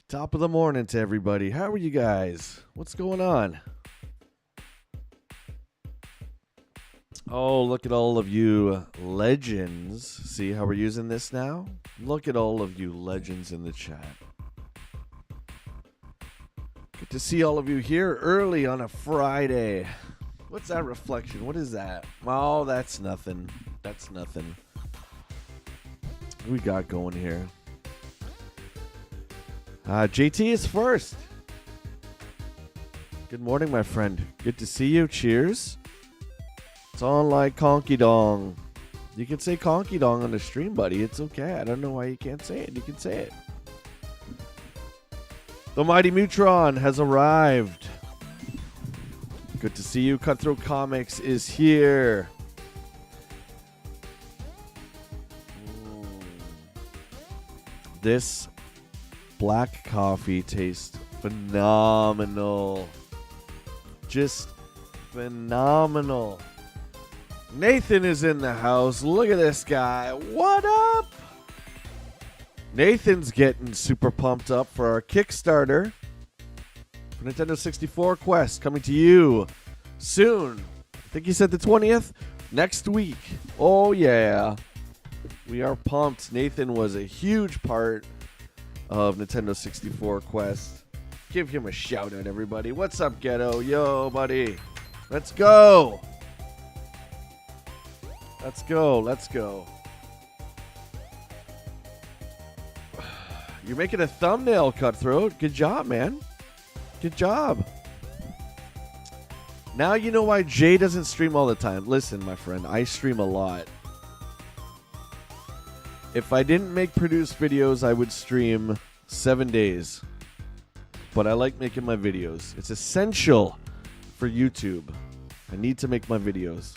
Top of the morning to everybody. How are you guys? What's going on? Oh, look at all of you legends. See how we're using this now? Look at all of you legends in the chat. Good to see all of you here early on a Friday. What's that reflection? What is that? Oh, that's nothing. That's nothing. What we got going here? JT is first. Good morning, my friend. Good to see you. Cheers. It's on like Conky Dong. You can say Conky Dong on the stream, buddy. It's okay. I don't know why you can't say it. You can say it. The Mighty Mutron has arrived. Good to see you. Cutthroat Comics is here. This black coffee tastes phenomenal. Just phenomenal. Nathan is in the house. Look at this guy. What up? Nathan's getting super pumped up for our Kickstarter for Nintendo 64 Quest coming to you soon. I think he said the 20th. Next week. Oh, yeah. We are pumped. Nathan was a huge part of Nintendo 64 Quest. Give him a shout out, everybody. What's up, Ghetto? Yo, buddy. Let's go. Let's go. Let's go. You're making a thumbnail, Cutthroat. Good job, man. Good job. Now you know why Jay doesn't stream all the time. Listen, my friend, I stream a lot. If I didn't make produced videos, I would stream 7 days. But I like making my videos. It's essential for YouTube. I need to make my videos.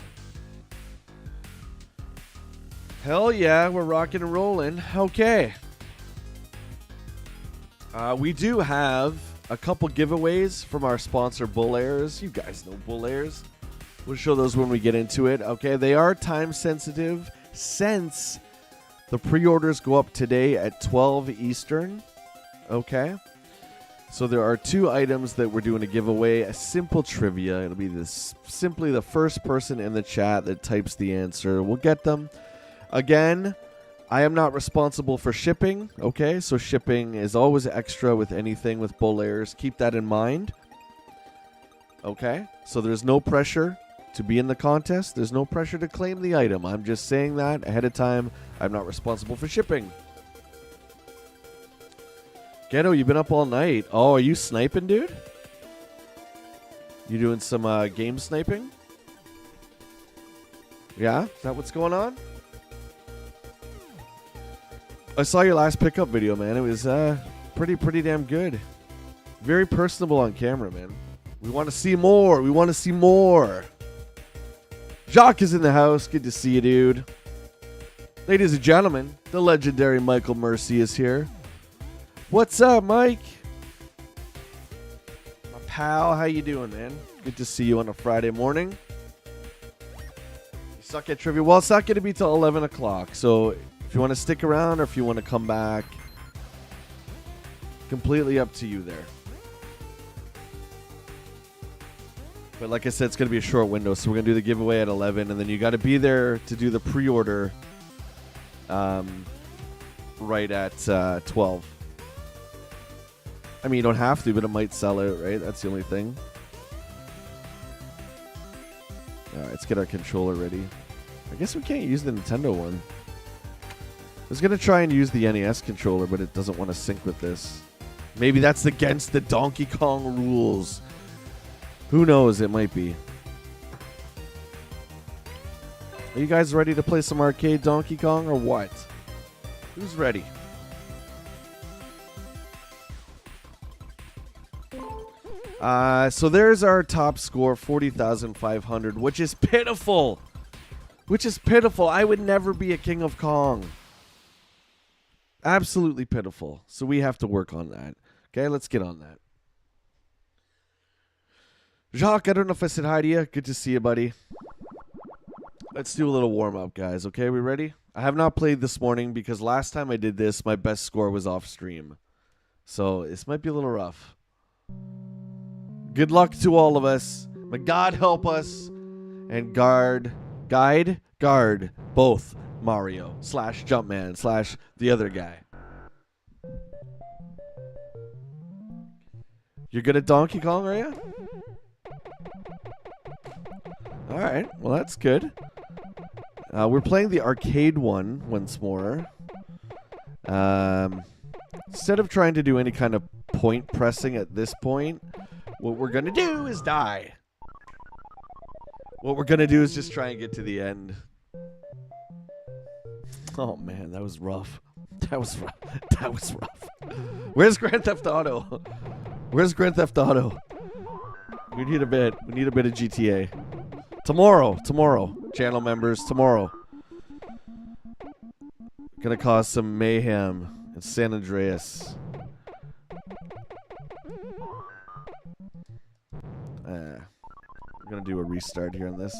Hell yeah, we're rocking and rolling. Okay. We do have a couple giveaways from our sponsor, Bull Airs. You guys know Bull Airs. We'll show those when we get into it. Okay, they are time sensitive since the pre-orders go up today at 12 Eastern. Okay. So there are 2 items that we're doing a giveaway. A simple trivia. It'll be simply the first person in the chat that types the answer. We'll get them. Again, I am not responsible for shipping. Okay. So shipping is always extra with anything with Bull Airs. Keep that in mind. Okay. So there's no pressure to be in the contest. There's no pressure to claim the item. I'm just saying that ahead of time. I'm not responsible for shipping. Ghetto, you've been up all night. Oh, are you sniping, dude? You doing some game sniping? Yeah? Is that what's going on? I saw your last pickup video, man. It was pretty damn good. Very personable on camera, man. We want to see more. We want to see more. Jacques is in the house. Good to see you, dude. Ladies and gentlemen, the legendary Michael Mercy is here. What's up, Mike? My pal, how you doing, man? Good to see you on a Friday morning. You suck at trivia. Well, it's not going to be till 11 o'clock. So if you want to stick around or if you want to come back, completely up to you there. But like I said, it's going to be a short window, so we're going to do the giveaway at 11, and then you got to be there to do the pre-order right at 12. I mean, you don't have to, but it might sell out, right? That's the only thing. All right, let's get our controller ready. I guess we can't use the Nintendo one. I was going to try and use the NES controller, but it doesn't want to sync with this. Maybe that's against the Donkey Kong rules. Who knows? It might be. Are you guys ready to play some arcade Donkey Kong or what? Who's ready? So there's our top score, 40,500, which is pitiful. Which is pitiful. I would never be a King of Kong. Absolutely pitiful. So we have to work on that. Okay, let's get on that. Jacques, I don't know if I said hi to you. Good to see you, buddy. Let's do a little warm-up, guys. Okay, we ready? I have not played this morning because last time I did this, my best score was off stream. So this might be a little rough. Good luck to all of us. May God help us and guard both Mario / Jumpman / the other guy. You're good at Donkey Kong, are you? All right. Well, that's good. We're playing the arcade one once more. Instead of trying to do any kind of point pressing at this point, what we're going to do is die. What we're going to do is just try and get to the end. Oh, man, that was rough. That was rough. Where's Grand Theft Auto? Where's Grand Theft Auto? We need a bit. We need a bit of GTA. Tomorrow. Channel members, tomorrow. Gonna cause some mayhem in San Andreas. We're gonna do a restart here on this.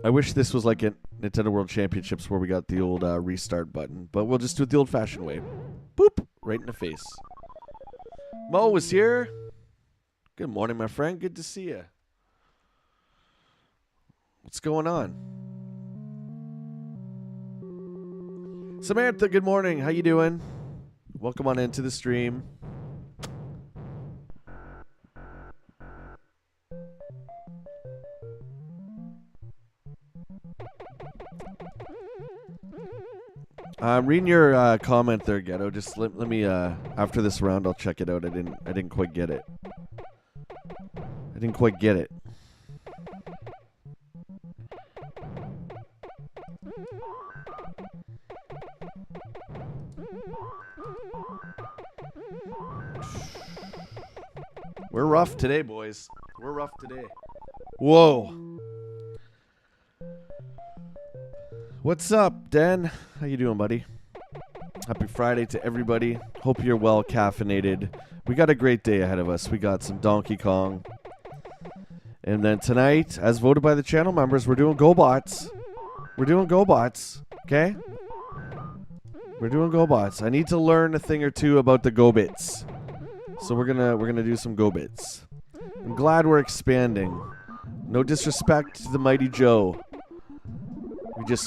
I wish this was like a Nintendo World Championships where we got the old restart button, but we'll just do it the old-fashioned way. Boop! Right in the face. Mo is here. Good morning, my friend. Good to see you. What's going on? Samantha, good morning. How you doing? Welcome on into the stream. I'm reading your comment there, Ghetto. Just let me after this round I'll check it out. I didn't quite get it. We're rough today, boys. We're rough today. Whoa. What's up, Dan? How you doing, buddy? Happy Friday to everybody. Hope you're well caffeinated. We got a great day ahead of us. We got some Donkey Kong. And then tonight, as voted by the channel members, we're doing GoBots. Okay? We're doing GoBots. I need to learn a thing or two about the GoBits. So we're gonna do some GoBits. I'm glad we're expanding. No disrespect to the Mighty Joe.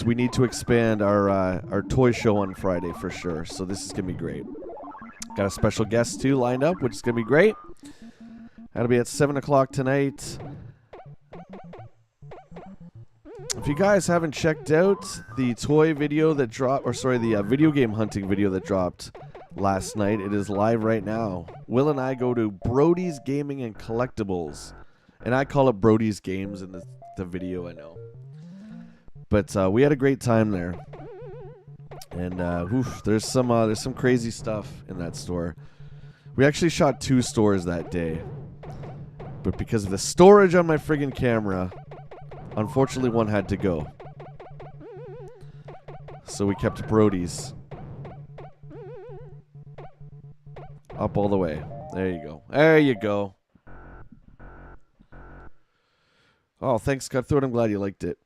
We need to expand our toy show on Friday for sure. So this is gonna be great. Got a special guest too lined up, which is gonna be great. That'll be at 7 o'clock tonight. If you guys haven't checked out the toy video that dropped, the video game hunting video that dropped last night, it is live right now. Will and I go to Brody's Gaming and Collectibles, and I call it Brody's Games in the video, I know. But we had a great time there, and there's some crazy stuff in that store. We actually shot 2 stores that day, but because of the storage on my friggin' camera, unfortunately one had to go. So we kept Brody's up all the way. There you go. Oh, thanks, Cutthroat. I'm glad you liked it.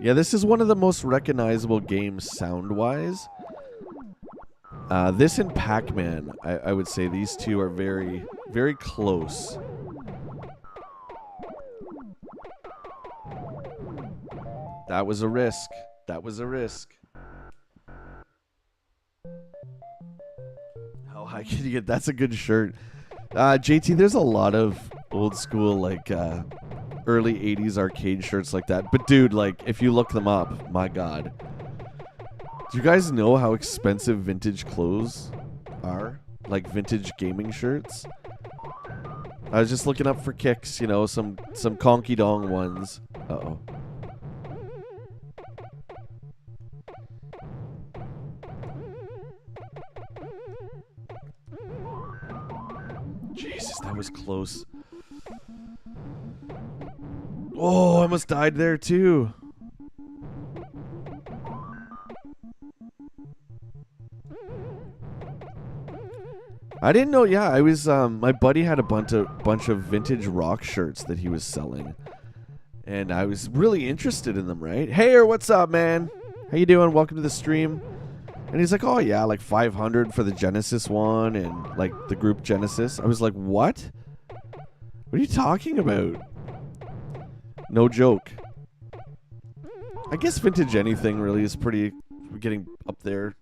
Yeah, this is one of the most recognizable games sound-wise. This and Pac-Man, I would say these two are very, very close. That was a risk. How high can you get? That's a good shirt. JT, there's a lot of old school, like, early 80s arcade shirts like that. But dude, like, if you look them up, my God. Do you guys know how expensive vintage clothes are? Like vintage gaming shirts? I was just looking up for kicks, you know, some conky dong ones. Uh-oh. Jesus, that was close. Oh, I almost died there too. I didn't know. Yeah, I was. My buddy had a bunch of vintage rock shirts that he was selling, And I was really interested in them, right? Hey, what's up, man? How you doing? Welcome to the stream. And he's like, oh, yeah, like 500 for the Genesis one and, like, the group Genesis. I was like, what? What are you talking about? No joke. I guess vintage anything really is pretty getting up there,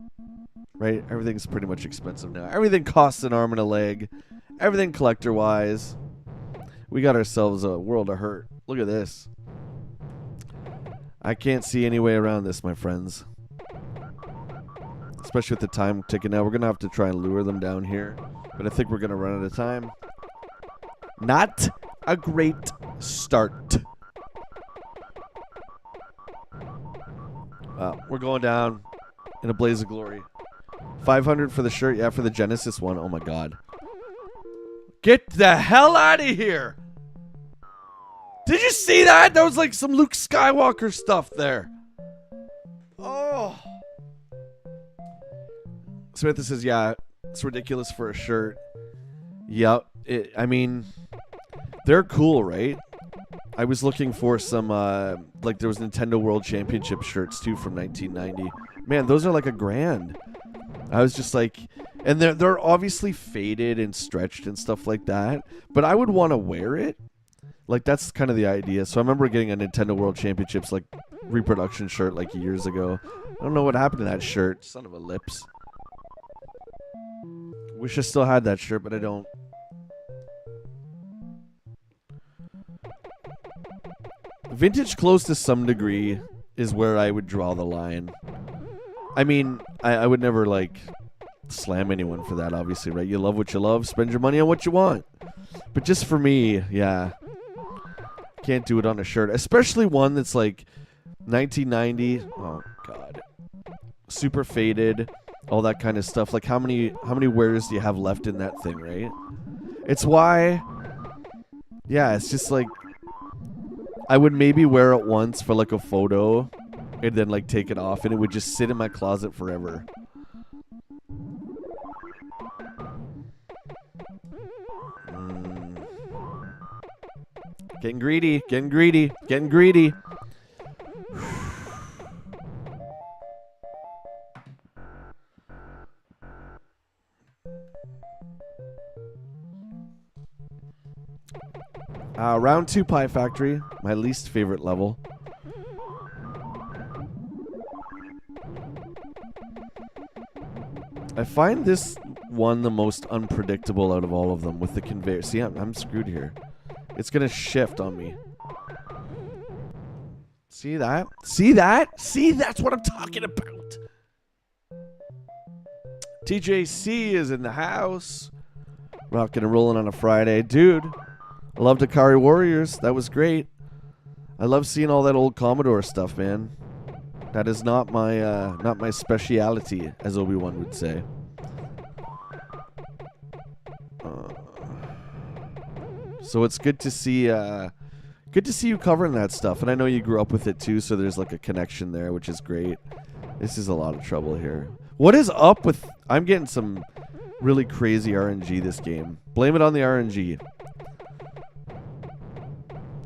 right? Everything's pretty much expensive now. Everything costs an arm and a leg. Everything collector-wise. We got ourselves a world of hurt. Look at this. I can't see any way around this, my friends. Especially with the time ticking now. We're going to have to try and lure them down here. But I think we're going to run out of time. Not a great start. We're going down in a blaze of glory. 500 for the shirt. Yeah, for the Genesis one. Oh, my God. Get the hell out of here. Did you see that? That was like some Luke Skywalker stuff there. Oh. Samantha says, yeah, it's ridiculous for a shirt. Yep. I mean, they're cool, right? I was looking for some, like there was Nintendo World Championship shirts too from 1990. Man, those are like $1,000. I was just like, and they're obviously faded and stretched and stuff like that, but I would want to wear it. Like, that's kind of the idea. So I remember getting a Nintendo World Championships, like, reproduction shirt, like, years ago. I don't know what happened to that shirt. Son of a lips. Wish I still had that shirt, but I don't. Vintage close to some degree is where I would draw the line. I mean, I would never, like, slam anyone for that, obviously, right? You love what you love. Spend your money on what you want. But just for me, yeah. Can't do it on a shirt, especially one that's like 1990. Oh God, super faded, all that kind of stuff. Like how many wears do you have left in that thing, right? It's why, yeah, it's just like I would maybe wear it once for like a photo, and then like take it off, and it would just sit in my closet forever. Getting greedy, getting greedy, getting greedy. Round 2 Pie Factory, my least favorite level. I find this one the most unpredictable out of all of them with the conveyor. See, I'm screwed here. It's going to shift on me. See that? See that? See, that's what I'm talking about. TJC is in the house. Rocking and rolling on a Friday. Dude, I loved Akari Warriors. That was great. I love seeing all that old Commodore stuff, man. That is not my speciality, as Obi-Wan would say. So it's good to see you covering that stuff, and I know you grew up with it too, so there's like a connection there, which is great. This is a lot of trouble here. What is up with? I'm getting some really crazy RNG this game. Blame it on the RNG.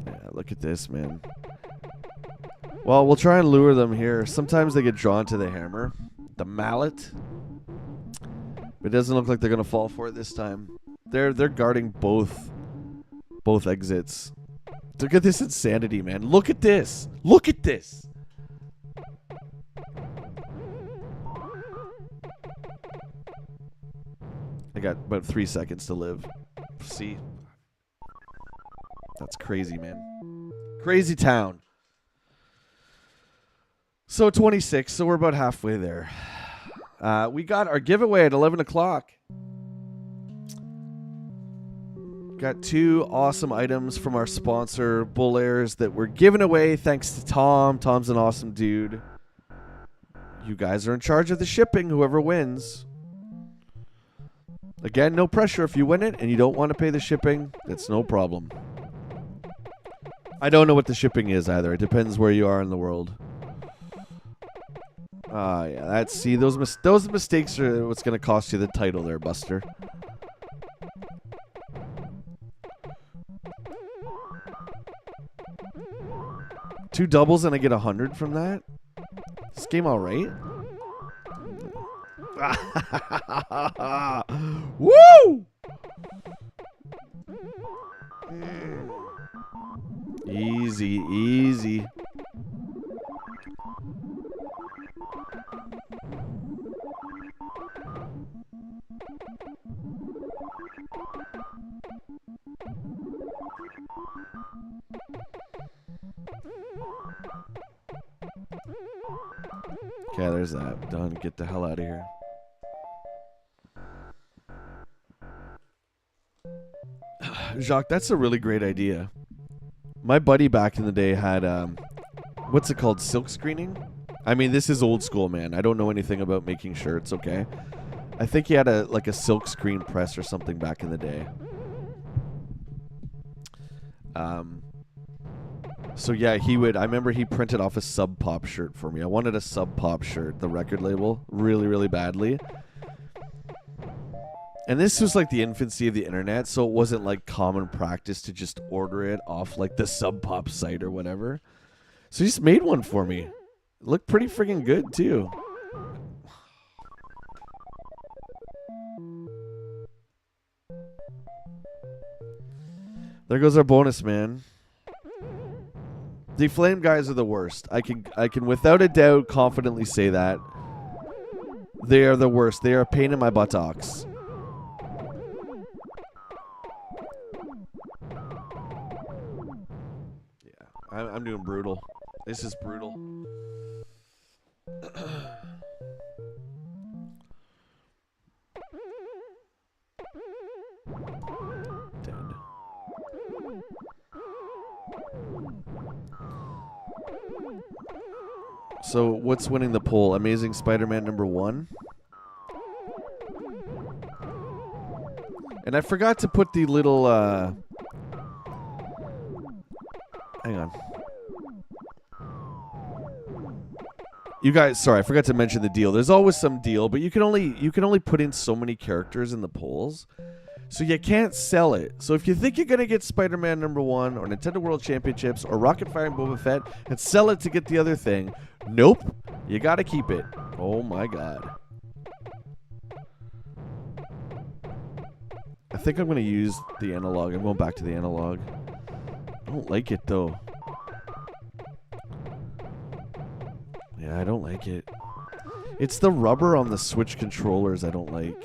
Yeah, look at this, man. Well, we'll try and lure them here. Sometimes they get drawn to the hammer, the mallet, but it doesn't look like they're gonna fall for it this time. They're guarding both exits. Look at this insanity, man. Look at this. Look at this. I got about 3 seconds to live. See? That's crazy, man. Crazy town. So 26, so we're about halfway there. We got our giveaway at 11 o'clock. Got 2 awesome items from our sponsor, Bull Airs, that we're giving away thanks to Tom. Tom's an awesome dude. You guys are in charge of the shipping, whoever wins. Again, no pressure. If you win it and you don't want to pay the shipping, that's no problem. I don't know what the shipping is either. It depends where you are in the world. Yeah, see, those mistakes are what's going to cost you the title there, Buster. 2 doubles and I get 100 from that? This game alright? Woo! Easy, easy. Okay, there's that. Done. Get the hell out of here. Jacques, that's a really great idea. My buddy back in the day had, what's it called? Silk screening? I mean, this is old school, man. I don't know anything about making shirts, okay? I think he had a silk screen press or something back in the day. So yeah, I remember he printed off a Sub Pop shirt for me. I wanted a Sub Pop shirt, the record label, really, really badly. And this was like the infancy of the internet, so it wasn't like common practice to just order it off like the Sub Pop site or whatever. So he just made one for me. It looked pretty freaking good too. There goes our bonus, man. The flame guys are the worst. I can without a doubt confidently say that. They are the worst. They are a pain in my buttocks. Yeah, I'm doing brutal. This is brutal. Dead. So what's winning the poll? Amazing Spider-Man #1. And I forgot to put the little hang on. You guys, sorry, I forgot to mention the deal. There's always some deal, but you can only put in so many characters in the polls. So you can't sell it. So if you think you're going to get Spider-Man #1 or Nintendo World Championships or Rocket Fire and Boba Fett and sell it to get the other thing, nope. You got to keep it. Oh my god. I think I'm going to use the analog. I'm going back to the analog. I don't like it though. Yeah, I don't like it. It's the rubber on the Switch controllers I don't like.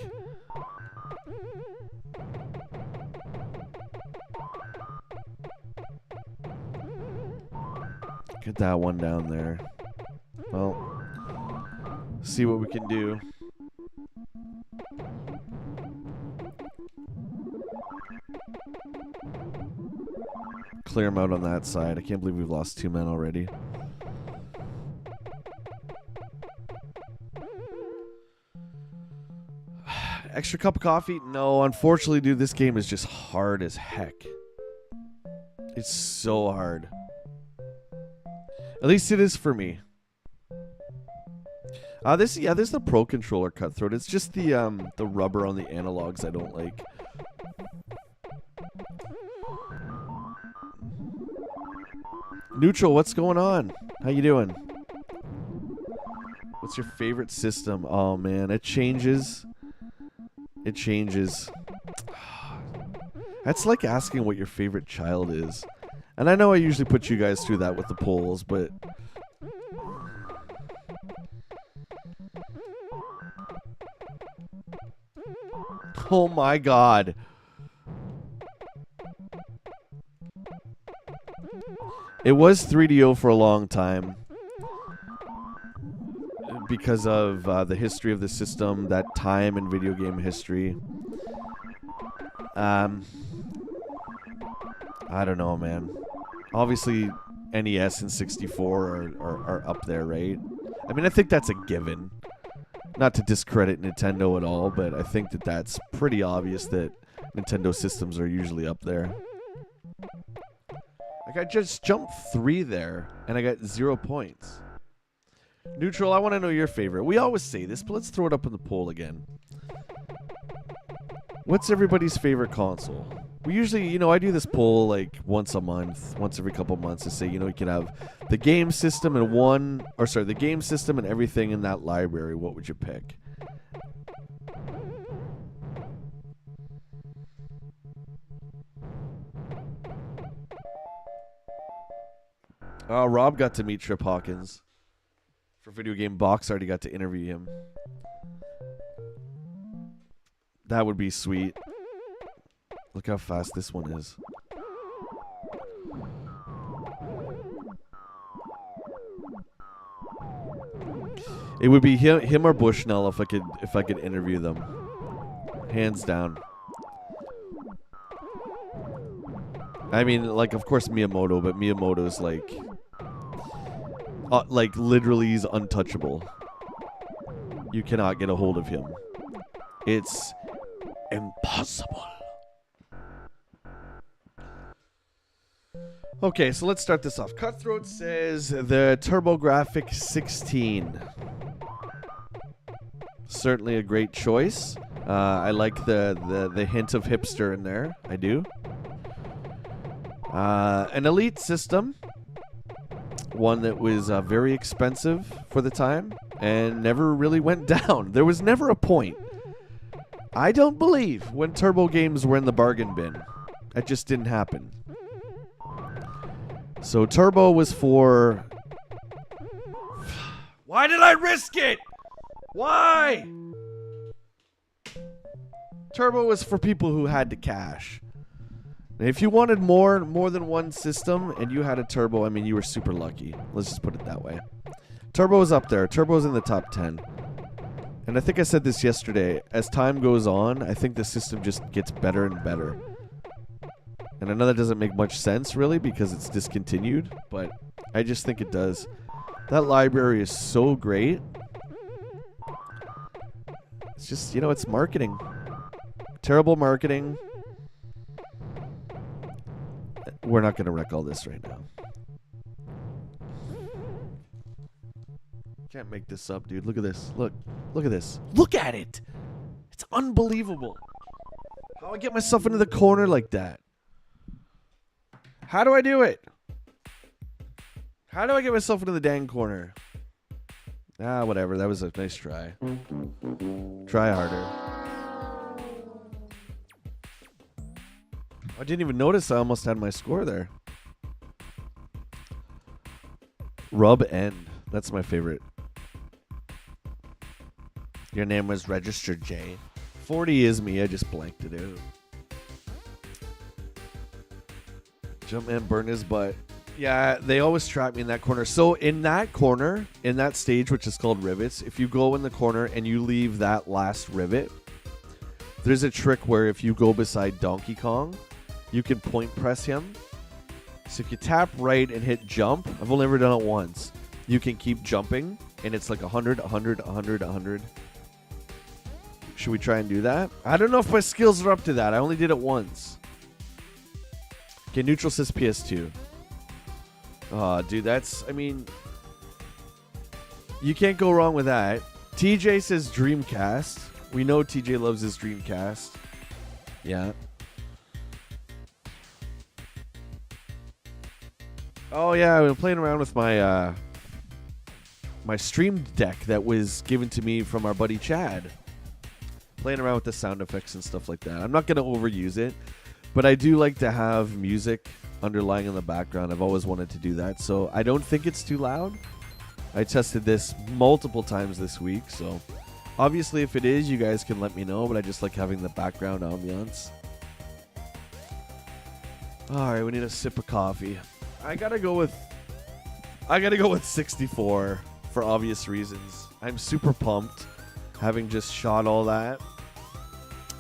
Get that one down there. Well, see what we can do. Clear them out on that side. I can't believe we've lost 2 men already. Extra cup of coffee? No, unfortunately, dude, this game is just hard as heck. It's so hard. At least it is for me. This is the Pro Controller Cutthroat. It's just the rubber on the analogs I don't like. Neutral, what's going on? How you doing? What's your favorite system? Oh man, it changes. It changes. That's like asking what your favorite child is. And I know I usually put you guys through that with the polls, but... Oh my god. It was 3DO for a long time. Because of the history of the system, that time in video game history. I don't know, man. Obviously, NES and 64 are up there, right? I mean, I think that's a given. Not to discredit Nintendo at all, but I think that that's pretty obvious that Nintendo systems are usually up there. Like, I just jumped 3 there, and I got 0 points. Neutral, I want to know your favorite. We always say this, but let's throw it up in the poll again. What's everybody's favorite console? We usually, you know, I do this poll like once a month, once every couple months to say, you know, you could have the game system and the game system and everything in that library. What would you pick? Rob got to meet Trip Hawkins for Video Game Box. I already got to interview him. That would be sweet. Look how fast this one is. It would be him or Bushnell if I could interview them. Hands down. I mean, like, of course Miyamoto, but Miyamoto's like literally he's untouchable. You cannot get a hold of him. It's impossible. Okay, so let's start this off. Cutthroat says the TurboGrafx 16. Certainly a great choice. I like the hint of hipster in there. I do. An Elite system. One that was very expensive for the time and never really went down. There was never a point. I don't believe when Turbo games were in the bargain bin. That just didn't happen. So Turbo was for... Why did I risk it? Why? Turbo was for people who had the cash. And if you wanted more than one system and you had a Turbo, I mean, you were super lucky. Let's just put it that way. Turbo is up there. Turbo's in the top 10. And I think I said this yesterday. As time goes on, I think the system just gets better and better. And I know that doesn't make much sense, really, because it's discontinued. But I just think it does. That library is so great. It's just, you know, it's marketing. Terrible marketing. We're not going to wreck all this right now. Can't make this up, dude. Look at this. Look at this. Look at it. It's unbelievable. How I get myself into the corner like that? How do I do it? How do I get myself into the dang corner? Whatever. That was a nice try. Try harder. I didn't even notice I almost had my score there. Rub End. That's my favorite. Your name was registered, Jay. 40 is me. I just blanked it out. Jumpman burned his butt. Yeah, they always trap me in that corner. So in that corner, in that stage, which is called rivets, if you go in the corner and you leave that last rivet, there's a trick where if you go beside Donkey Kong, you can point press him. So if you tap right and hit jump, I've only ever done it once. You can keep jumping, and it's like 100, 100, 100, 100. Should we try and do that? I don't know if my skills are up to that. I only did it once. Okay, neutral says PS2. Oh, dude, that's... I mean... You can't go wrong with that. TJ says Dreamcast. We know TJ loves his Dreamcast. Yeah. Oh, yeah, I've been playing around with my... my Stream Deck that was given to me from our buddy Chad. Playing around with the sound effects and stuff like that. I'm not going to overuse it, but I do like to have music underlying in the background. I've always wanted to do that, so I don't think it's too loud. I tested this multiple times this week, so obviously if it is, you guys can let me know, but I just like having the background ambiance. Alright, we need a sip of coffee. I gotta go with 64 for obvious reasons. I'm super pumped having just shot all that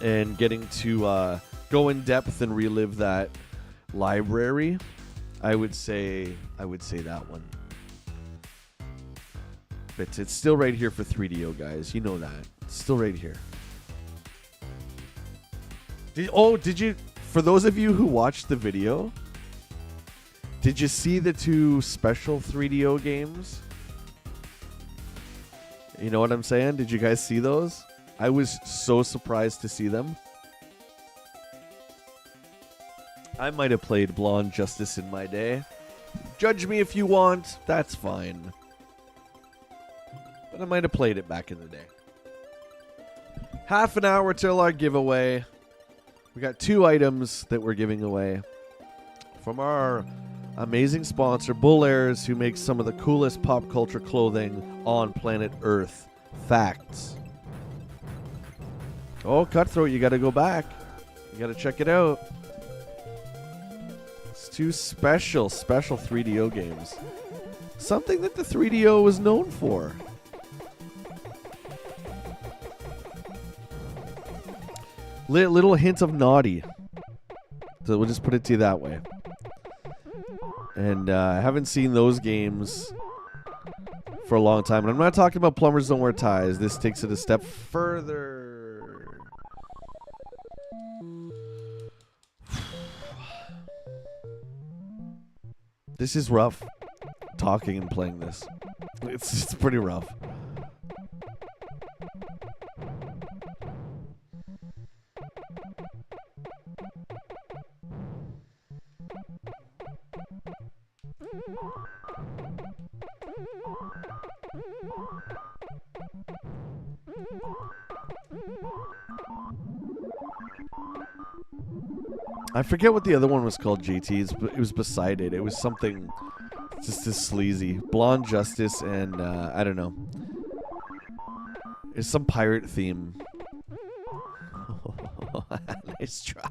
and getting to go in depth and relive that library. I would say that one. But it's still right here for 3DO, guys. You know that. It's still right here. Did you, for those of you who watched the video, did you see the two special 3DO games? You know what I'm saying? Did you guys see those? I was so surprised to see them. I might have played Blonde Justice in my day. Judge me if you want. That's fine. But I might have played it back in the day. Half an hour till our giveaway. We got 2 items that we're giving away from our amazing sponsor, Bull Airs, who makes some of the coolest pop culture clothing on planet Earth. Facts. Oh, Cutthroat, you got to go back. You got to check it out. It's 2 special 3DO games. Something that the 3DO was known for. Little hint of naughty. So we'll just put it to you that way. And I haven't seen those games for a long time. And I'm not talking about Plumbers Don't Wear Ties. This takes it a step further. This is rough. Talking and playing this. It's pretty rough. I forget what the other one was called, JT's, but it was beside it. It was something just as sleazy. Blonde Justice and, I don't know. It's some pirate theme. Nice try.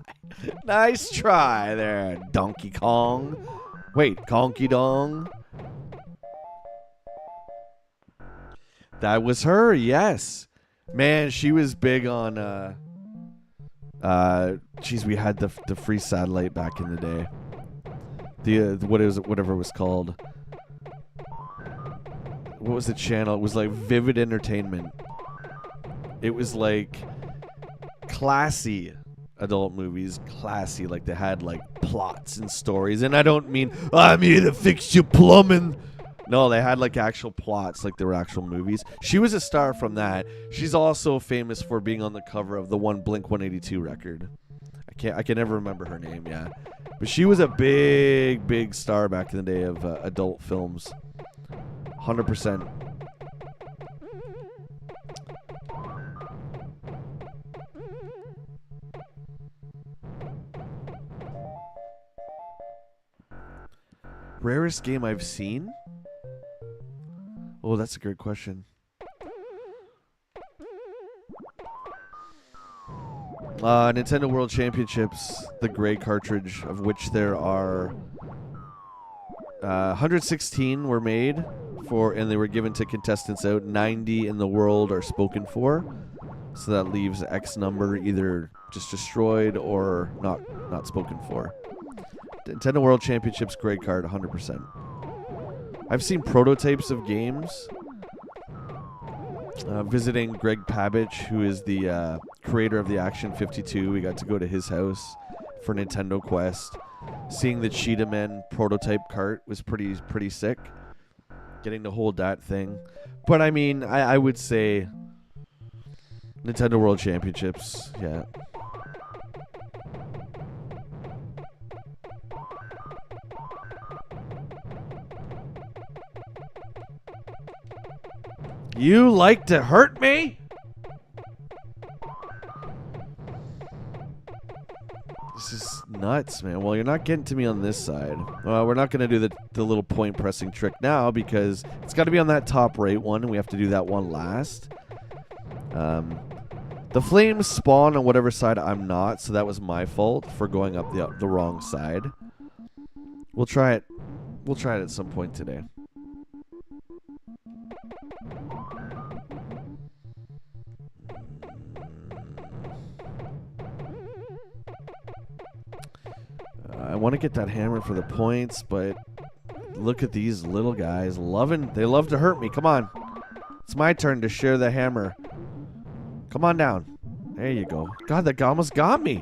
Nice try there, Donkey Kong. Wait, Conky Dong? That was her, yes. Man, she was big on, geez, we had the free satellite back in the day. Whatever it was called. What was the channel? It was like Vivid Entertainment. It was like classy adult movies. Classy, like they had like plots and stories. And I don't mean, I'm here to fix your plumbing. No, they had like actual plots, like they were actual movies. She was a star from that. She's also famous for being on the cover of the one Blink-182 record. I can never remember her name, yeah. But she was a big star back in the day of adult films. 100%. Rarest game I've seen? Oh, that's a great question. Nintendo World Championships, the gray cartridge, of which there are 116 were made for, and they were given to contestants out. 90 in the world are spoken for, so that leaves X number either just destroyed or not spoken for. Nintendo World Championships gray card, 100%. I've seen prototypes of games. Visiting Greg Pabich, who is the creator of the Action 52. We got to go to his house for Nintendo Quest. Seeing the Cheetah Men prototype cart was pretty sick. Getting to hold that thing. But I mean, I would say Nintendo World Championships, yeah. You like to hurt me? This is nuts, man. Well, you're not getting to me on this side. We're not going to do the little point pressing trick now because it's got to be on that top right one, and we have to do that one last. The flames spawn on whatever side I'm not, so that was my fault for going up the wrong side. We'll try it. We'll try it at some point today. I want to get that hammer for the points, but look at these little guys. They love to hurt me. Come on. It's my turn to share the hammer. Come on down. There you go. God, that guy almost got me.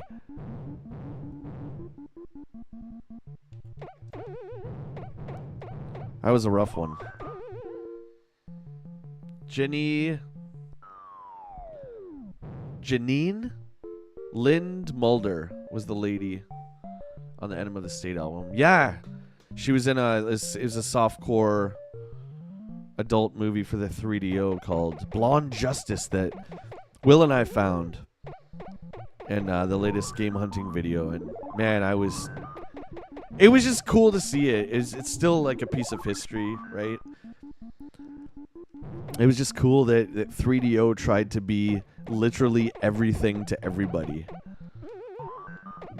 That was a rough one. Janine Lind Mulder was the lady on the Enema of the State album. Yeah, she was in it was a softcore adult movie for the 3DO called Blonde Justice that Will and I found in the latest game hunting video, and man, it was just cool to see it. It's still like a piece of history, right? It was just cool that 3DO tried to be literally everything to everybody.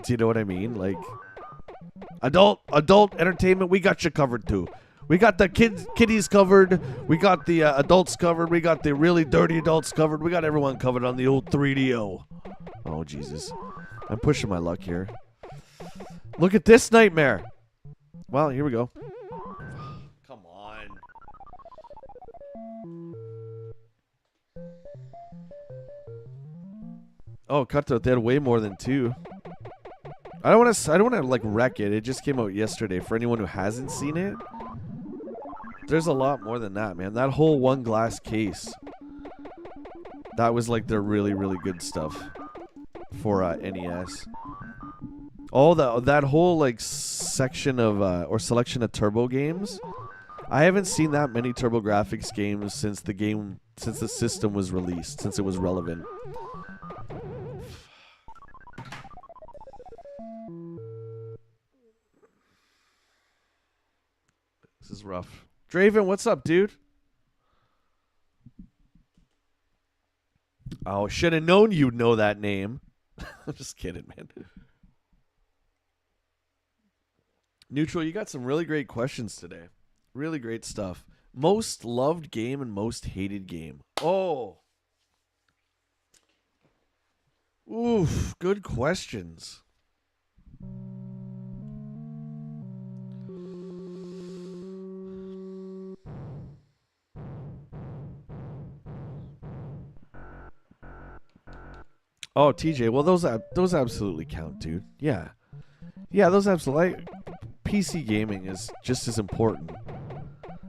Do you know what I mean? Like, adult entertainment, we got you covered too. We got the kiddies covered. We got the adults covered. We got the really dirty adults covered. We got everyone covered on the old 3DO. Oh, Jesus. I'm pushing my luck here. Look at this nightmare. Well, here we go. Come on. Oh, Cutthroat, they had way more than 2. I don't want to like wreck it. It just came out yesterday. For anyone who hasn't seen it, there's a lot more than that, man. That whole one glass case, that was like their really, really good stuff for NES. All that whole like section of or selection of turbo games. I haven't seen that many TurboGrafx games since the system was released, since it was relevant. This is rough. Draven, what's up, dude? Oh, should have known you'd know that name. I'm just kidding, man. Neutral, you got some really great questions today. Really great stuff. Most loved game and most hated game. Oh. Oof, good questions. Oh, TJ, well, those absolutely count, dude. Yeah. Yeah, those absolutely... PC gaming is just as important.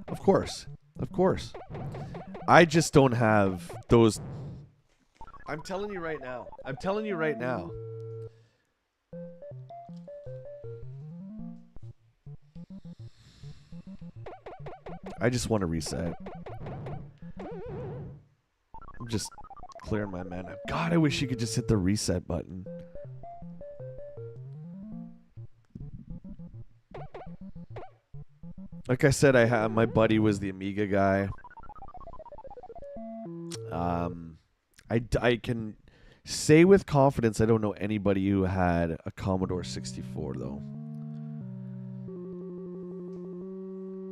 Of course. Of course. I just don't have those... I'm telling you right now. I'm telling you right now. I just want to reset. I'm just clearing my mana. God, I wish you could just hit the reset button. Like I said, my buddy was the Amiga guy. I can say with confidence I don't know anybody who had a Commodore 64 though.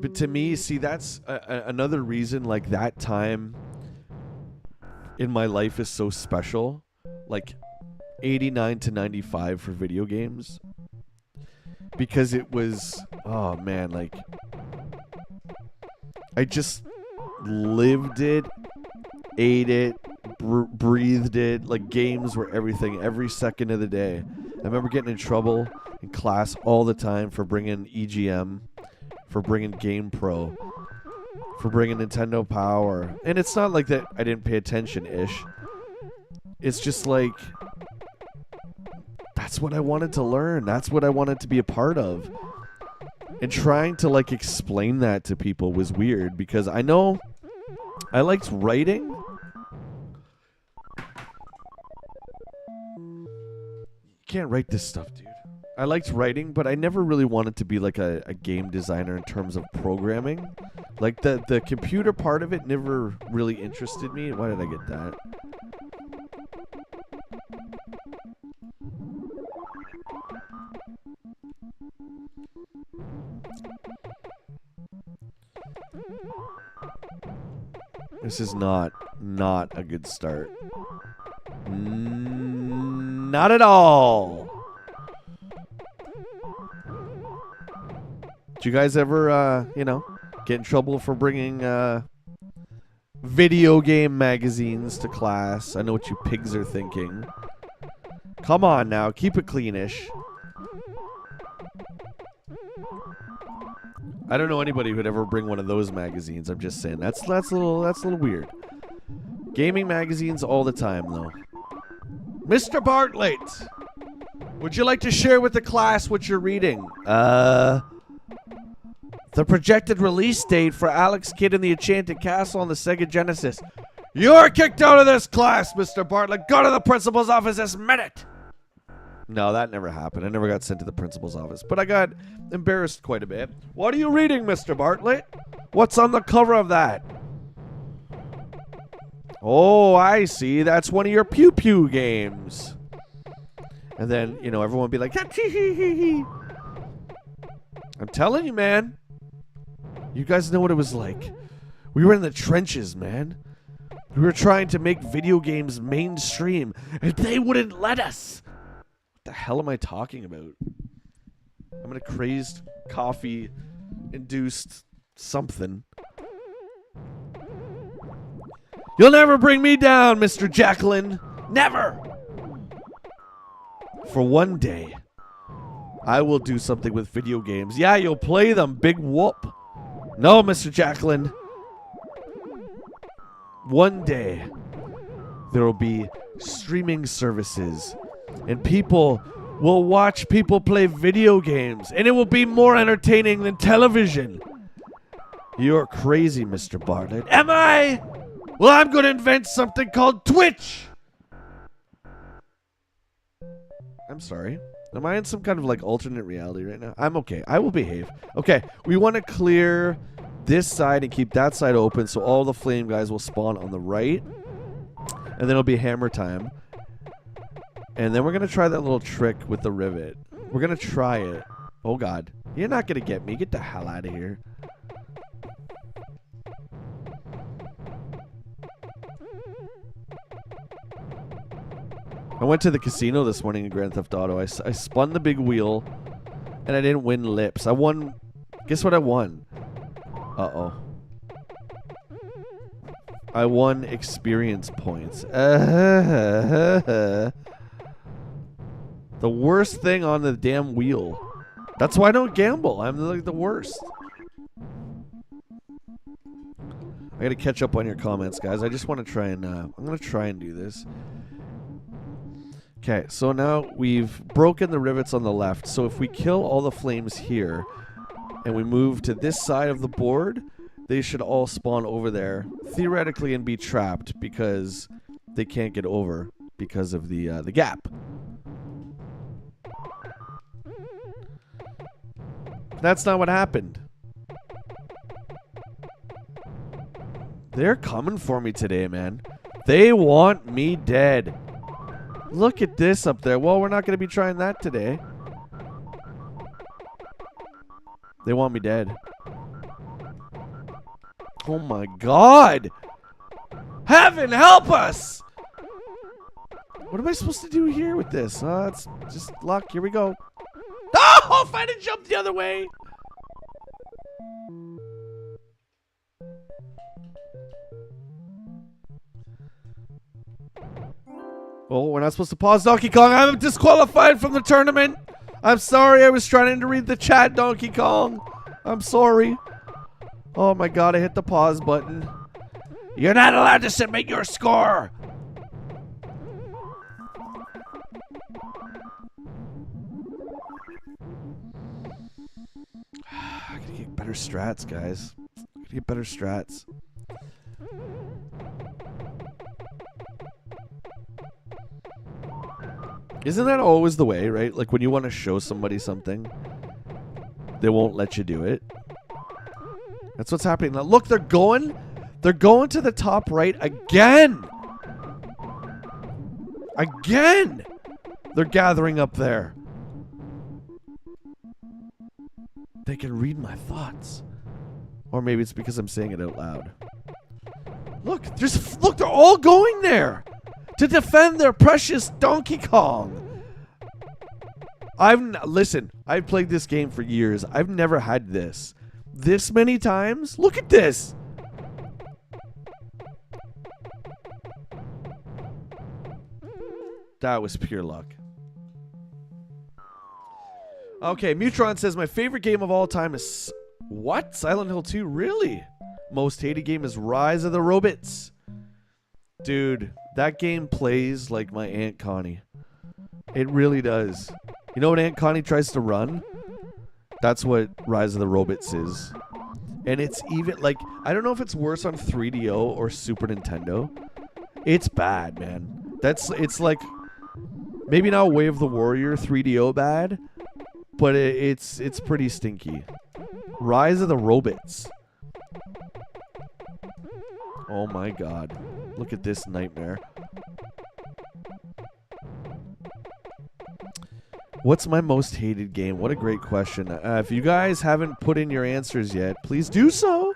But to me, see, that's another reason like that time in my life is so special. Like 89 to 95 for video games. Because it was, oh man, like I just lived it, ate it, breathed it. Like games were everything, every second of the day. I remember getting in trouble in class all the time for bringing EGM, for bringing GamePro, for bringing Nintendo Power. And it's not like that I didn't pay attention-ish. It's just like, that's what I wanted to learn. That's what I wanted to be a part of. And trying to like explain that to people was weird because I know I liked writing. You can't write this stuff, dude. I liked writing, but I never really wanted to be like a game designer in terms of programming. Like the computer part of it never really interested me. Why did I get that? This is not a good start. Not at all. Did you guys ever, get in trouble for bringing video game magazines to class? I know what you pigs are thinking. Come on now, keep it cleanish. I don't know anybody who'd ever bring one of those magazines. I'm just saying that's a little weird. Gaming magazines all the time though. Mr. Bartlett, Would you like to share with the class what you're reading? The projected release date for Alex Kidd and the Enchanted Castle on the Sega Genesis. You're kicked out of this class, Mr. Bartlett. Go to the principal's office this minute. No, that never happened. I never got sent to the principal's office, but I got embarrassed quite a bit. What are you reading, Mr. Bartlett? What's on the cover of that? Oh, I see. That's one of your Pew Pew games. And then, you know, everyone would be like, I'm telling you, man. You guys know what it was like. We were in the trenches, man. We were trying to make video games mainstream, and they wouldn't let us. What the hell am I talking about? I'm in a crazed, coffee-induced something. You'll never bring me down, Mr. Jacqueline. Never. For one day, I will do something with video games. Yeah, you'll play them, big whoop. No, Mr. Jacqueline. One day, there will be streaming services, and people will watch people play video games, and it will be more entertaining than television. You're crazy, Mr. Bartlett. Am I? Well, I'm going to invent something called Twitch. I'm sorry. Am I in some kind of like alternate reality right now? I'm okay. I will behave. Okay, we want to clear this side and keep that side open so all the flame guys will spawn on the right. And then it'll be hammer time. And then we're going to try that little trick with the rivet. We're going to try it. Oh, God. You're not going to get me. Get the hell out of here. I went to the casino this morning in Grand Theft Auto. I spun the big wheel, and I didn't win lips. I won... Guess what I won? Uh-oh. I won experience points. The worst thing on the damn wheel. That's why I don't gamble. I'm like the worst. I gotta catch up on your comments, guys. I just want to try and... I'm gonna try and do this. Okay, so now we've broken the rivets on the left. So if we kill all the flames here and we move to this side of the board, they should all spawn over there theoretically and be trapped because they can't get over because of the gap. That's not what happened. They're coming for me today, man. They want me dead. Look at this up there. Well, we're not going to be trying that today. They want me dead. Oh my God. Heaven help us. What am I supposed to do here with this? It's just luck. Here we go. Oh, if I didn't jump the other way. Oh, we're not supposed to pause Donkey Kong. I'm disqualified from the tournament. I'm sorry. I was trying to read the chat, Donkey Kong. I'm sorry. Oh my God, I hit the pause button. You're not allowed to submit your score. I gotta get better strats, guys. I gotta get better strats. Isn't that always the way, right? Like when you want to show somebody something, they won't let you do it. That's what's happening now. Look, they're going to the top right again. Again. They're gathering up there. They can read my thoughts. Or maybe it's because I'm saying it out loud. Look, they're all going there to defend their precious Donkey Kong. Listen, I've played this game for years. I've never had this many times. Look at this. That was pure luck. Okay, Mutron says my favorite game of all time is what? Silent Hill 2? Really? Most hated game is Rise of the Robots. Dude, that game plays like my Aunt Connie. It really does. You know when Aunt Connie tries to run? That's what Rise of the Robots is. And it's even, like, I don't know if it's worse on 3DO or Super Nintendo. It's bad, man. It's like, maybe not Way of the Warrior 3DO bad, but it's pretty stinky. Rise of the Robots. Oh my god. Look at this nightmare. What's my most hated game? What a great question. If you guys haven't put in your answers yet, please do so.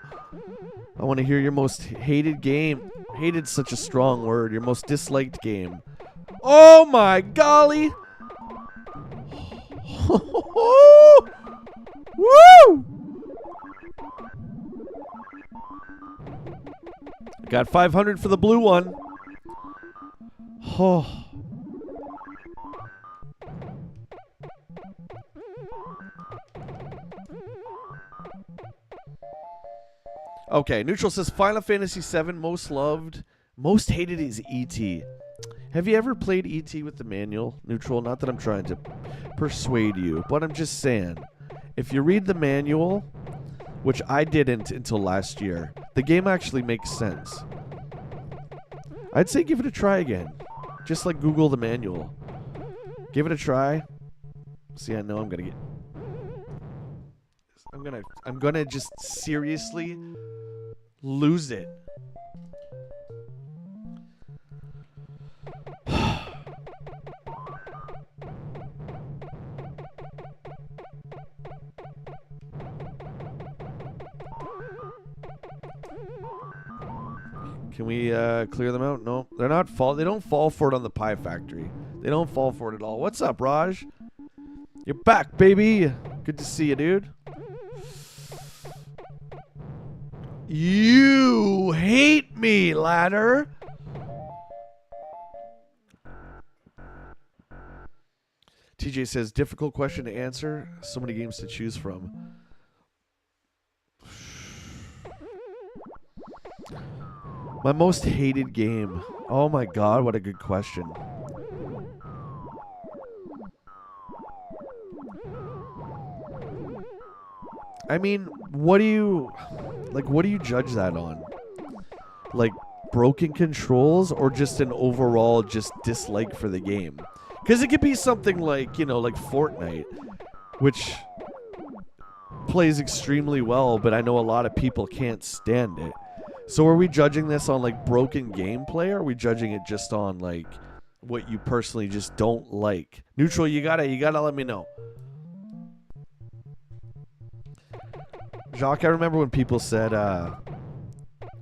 I want to hear your most hated game. Hated's such a strong word. Your most disliked game. Oh my golly. Woo! Got 500 for the blue one. Oh. Okay, Neutral says Final Fantasy VII most loved, most hated is E.T. Have you ever played E.T. with the manual, Neutral? Not that I'm trying to persuade you, but I'm just saying, if you read the manual, which I didn't until last year, the game actually makes sense. I'd say give it a try again. Just like Google the manual. Give it a try. See, I know I'm gonna get... I'm gonna just seriously lose it. Can we clear them out? No, they're not fall. They don't fall for it on the Pie Factory. They don't fall for it at all. What's up, Raj? You're back, baby. Good to see you, dude. You hate me, ladder. TJ says, difficult question to answer. So many games to choose from. My most hated game. Oh my god, what a good question. I mean, what do you judge that on? Like broken controls or just an overall just dislike for the game? Because it could be something like, you know, like Fortnite, which plays extremely well, but I know a lot of people can't stand it. So are we judging this on like broken gameplay, or are we judging it just on like what you personally just don't like? Neutral, you gotta let me know. Jacques, I remember when people said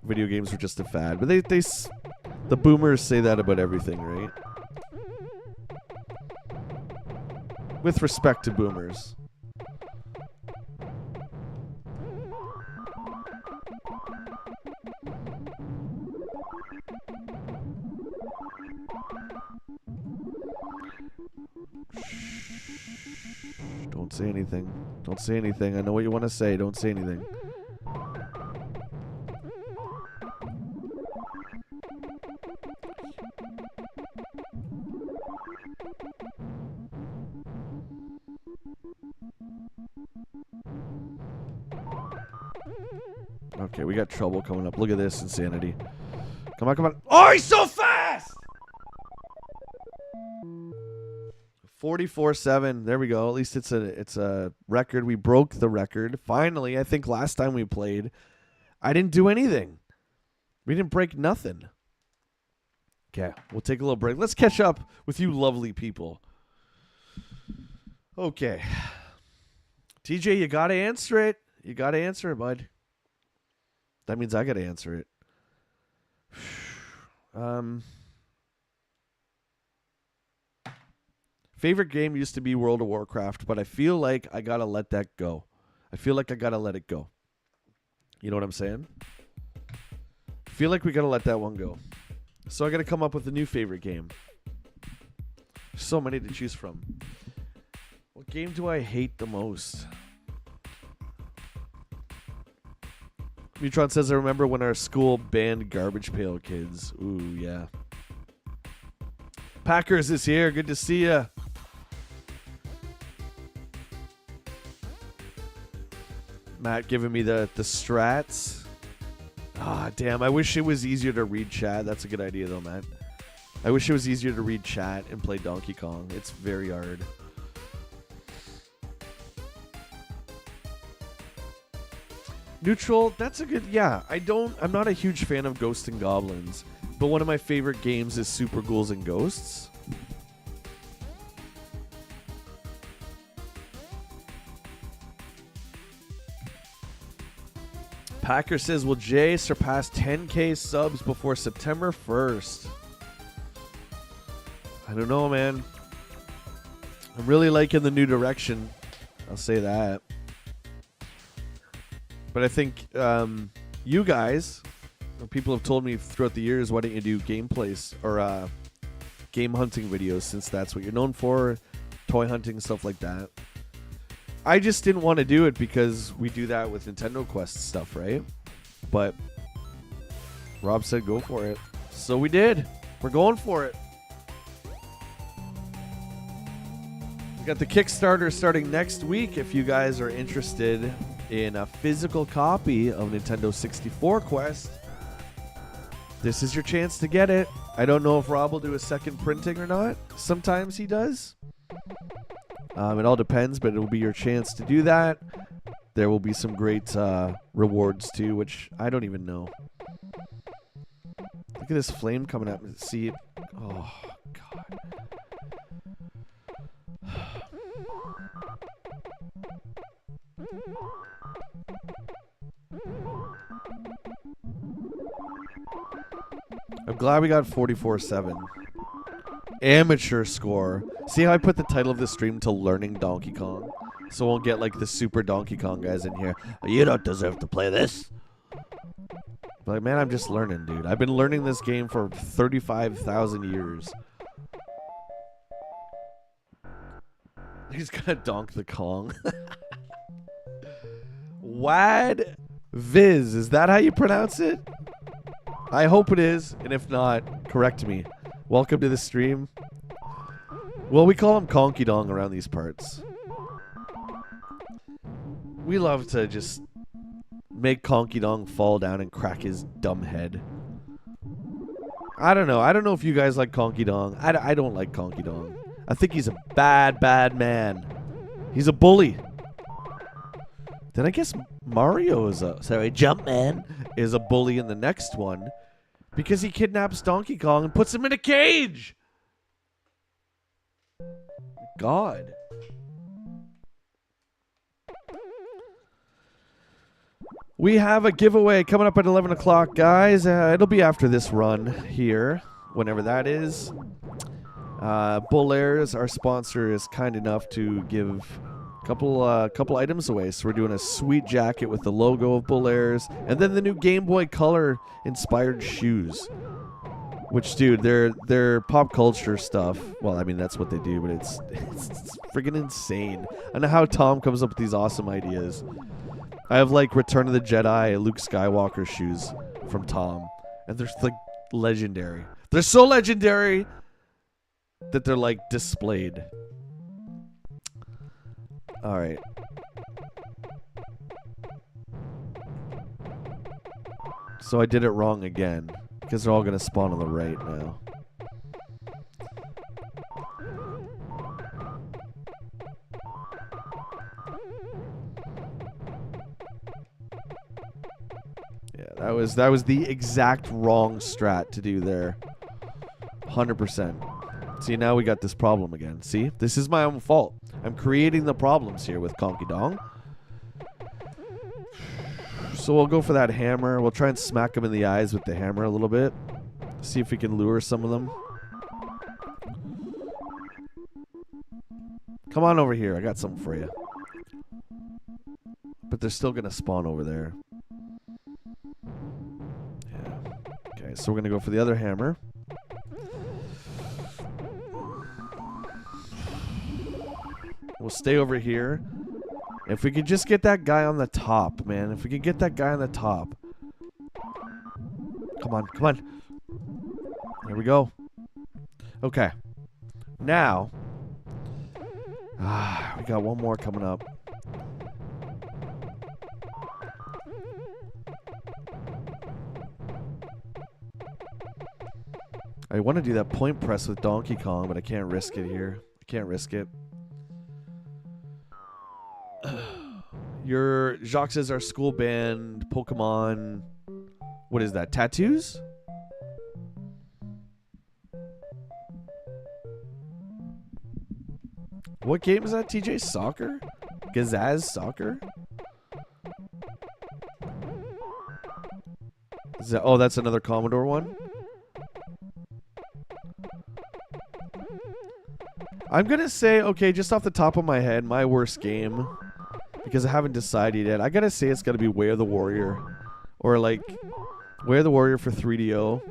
video games were just a fad, but the boomers say that about everything, right? With respect to boomers. Don't say anything. Don't say anything. I know what you want to say. Don't say anything. Okay, we got trouble coming up. Look at this insanity. Come on, come on. Oh, he's so fast! 44-7. There we go. At least it's a record. We broke the record. Finally, I think last time we played, I didn't do anything. We didn't break nothing. Okay, we'll take a little break. Let's catch up with you lovely people. Okay. TJ, you got to answer it. You got to answer it, bud. That means I got to answer it. Favorite game used to be World of Warcraft, but I feel like I got to let that go. I feel like I got to let it go. You know what I'm saying? I feel like we got to let that one go. So I got to come up with a new favorite game. So many to choose from. What game do I hate the most? Mutron says, I remember when our school banned Garbage Pail Kids. Ooh, yeah. Packers is here. Good to see ya. Matt giving me the strats. Ah, damn. I wish it was easier to read chat. That's a good idea, though, Matt. I wish it was easier to read chat and play Donkey Kong. It's very hard. Neutral, that's a good... Yeah, I'm not a huge fan of Ghosts and Goblins, but one of my favorite games is Super Ghouls and Ghosts. Packer says, will Jay surpass 10K subs before September 1st? I don't know, man. I'm really liking the new direction. I'll say that. But I think you guys, people have told me throughout the years, why don't you do gameplays or game hunting videos, since that's what you're known for, toy hunting, stuff like that. I just didn't want to do it because we do that with Nintendo Quest stuff, right? But Rob said go for it. So we did. We're going for it. We got the Kickstarter starting next week. If you guys are interested in a physical copy of Nintendo 64 Quest, this is your chance to get it. I don't know if Rob will do a second printing or not. Sometimes he does. It all depends, but it will be your chance to do that. There will be some great rewards too, which I don't even know. Look at this flame coming up. See it? Oh, God. I'm glad we got 44-7. Amateur score. See how I put the title of the stream to Learning Donkey Kong? So I won't get like the super Donkey Kong guys in here. You don't deserve to play this. Like, man, I'm just learning, dude. I've been learning this game for 35,000 years. He's gonna donk the Kong. Wad Viz. Is that how you pronounce it? I hope it is. And if not, correct me. Welcome to the stream. Well, we call him Conky Dong around these parts. We love to just make Conky Dong fall down and crack his dumb head. I don't know. I don't know if you guys like Conky Dong. I don't like Conky Dong. I think he's a bad, bad man. He's a bully. Then I guess Mario is Jumpman is a bully in the next one because he kidnaps Donkey Kong and puts him in a cage. God. We have a giveaway coming up at 11 o'clock, guys. It'll be after this run here, whenever that is. Bull Airs, our sponsor, is kind enough to give a couple items away. So we're doing a sweet jacket with the logo of Bull Airs, and then the new Game Boy Color inspired shoes. Which, dude, they're pop culture stuff. Well, I mean, that's what they do, but it's friggin' insane. I know how Tom comes up with these awesome ideas. I have, like, Return of the Jedi Luke Skywalker shoes from Tom. And they're, like, legendary. They're so legendary that they're, like, displayed. Alright. So I did it wrong again. Because they're all going to spawn on the right now. Yeah, that was the exact wrong strat to do there. 100%. See, now we got this problem again. See? This is my own fault. I'm creating the problems here with Conky Dong. So we'll go for that hammer. We'll try and smack him in the eyes with the hammer a little bit. See if we can lure some of them. Come on over here. I got something for you. But they're still going to spawn over there. Yeah. Okay, so we're going to go for the other hammer. We'll stay over here. If we could just get that guy on the top, man. If we could get that guy on the top. Come on, come on. There we go. Okay. Now. We got one more coming up. I want to do that point press with Donkey Kong, but I can't risk it here. I can't risk it. Your Jacques says our school band, Pokemon. What is that? Tattoos? What game is that, TJ? Soccer? Gazaz Soccer? Is that, oh, that's another Commodore one? I'm going to say, okay, just off the top of my head, my worst game, because I haven't decided yet, I got to say it's got to be Way of the Warrior. Or like, Way of the Warrior for 3DO.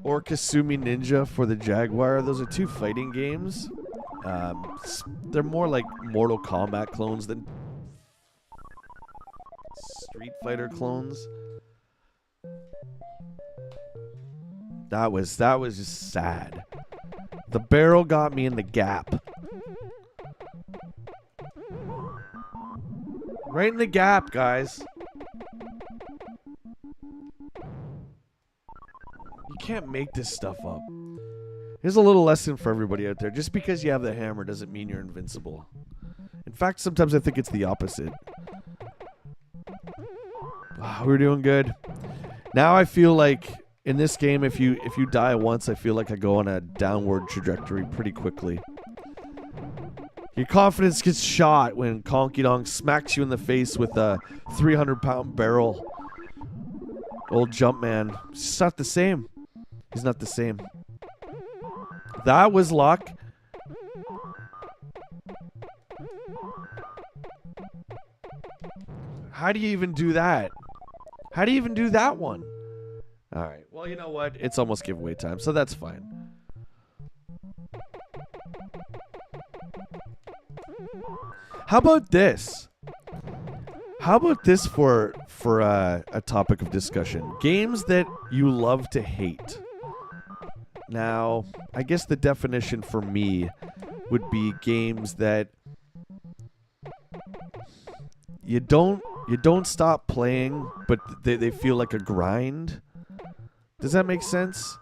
Or Kasumi Ninja for the Jaguar. Those are two fighting games. They're more like Mortal Kombat clones than Street Fighter clones. That was just sad. The barrel got me in the gap. Right in the gap, guys. You can't make this stuff up. Here's a little lesson for everybody out there. Just because you have the hammer doesn't mean you're invincible. In fact, sometimes I think it's the opposite. We're doing good. Now I feel like in this game, if you die once, I feel like I go on a downward trajectory pretty quickly. Your confidence gets shot when Conky Dong smacks you in the face with a 300-pound barrel. Old Jumpman. It's just not the same. He's not the same. That was luck. How do you even do that? How do you even do that one? All right. Well, you know what? It's almost giveaway time, so that's fine. How about this? How about this for a topic of discussion? Games that you love to hate. Now, I guess the definition for me would be games that you don't stop playing, but they feel like a grind. Does that make sense?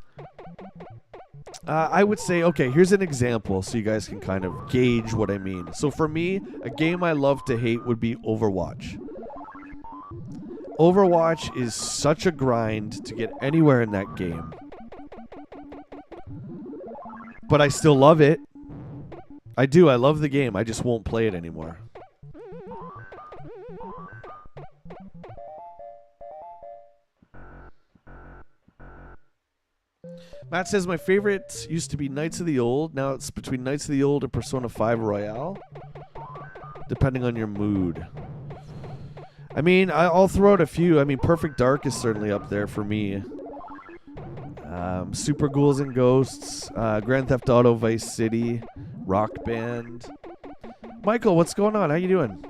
I would say, okay, here's an example so you guys can kind of gauge what I mean. So for me, a game I love to hate would be Overwatch. Overwatch is such a grind to get anywhere in that game. But I still love it. I do. I love the game. I just won't play it anymore. Matt says, my favorite used to be Knights of the Old. Now it's between Knights of the Old and Persona 5 Royale. Depending on your mood. I mean, I'll throw out a few. I mean, Perfect Dark is certainly up there for me. Super Ghouls and Ghosts. Grand Theft Auto Vice City. Rock Band. Michael, what's going on? How you doing?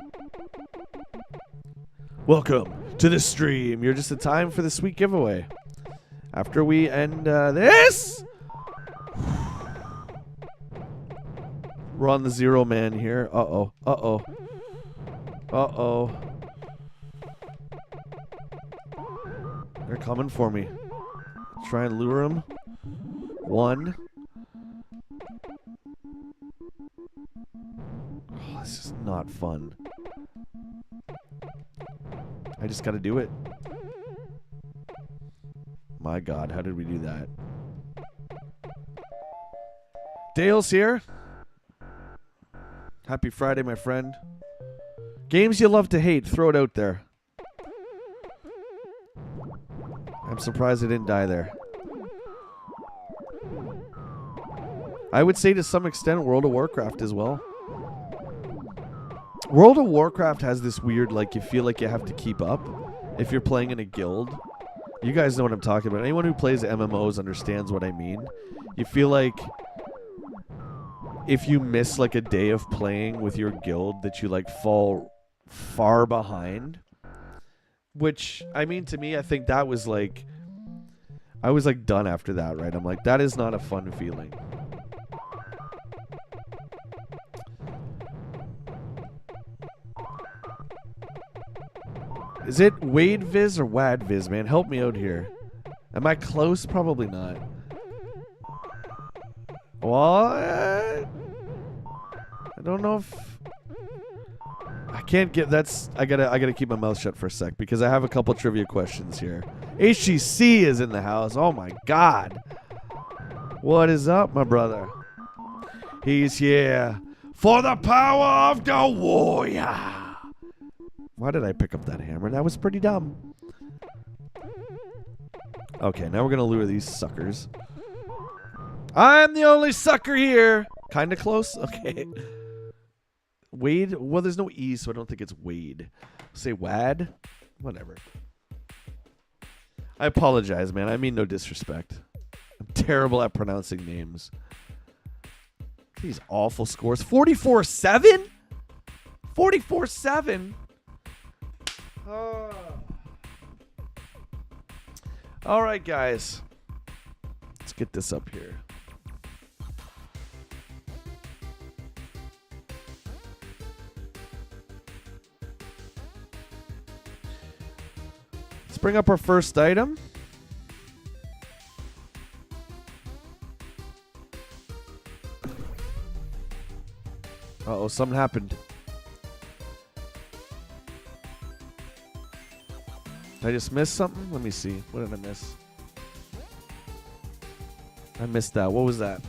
Welcome to the stream. You're just in time for the sweet giveaway. After we end this, we're on the 0 man here. Uh-oh. Uh-oh. Uh-oh. They're coming for me. Try and lure them. 1. Oh, this is not fun. I just gotta do it. My God, how did we do that? Dale's here. Happy Friday, my friend. Games you love to hate, throw it out there. I'm surprised I didn't die there. I would say to some extent World of Warcraft as well. World of Warcraft has this weird, like, you feel like you have to keep up if you're playing in a guild. You guys know what I'm talking about. Anyone who plays MMOs understands what I mean. You feel like if you miss like a day of playing with your guild that you like fall far behind. Which, I mean, to me, I think that was like, I was like done after that, right? I'm like, that is not a fun feeling. Is it Wade Viz or Wad Viz, man? Help me out here. Am I close? Probably not. What? I don't know if I can't get. That's I gotta keep my mouth shut for a sec because I have a couple trivia questions here. HGC is in the house. Oh my god. What is up, my brother? He's here for the power of the warrior. Why did I pick up that hammer? That was pretty dumb. Okay, now we're gonna lure these suckers. I'm the only sucker here. Kinda close? Okay. Wade? Well, there's no E, so I don't think it's Wade. Say Wad? Whatever. I apologize, man. I mean no disrespect. I'm terrible at pronouncing names. These awful scores. 44-7? 44-7? All right, guys. Let's get this up here. Let's bring up our first item. Uh-oh, something happened. Did I just miss something? Let me see. What did I miss? I missed that. What was that?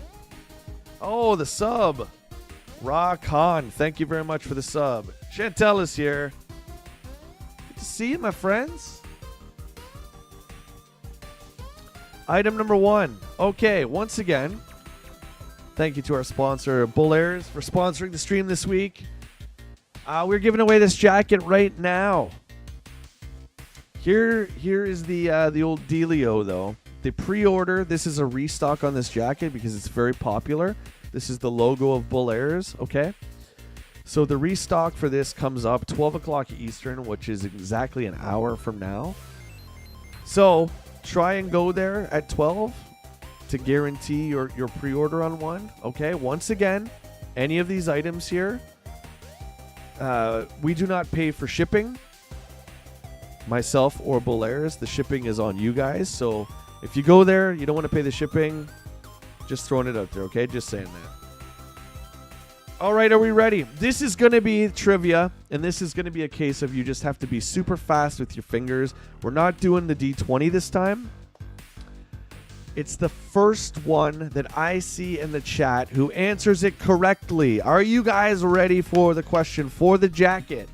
Oh, the sub. Ra Khan. Thank you very much for the sub. Chantel is here. Good to see you, my friends. Item number 1. Okay, once again, thank you to our sponsor, Bull Airs, for sponsoring the stream this week. We're giving away this jacket right now. Here is the old dealio, though. The pre-order, this is a restock on this jacket because it's very popular. This is the logo of Bull Airs, okay? So the restock for this comes up 12 o'clock Eastern, which is exactly an hour from now. So try and go there at 12 to guarantee your pre-order on one, okay? Once again, any of these items here, we do not pay for shipping. Myself or Bull Airs, the shipping is on you guys. So if you go there, you don't want to pay the shipping, just throwing it out there, okay? Just saying that. All right, are we ready? This is going to be trivia, and this is going to be a case of you just have to be super fast with your fingers. We're not doing the D20 this time. It's the first one that I see in the chat who answers it correctly. Are you guys ready for the question for the jacket?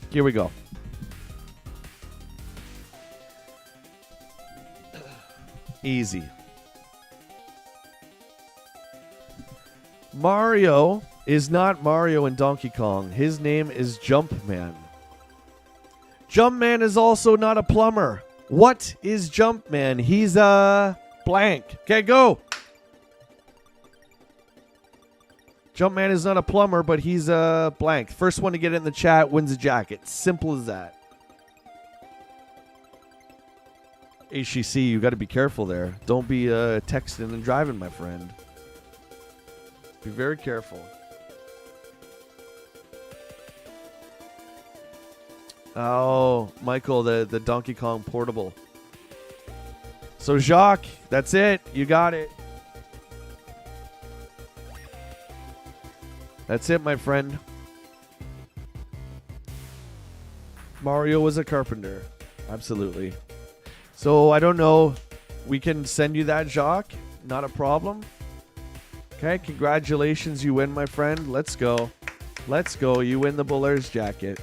Here we go. Easy. Mario is not Mario in Donkey Kong. His name is Jumpman. Jumpman is also not a plumber. What is Jumpman? He's a blank. Okay, go. Jumpman is not a plumber, but he's a blank. First one to get it in the chat wins a jacket. Simple as that. HCC, you got to be careful there. Don't be texting and driving, my friend. Be very careful. Oh, Michael, the Donkey Kong portable. So, Jacques, that's it. You got it. That's it, my friend. Mario was a carpenter. Absolutely. So, I don't know. We can send you that, Jacques. Not a problem. Okay, congratulations. You win, my friend. Let's go. Let's go. You win the Bull Airs jacket.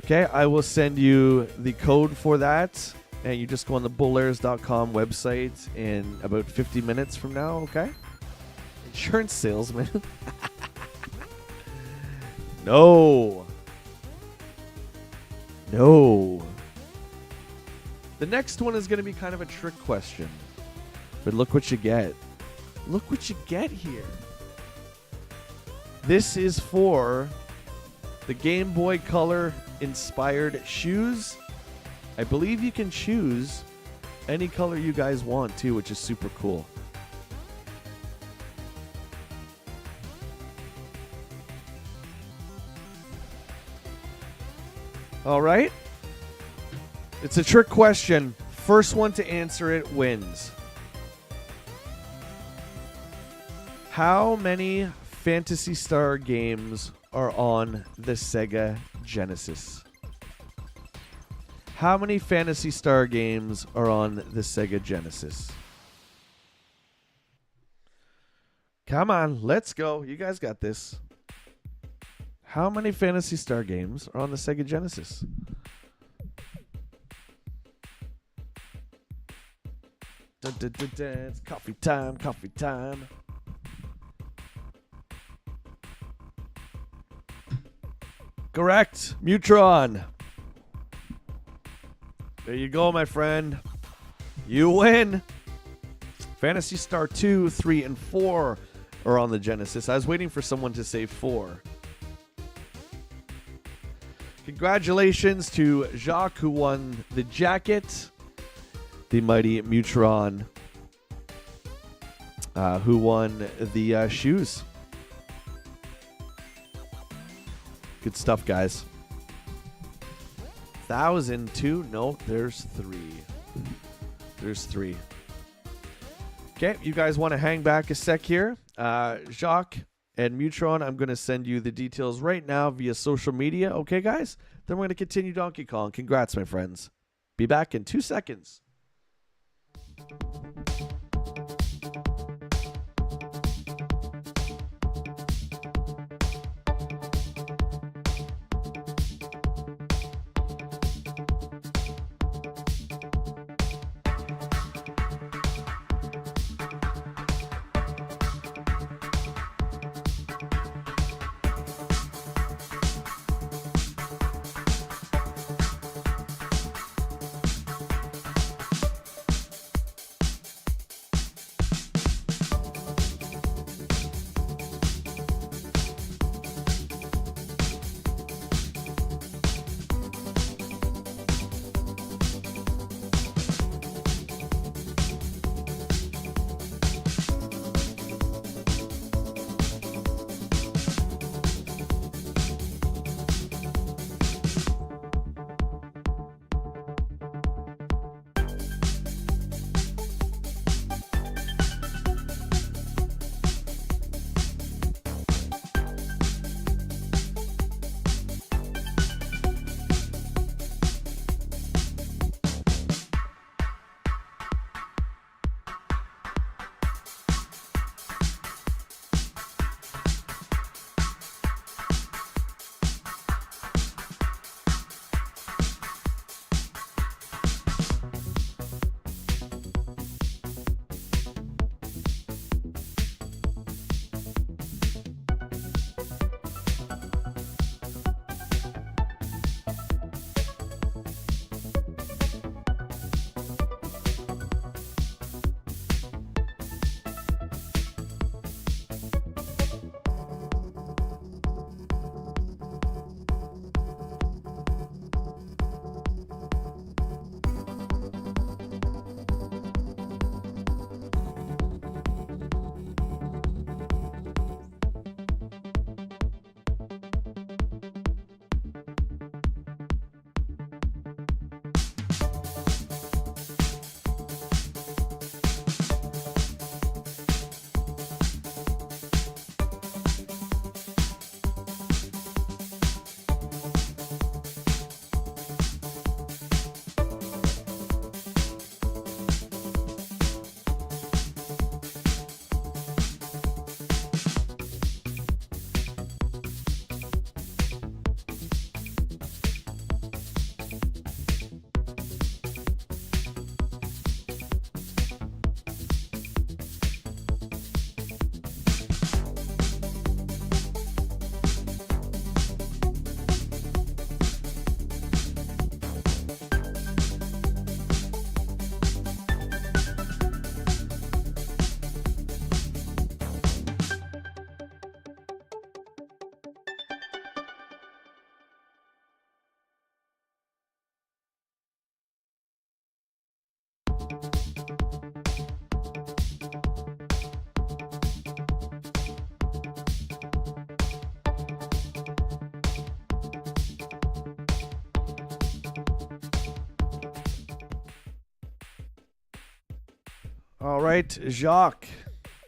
Okay, I will send you the code for that. And you just go on the bullairs.com website in about 50 minutes from now, okay? Insurance salesman. No. No. The next one is going to be kind of a trick question. But look what you get. Look what you get here. This is for the Game Boy Color inspired shoes. I believe you can choose any color you guys want too, which is super cool. All right. It's a trick question. First one to answer it wins. How many Phantasy Star games are on the Sega Genesis? How many Phantasy Star games are on the Sega Genesis? Come on, let's go. You guys got this. How many Phantasy Star games are on the Sega Genesis? Dun, dun, dun, dun. It's coffee time, coffee time. Correct. Mutron. There you go, my friend. You win. Phantasy Star 2, 3, and 4 are on the Genesis. I was waiting for someone to say 4. Congratulations to Jacques, who won the jacket. The mighty Mutron, who won the shoes. Good stuff, guys. 1,002. No, there's 3. There's 3. Okay, you guys want to hang back a sec here? Jacques and Mutron, I'm going to send you the details right now via social media. Okay, guys? Then we're going to continue Donkey Kong. Congrats, my friends. Be back in 2 seconds. All right, Jacques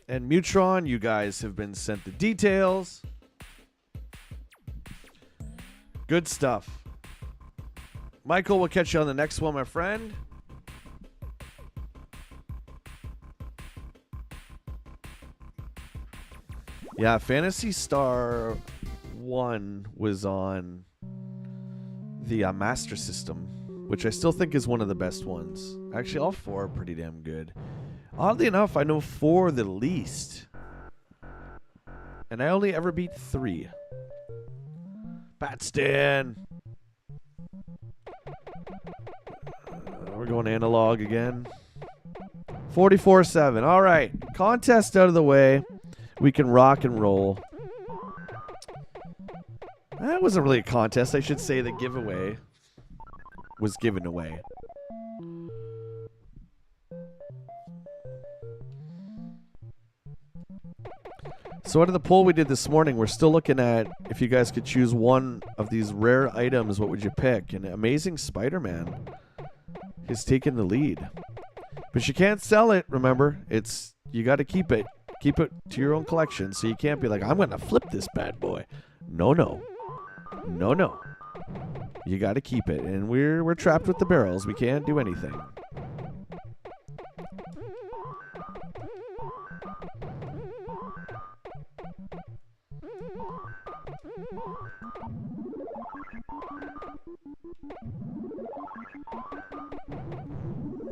and Mutron, you guys have been sent the details. Good stuff. Michael, we'll catch you on the next one, my friend. Yeah, Phantasy Star 1 was on the Master System, which I still think is one of the best ones. Actually, all 4 are pretty damn good. Oddly enough, I know 4 the least. And I only ever beat 3. Batstan! We're going analog again. 44-7. All right. Contest out of the way. We can rock and roll. That wasn't really a contest. I should say the giveaway was given away. So out of the poll we did this morning, we're still looking at if you guys could choose one of these rare items, what would you pick? And Amazing Spider-Man has taken the lead. But you can't sell it, remember. You got to keep it. Keep it to your own collection, so you can't be like, I'm going to flip this bad boy. No. You got to keep it, and we're trapped with the barrels. We can't do anything.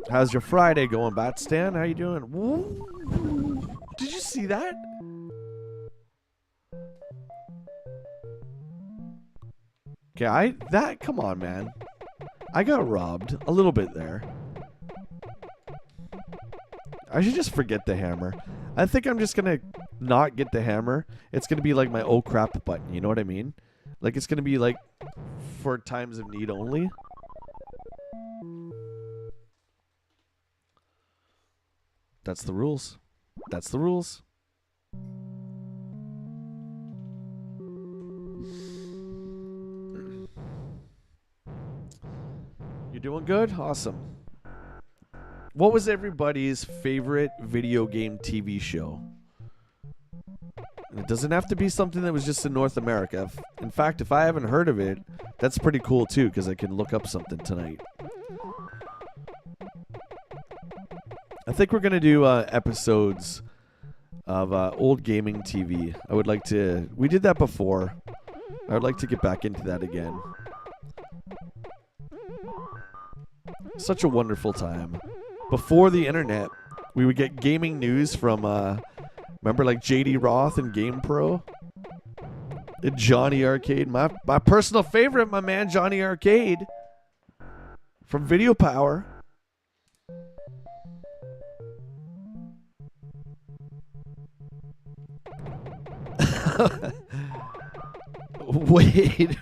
How's your Friday going, Batstan? How you doing? Woo. Did you see that? Okay, come on, man. I got robbed a little bit there. I should just forget the hammer. I think I'm just gonna not get the hammer. It's gonna be like my oh crap button, you know what I mean? Like it's gonna be like for times of need only. That's the rules. That's the rules. You doing good? Awesome. What was everybody's favorite video game TV show? And it doesn't have to be something that was just in North America. In fact, if I haven't heard of it, that's pretty cool too, because I can look up something tonight. I think we're going to do episodes of old gaming TV. I would like to... We did that before. I would like to get back into that again. Such a wonderful time. Before the internet, we would get gaming news from... remember like JD Roth and GamePro? And Johnny Arcade. My personal favorite, my man Johnny Arcade. From Video Power. Wade.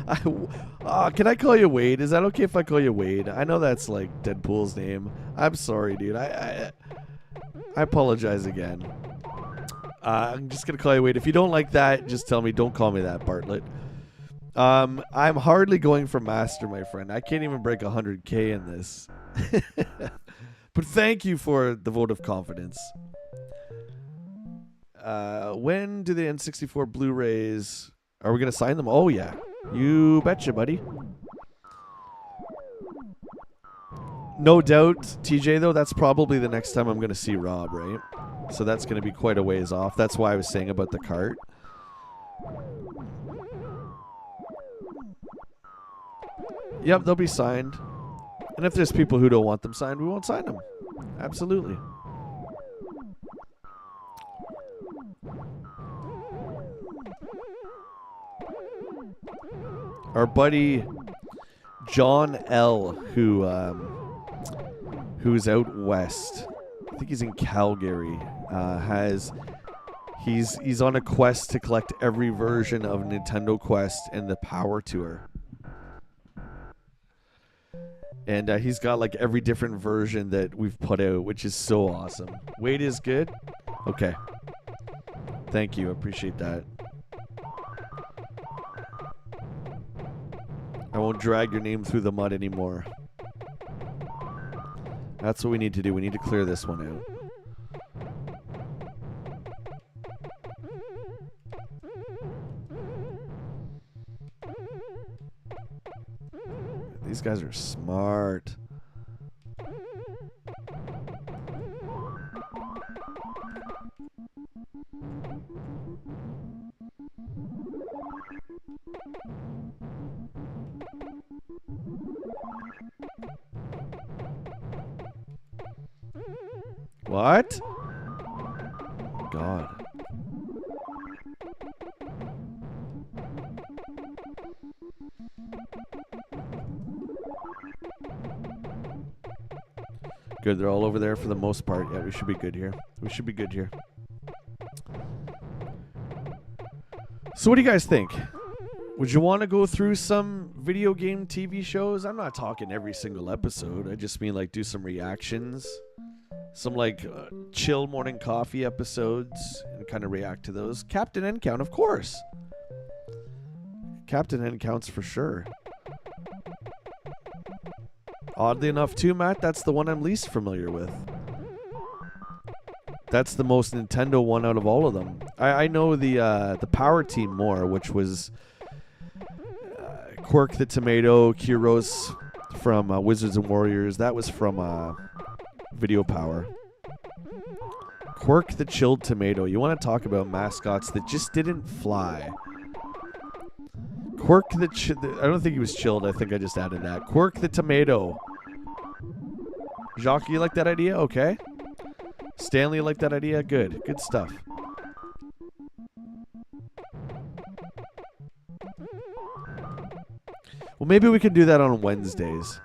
Can I call you Wade? Is that okay if I call you Wade? I know that's like Deadpool's name. I'm sorry, dude. I apologize again. I'm just going to call you Wade. If you don't like that, just tell me. Don't call me that, Bartlett. I'm hardly going for master, my friend. I can't even break 100K in this. But thank you for the vote of confidence. When do the N64 Blu-rays... Are we going to sign them? Oh, yeah. You betcha, buddy. No doubt, TJ, though, that's probably the next time I'm going to see Rob, right? So that's going to be quite a ways off. That's why I was saying about the cart. Yep, they'll be signed. And if there's people who don't want them signed, we won't sign them. Absolutely. Our buddy John L, who's out west, I think he's in Calgary, he's on a quest to collect every version of Nintendo Quest and the Power Tour. And he's got like every different version that we've put out, which is so awesome. Wade is good? Okay. Thank you. Appreciate that. I won't drag your name through the mud anymore. That's what we need to do. We need to clear this one out. These guys are smart. What? God. Good, they're all over there for the most part. Yeah, we should be good here. We should be good here. So what do you guys think? Would you want to go through some video game TV shows? I'm not talking every single episode. I just mean like do some reactions. Some like chill morning coffee episodes and kind of react to those. Captain N Count, of course. Captain N Counts for sure. Oddly enough too, Matt, that's the one I'm least familiar with. That's the most Nintendo one out of all of them. I know the Power Team more, which was Quirk the Tomato, Kyros from Wizards and Warriors. That was from Video Power. Quirk the Chilled Tomato. You want to talk about mascots that just didn't fly. Quirk the I don't think he was chilled. I think I just added that. Quirk the Tomato. Jacques, you like that idea? Okay. Stanley, you like that idea? Good. Good stuff. Well, maybe we can do that on Wednesdays.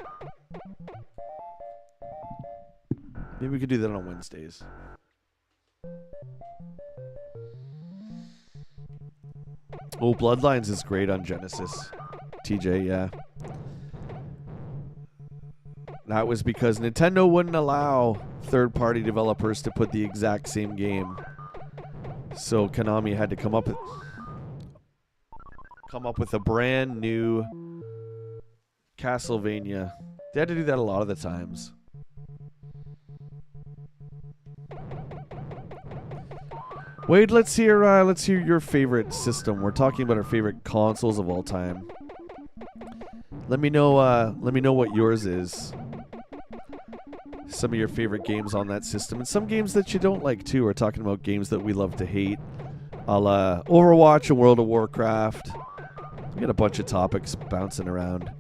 Maybe we could do that on Wednesdays. Oh, Bloodlines is great on Genesis. TJ, yeah. That was because Nintendo wouldn't allow third-party developers to put the exact same game. So Konami had to come up with a brand new Castlevania. They had to do that a lot of the times. Wade, let's hear your favorite system. We're talking about our favorite consoles of all time. Let me know what yours is. Some of your favorite games on that system, and some games that you don't like too. We're talking about games that we love to hate, a la Overwatch and World of Warcraft. We got a bunch of topics bouncing around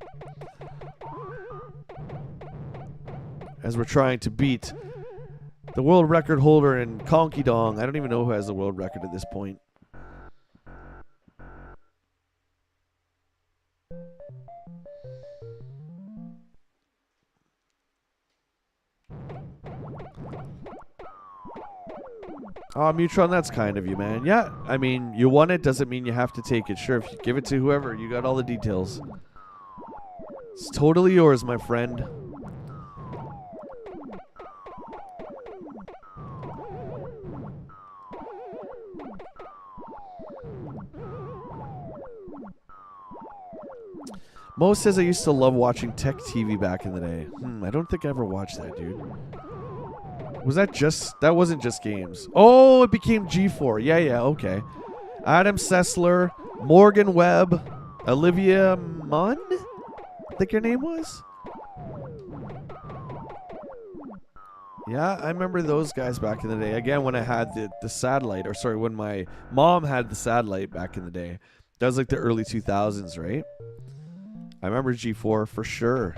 as we're trying to beat the world record holder in Conky Dong. I don't even know who has the world record at this point. Oh, Mutron, that's kind of you, man. Yeah, I mean, you won it, doesn't mean you have to take it. Sure, if you give it to whoever, you got all the details. It's totally yours, my friend. Mo says I used to love watching Tech TV back in the day. I don't think I ever watched that, dude. Was that just... That wasn't just games. Oh, it became G4. Yeah, okay. Adam Sessler, Morgan Webb, Olivia Munn? I think her name was? Yeah, I remember those guys back in the day. Again, when I had the satellite, or sorry, when my mom had the satellite back in the day. That was like the early 2000s, right? I remember G4 for sure.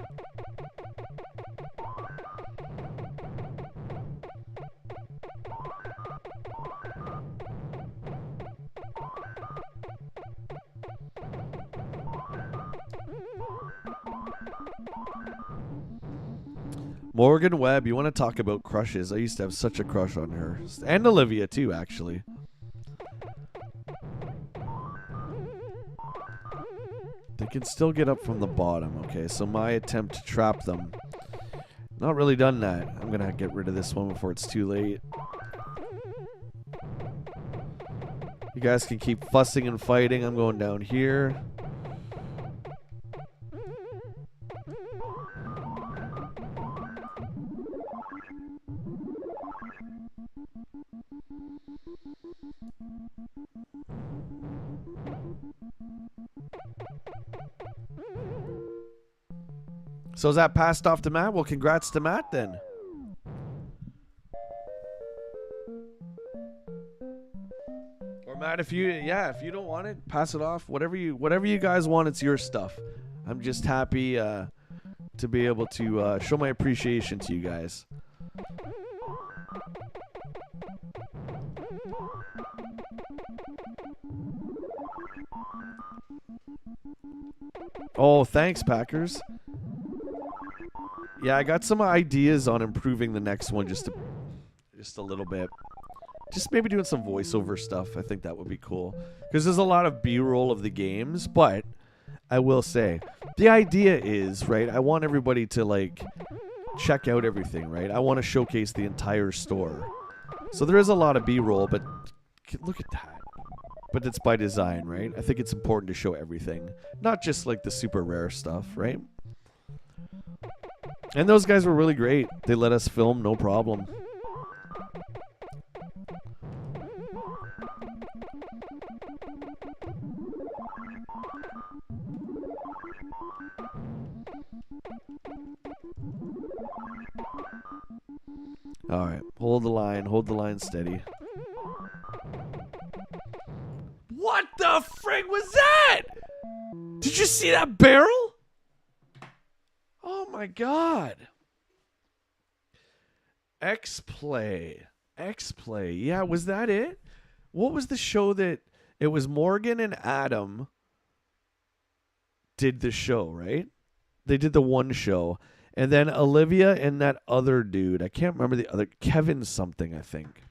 Morgan Webb, you want to talk about crushes? I used to have such a crush on her. And Olivia too, actually. They can still get up from the bottom. Okay, so my attempt to trap them. Not really done that. I'm going to get rid of this one before it's too late. You guys can keep fussing and fighting. I'm going down here. So is that passed off to Matt? Well, congrats to Matt then. Or Matt, if you don't want it, pass it off. Whatever you guys want, it's your stuff. I'm just happy to be able to show my appreciation to you guys. Oh, thanks, Packers. Yeah, I got some ideas on improving the next one just a little bit. Just maybe doing some voiceover stuff. I think that would be cool. Because there's a lot of B-roll of the games, but I will say, the idea is, right, I want everybody to, like, check out everything, right? I want to showcase the entire store. So there is a lot of B-roll, but look at that. But it's by design, right? I think it's important to show everything. Not just, like, the super rare stuff, right? And those guys were really great. They let us film, no problem. All right, hold the line steady. What the frig was that? Did you see that barrel? Oh my god. X-Play. Yeah, was that it? What was the show that it was Morgan and Adam did the show, right? They did the one show. And then Olivia and that other dude, I can't remember the other, Kevin something, I think.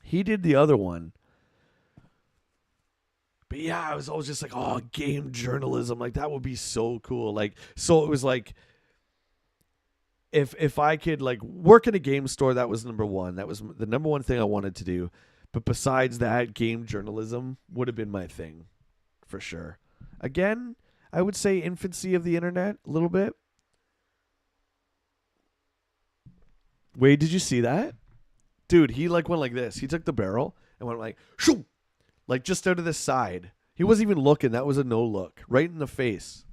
He did the other one. But yeah, I was always just like, oh, game journalism. Like, that would be so cool. Like, so it was like, if I could, like, work in a game store, that was number one. That was the number one thing I wanted to do. But besides that, game journalism would have been my thing, for sure. Again, I would say infancy of the internet, a little bit. Wade, did you see that? Dude, he like went like this. He took the barrel and went like, shoo! Like just out of the side. He wasn't even looking. That was a no look. Right in the face.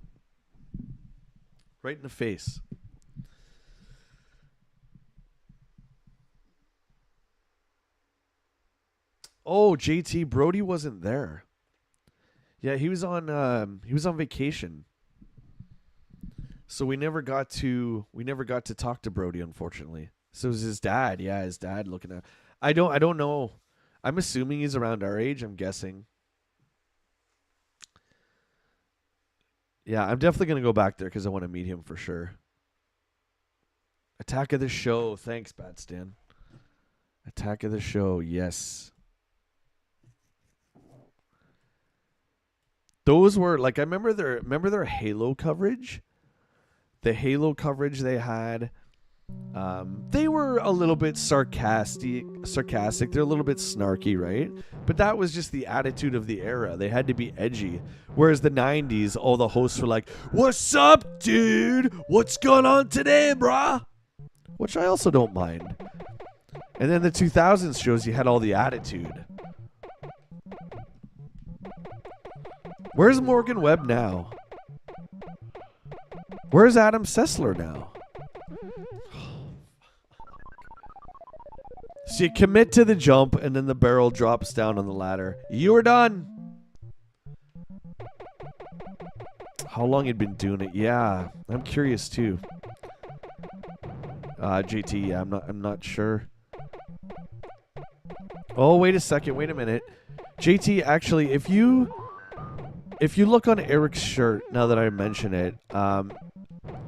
Right in the face. Oh, JT Brody wasn't there. Yeah, he was on vacation. So we never got to talk to Brody, unfortunately. So it was his dad. Yeah, his dad looking at. I don't know. I'm assuming he's around our age, I'm guessing. Yeah, I'm definitely going to go back there because I want to meet him for sure. Attack of the Show. Thanks, Bad Stan. Attack of the Show. Yes. Those were like, I remember their Halo coverage. The Halo coverage they had. They were a little bit sarcastic. They're a little bit snarky, right? But that was just the attitude of the era. They had to be edgy. Whereas the 90s, all the hosts were like, "What's up, dude? What's going on today, brah?" Which I also don't mind. And then the 2000s shows you had all the attitude. Where's Morgan Webb now? Where's Adam Sessler now? So you commit to the jump, and then the barrel drops down on the ladder. You were done. How long had been doing it? Yeah, I'm curious too. JT, yeah, I'm not sure. Oh, wait a second. Wait a minute. JT, actually, if you look on Eric's shirt, now that I mention it,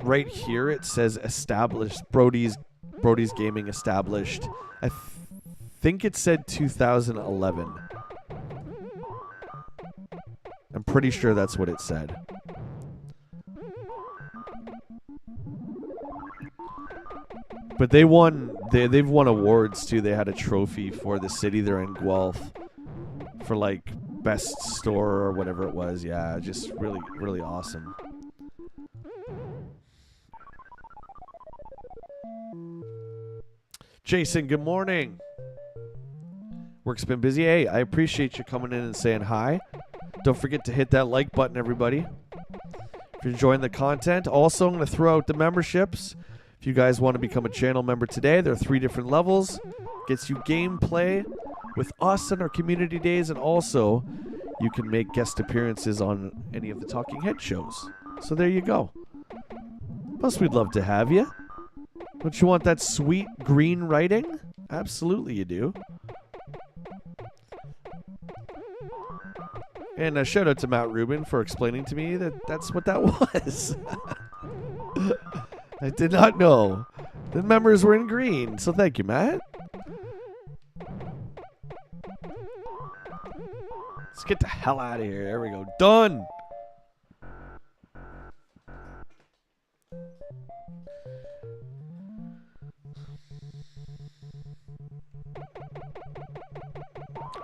right here it says established, Brody's Gaming established. I think it said 2011. I'm pretty sure that's what it said. But they've won awards too. They had a trophy for the city they're in, Guelph, for like best store or whatever it was. Yeah, just really, really awesome. Jason, good morning. Work's been busy. Hey, I appreciate you coming in and saying hi. Don't forget to hit that like button, everybody. If if you're enjoying the content. Also, I'm going to throw out the memberships. If you guys want to become a channel member today, there are 3 different levels. Gets you gameplay with us and our community days, and also you can make guest appearances on any of the Talking Head shows. So there you go. Plus, we'd love to have you. Don't you want that sweet green writing? Absolutely you do. And a shout out to Matt Rubin for explaining to me that that's what that was. I did not know. The members were in green, so thank you, Matt. Let's get the hell out of here. There we go. Done.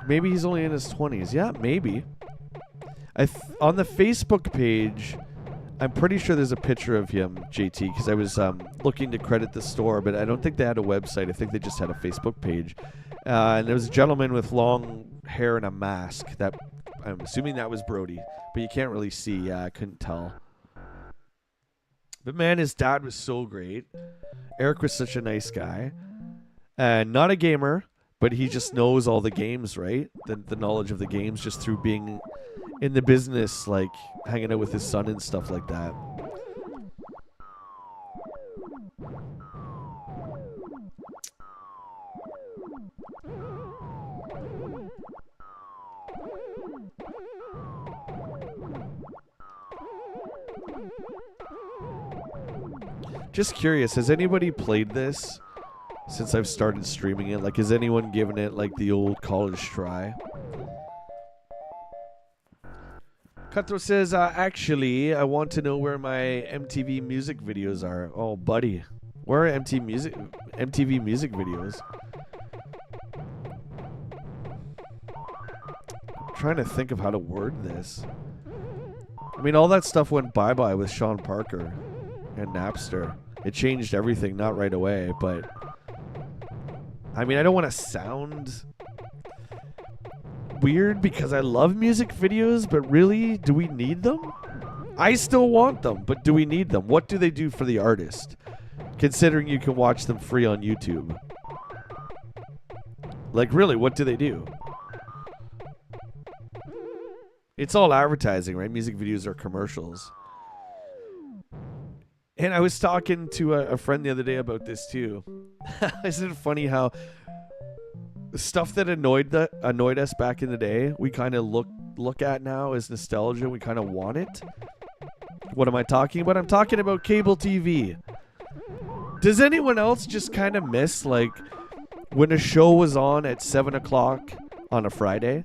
Maybe he's only in his 20s. Yeah, maybe. On the Facebook page, I'm pretty sure there's a picture of him, JT, because I was looking to credit the store, but I don't think they had a website. I think they just had a Facebook page. And there was a gentleman with long hair and a mask. That I'm assuming that was Brody, but you can't really see. Yeah, I couldn't tell. But man, his dad was so great. Eric was such a nice guy. And not a gamer, but he just knows all the games, right? The knowledge of the games just through being in the business, like hanging out with his son and stuff like that. Just curious, has anybody played this since I've started streaming it? Like, has anyone given it like the old college try? Cutthroat says, actually, I want to know where my MTV music videos are. Oh, buddy. Where are MTV music videos? I'm trying to think of how to word this. I mean, all that stuff went bye-bye with Sean Parker and Napster. It changed everything, not right away, but I mean, I don't want to sound weird because I love music videos, but really, do we need them? I still want them, but do we need them? What do they do for the artist? Considering you can watch them free on YouTube. Like, really, what do they do? It's all advertising, right? Music videos are commercials. And I was talking to a friend the other day about this too. Isn't it funny how the stuff that annoyed us back in the day, we kind of look at now as nostalgia. We kind of want it. What am I talking about? I'm talking about cable TV. Does anyone else just kind of miss, like, when a show was on at 7 o'clock on a Friday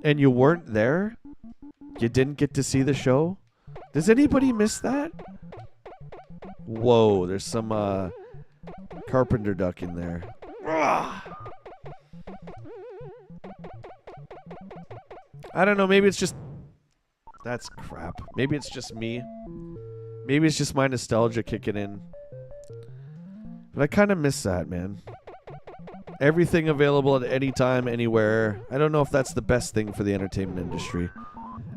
and you weren't there? You didn't get to see the show? Does anybody miss that? Whoa, there's some carpenter duck in there. Ugh. I don't know, maybe it's just... That's crap. Maybe it's just me. Maybe it's just my nostalgia kicking in. But I kind of miss that, man. Everything available at any time, anywhere. I don't know if that's the best thing for the entertainment industry.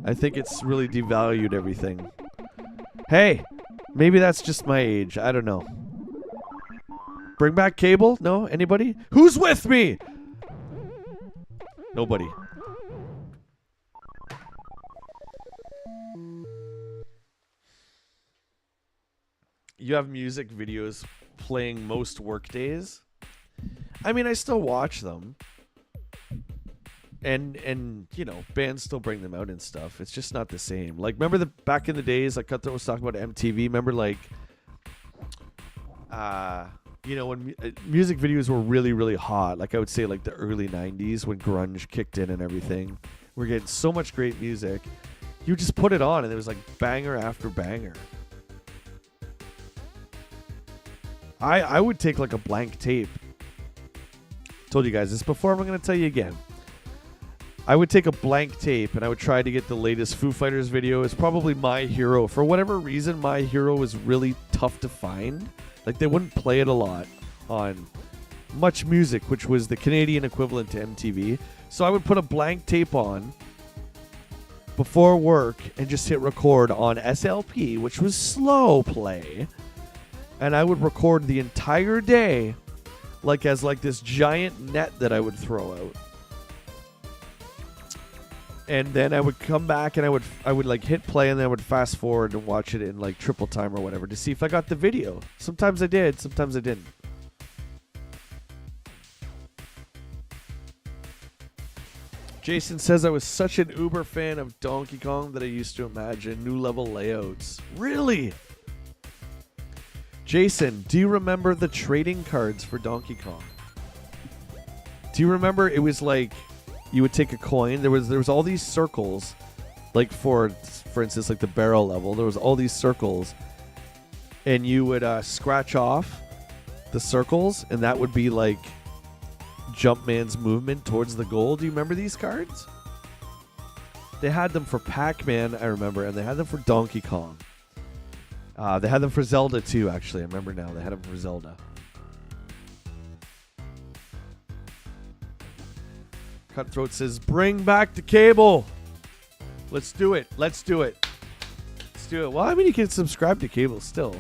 I think it's really devalued everything. Hey, maybe that's just my age. I don't know. Bring back cable? No? Anybody? Who's with me? Nobody. You have music videos playing most work days? I mean, I still watch them. And you know, bands still bring them out and stuff. It's just not the same. Like, remember back in the days, like Cutthroat was talking about MTV. Remember, like, you know, when music videos were really, really hot. Like, I would say, like, the early 90s when grunge kicked in and everything. We're getting so much great music. You just put it on, and it was like banger after banger. I would take, like, a blank tape. Told you guys this before, I'm going to tell you again. I would take a blank tape and I would try to get the latest Foo Fighters video. It's probably My Hero. For whatever reason, My Hero was really tough to find. Like, they wouldn't play it a lot on Much Music, which was the Canadian equivalent to MTV. So I would put a blank tape on before work and just hit record on SLP, which was slow play, and I would record the entire day as this giant net that I would throw out. And then I would come back and I would like hit play, and then I would fast forward and watch it in like triple time or whatever to see if I got the video. Sometimes I did, sometimes I didn't. Jason says I was such an uber fan of Donkey Kong that I used to imagine new level layouts. Really? Jason, do you remember the trading cards for Donkey Kong? Do you remember it was like you would take a coin, there was all these circles, like for instance like the barrel level, there was all these circles, and you would scratch off the circles, and that would be like Jumpman's movement towards the goal. Do you remember these cards? They had them for Pac-Man, I remember, and they had them for Donkey Kong. They had them for Zelda too, actually. I remember now. They had them for Zelda. Cutthroat says, bring back the cable. Let's do it. Let's do it. Let's do it. Well, I mean, you can subscribe to cable still.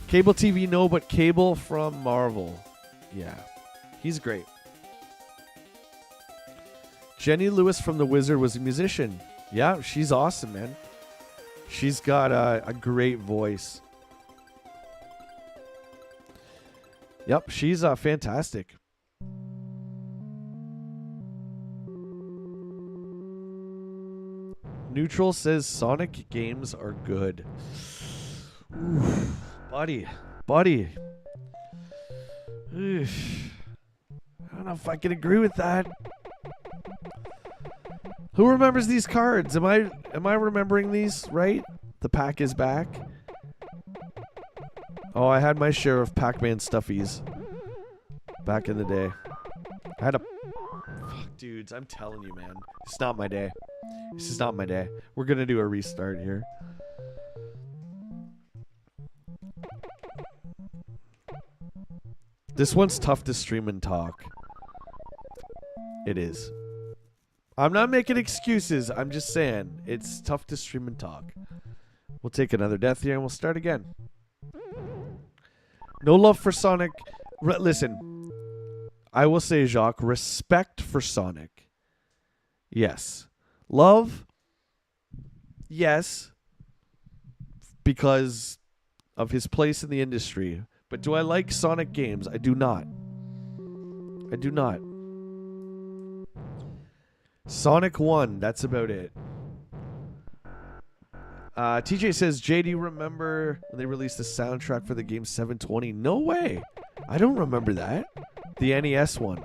Cable TV, no, but Cable from Marvel. Yeah, he's great. Jenny Lewis from The Wizard was a musician. Yeah, she's awesome, man. She's got a great voice. Yep, she's fantastic. Neutral says Sonic games are good. Oof. Buddy. Oof. I don't know if I can agree with that. Who remembers these cards? Am I remembering these right? The pack is back. Oh, I had my share of Pac-Man stuffies back in the day. I had a... Fuck, dudes, I'm telling you, man. It's not my day. This is not my day. We're gonna do a restart here. This one's tough to stream and talk. It is. I'm not making excuses. I'm just saying it's tough to stream and talk. We'll take another death here and we'll start again. No love for Sonic. Listen, I will say, Jacques, respect for Sonic. Yes. Love? Yes. Because of his place in the industry. But do I like Sonic games? I do not. I do not. Sonic 1, that's about it. TJ says, Jay, do you remember when they released the soundtrack for the game 720? No way. I don't remember that. The NES one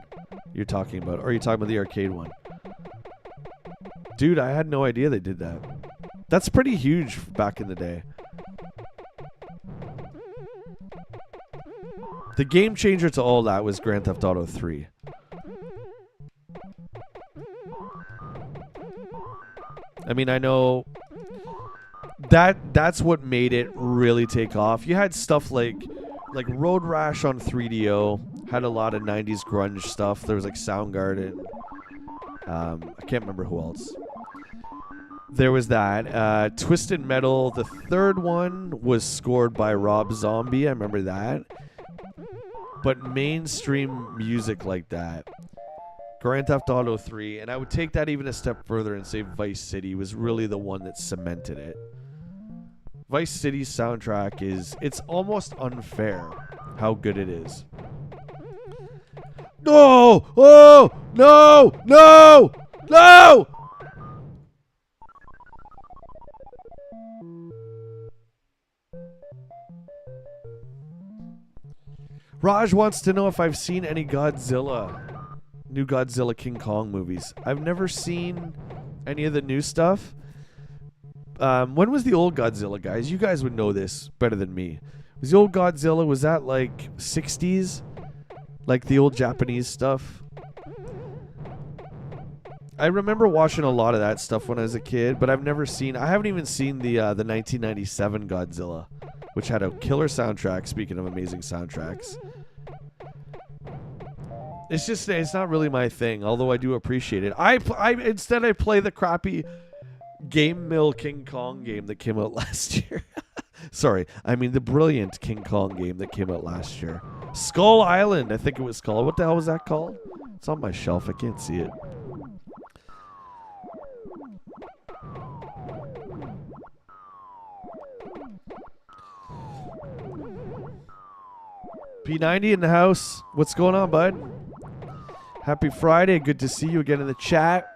you're talking about. Or are you talking about the arcade one? Dude, I had no idea they did that. That's pretty huge back in the day. The game changer to all that was Grand Theft Auto 3. I mean, I know that's what made it really take off. You had stuff like Road Rash on 3DO, had a lot of 90s grunge stuff. There was like Soundgarden. I can't remember who else. There was that. Twisted Metal, the third one, was scored by Rob Zombie. I remember that. But mainstream music like that, Grand Theft Auto 3, and I would take that even a step further and say Vice City was really the one that cemented it. Vice City's soundtrack it's almost unfair how good it is. No! Oh! No! No! No! Raj wants to know if I've seen any new Godzilla King Kong movies. I've never seen any of the new stuff. When was the old Godzilla, guys? You guys would know this better than me. Was the old Godzilla, was that like 60s? Like the old Japanese stuff? I remember watching a lot of that stuff when I was a kid, but I haven't even seen the 1997 Godzilla, which had a killer soundtrack, speaking of amazing soundtracks. It's just it's not really my thing. Although I do appreciate it. Instead I play the crappy Game Mill King Kong game that came out last year. Sorry, I mean the brilliant King Kong game that came out last year. Skull Island, I think it was called. What the hell was that called? It's on my shelf. I can't see it. P90 in the house. What's going on, bud? Happy Friday. Good to see you again in the chat.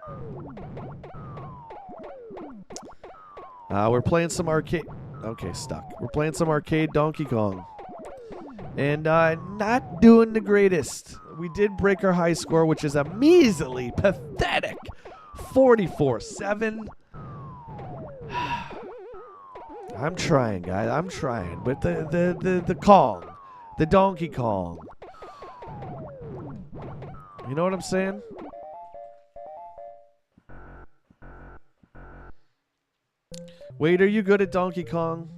We're playing some arcade. Okay, stuck. We're playing some arcade Donkey Kong. And not doing the greatest. We did break our high score, which is a measly, pathetic 44-7. I'm trying, guys. I'm trying. But the Kong. The Donkey Kong. You know what I'm saying? Wait, are you good at Donkey Kong?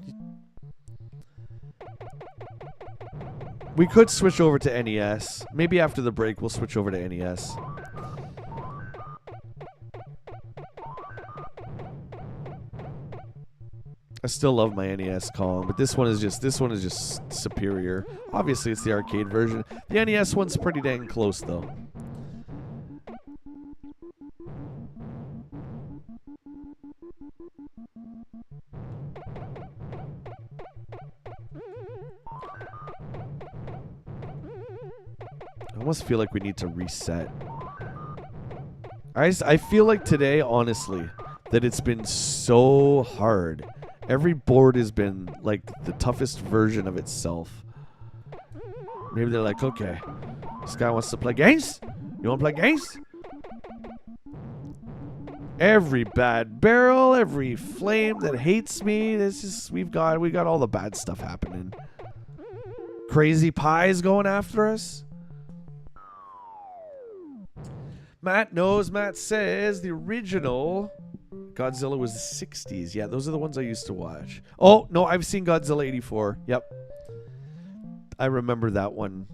We could switch over to NES. Maybe after the break we'll switch over to NES. I still love my NES Kong, but this one is just superior. Obviously, it's the arcade version. The NES one's pretty dang close, though. I almost feel like we need to reset. I feel like today, honestly, that it's been so hard. Every board has been like the toughest version of itself. Maybe they're like, okay, this guy wants to play games? You want to play games? Every bad barrel, every flame that hates me. This is we got all the bad stuff happening. Crazy pies going after us. Matt knows. Matt says the original Godzilla was the 60s. Yeah, those are the ones I used to watch. Oh, no, I've seen Godzilla 84. Yep. I remember that one.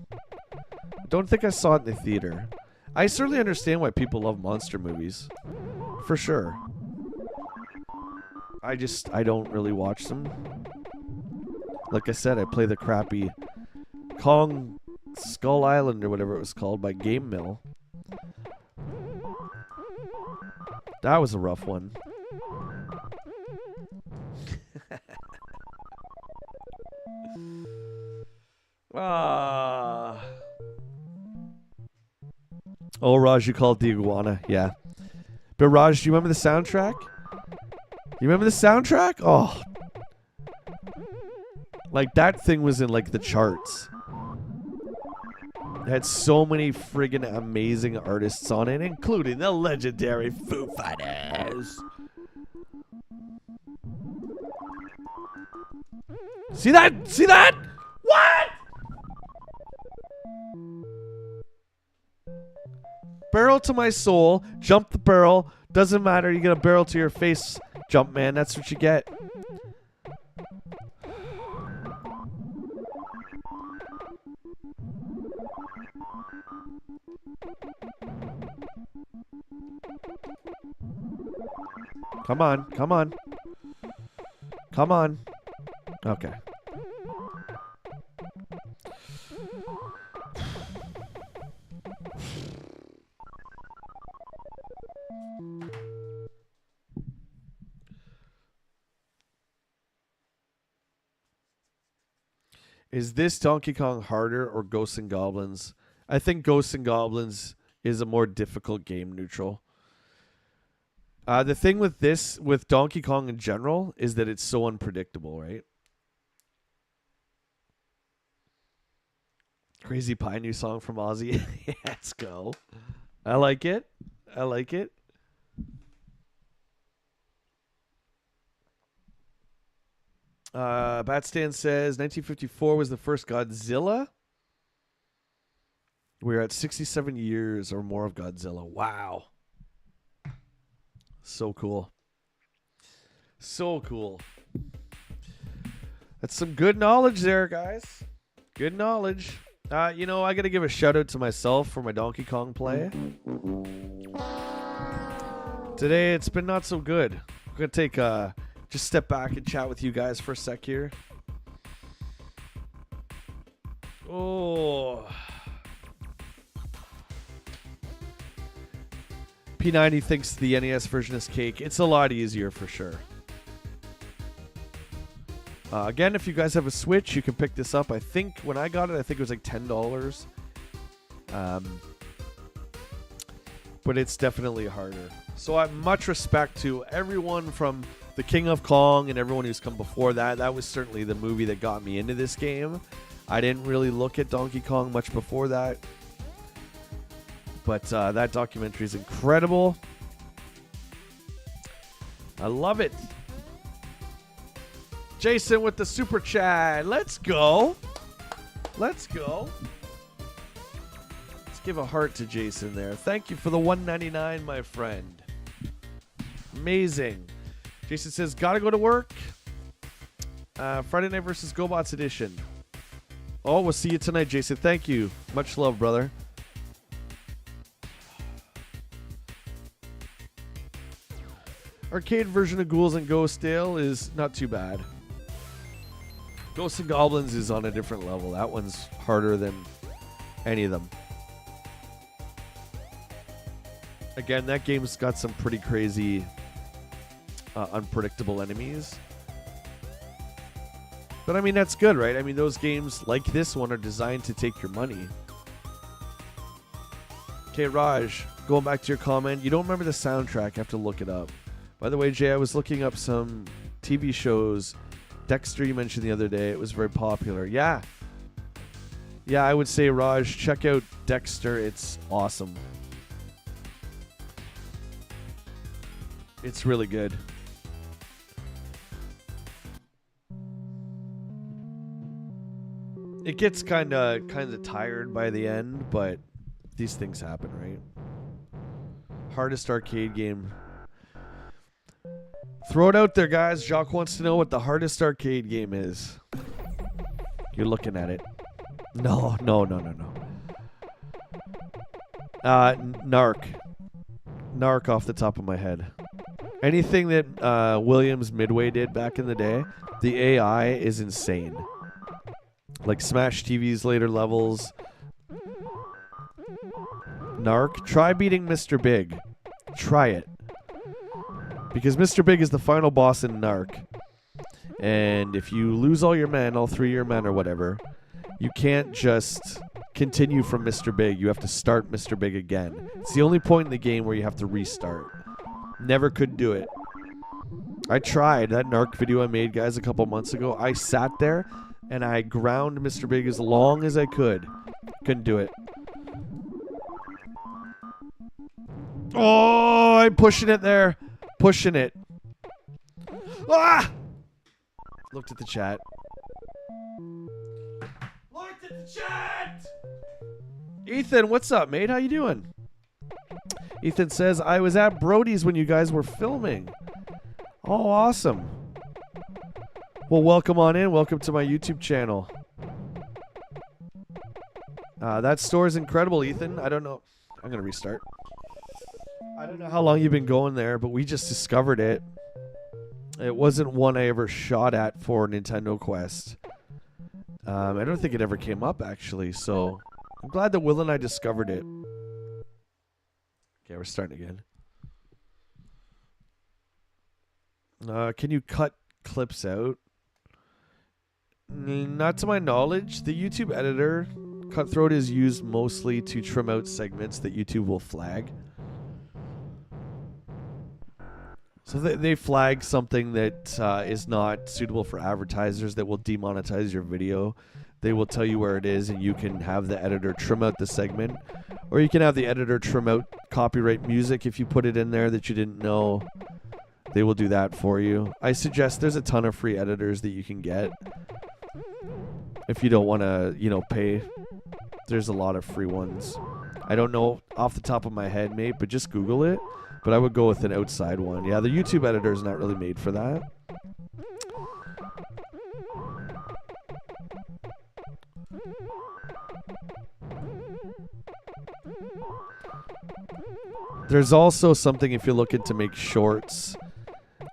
Don't think I saw it in the theater. I certainly understand why people love monster movies. For sure. I don't really watch them. Like I said, I play the crappy Kong Skull Island or whatever it was called by Game Mill. That was a rough one. Oh, Raj, you called the iguana. Yeah. But Raj, do you remember the soundtrack? You remember the soundtrack? Oh. Like, that thing was in, like, the charts. It had so many friggin' amazing artists on it, including the legendary Foo Fighters. See that? See that? What? Barrel to my soul. Jump the barrel. Doesn't matter. You get a barrel to your face, Jumpman. That's what you get. Come on. Come on. Come on. Okay. Is this Donkey Kong harder or Ghosts and Goblins? I think Ghosts and Goblins is a more difficult game, Neutral. The thing with this, with Donkey Kong in general, is that it's so unpredictable, right? Crazy Pie, new song from Ozzy. Let's go. I like it. I like it. Batstan says 1954 was the first Godzilla. We're at 67 years or more of Godzilla. Wow. So cool. So cool. That's some good knowledge there, guys. Good knowledge. You know, I gotta give a shout out to myself for my Donkey Kong play. Today it's been not so good. I'm gonna take just step back and chat with you guys for a sec here. Oh. P90 thinks the NES version is cake. It's a lot easier for sure. Again, if you guys have a Switch, you can pick this up. I think when I got it, I think it was like $10. But it's definitely harder. So I much respect to everyone from the King of Kong and everyone who's come before that. That was certainly the movie that got me into this game. I didn't really look at Donkey Kong much before that. But that documentary is incredible. I love it. Jason with the super chat. Let's go. Let's go. Let's give a heart to Jason there. Thank you for the $1.99, my friend. Amazing. Jason says, gotta go to work. Friday Night vs. GoBots edition. Oh, we'll see you tonight, Jason. Thank you. Much love, brother. Arcade version of Ghouls and Ghosts Dale is not too bad. Ghosts and Goblins is on a different level. That one's harder than any of them. Again, that game's got some pretty crazy, unpredictable enemies. But I mean, that's good, right? I mean, those games like this one are designed to take your money. Okay, Raj, going back to your comment, you don't remember the soundtrack. You have to look it up. By the way, Jay, I was looking up some TV shows. Dexter you mentioned the other day. It was very popular. Yeah. Yeah, I would say, Raj, check out Dexter. It's awesome. It's really good. It gets kind of tired by the end, but these things happen, right? Hardest arcade game. Throw it out there, guys. Jacques wants to know what the hardest arcade game is. You're looking at it. No. Narc. Narc off the top of my head. Anything that Williams Midway did back in the day, the AI is insane. Like Smash TV's later levels. Narc. Try beating Mr. Big. Try it. Because Mr. Big is the final boss in Narc. And if you lose all your men, all 3 of your men or whatever, you can't just continue from Mr. Big. You have to start Mr. Big again. It's the only point in the game where you have to restart. Never could do it. I tried. That Narc video I made, guys, a couple months ago. I sat there and I ground Mr. Big as long as I could. Couldn't do it. Oh, I'm pushing it there. Pushing it. Ah! Looked at the chat. Looked at the chat! Ethan, what's up, mate? How you doing? Ethan says, I was at Brody's when you guys were filming. Oh, awesome. Well, welcome on in. Welcome to my YouTube channel. That store is incredible, Ethan. I don't know. I'm going to restart. I don't know how long you've been going there, but we just discovered it. It wasn't one I ever shot at for Nintendo Quest. I don't think it ever came up, actually, so I'm glad that Will and I discovered it. Okay, we're starting again. Can you cut clips out? Not to my knowledge. The YouTube editor, Cutthroat, is used mostly to trim out segments that YouTube will flag. So they flag something that is not suitable for advertisers that will demonetize your video. They will tell you where it is, and you can have the editor trim out the segment. Or you can have the editor trim out copyright music if you put it in there that you didn't know. They will do that for you. I suggest there's a ton of free editors that you can get. If you don't want to, pay, there's a lot of free ones. I don't know off the top of my head, mate, but just Google it. But I would go with an outside one. Yeah, the YouTube editor is not really made for that. There's also something if you're looking to make shorts.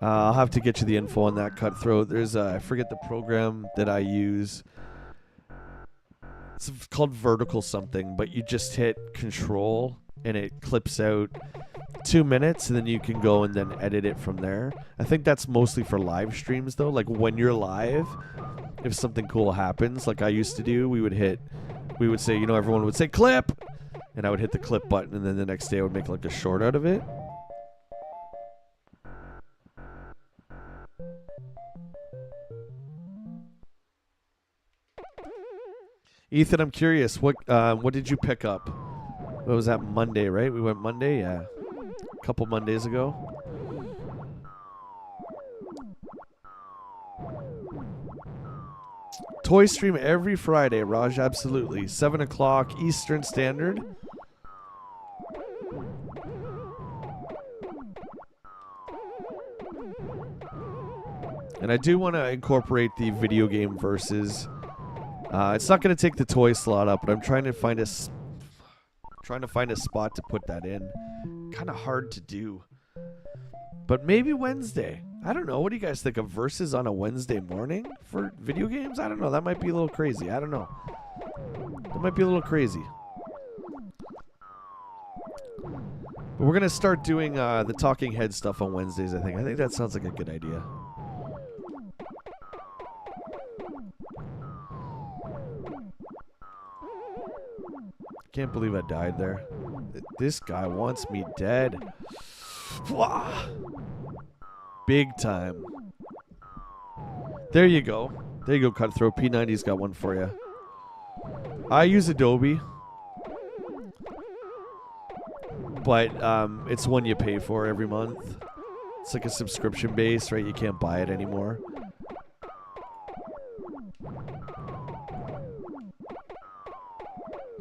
I'll have to get you the info on that, Cutthroat. There's I forget the program that I use. It's called vertical something, but you just hit control and it clips out 2 minutes, and then you can go and then edit it from there. I think that's mostly for live streams though. Like when you're live, if something cool happens, like I used to do, we would say, you know, everyone would say clip, and I would hit the clip button, and then the next day I would make like a short out of it. Ethan, I'm curious, what did you pick up? What was that, Monday, right? We went Monday, yeah. A couple Mondays ago. Toy stream every Friday, Raj, absolutely. 7 o'clock Eastern Standard. And I do want to incorporate the video game versus. It's not going to take the toy slot up, but I'm trying to find a spot to put that in. Kind of hard to do. But maybe Wednesday. I don't know. What do you guys think of versus on a Wednesday morning for video games? I don't know. That might be a little crazy. I don't know. That might be a little crazy. But we're going to start doing the talking head stuff on Wednesdays, I think. I think that sounds like a good idea. Can't believe I died there. This guy wants me dead. Big time. There you go. There you go, Cutthroat. P90's got one for you. I use Adobe. But it's one you pay for every month. It's like a subscription base, right? You can't buy it anymore.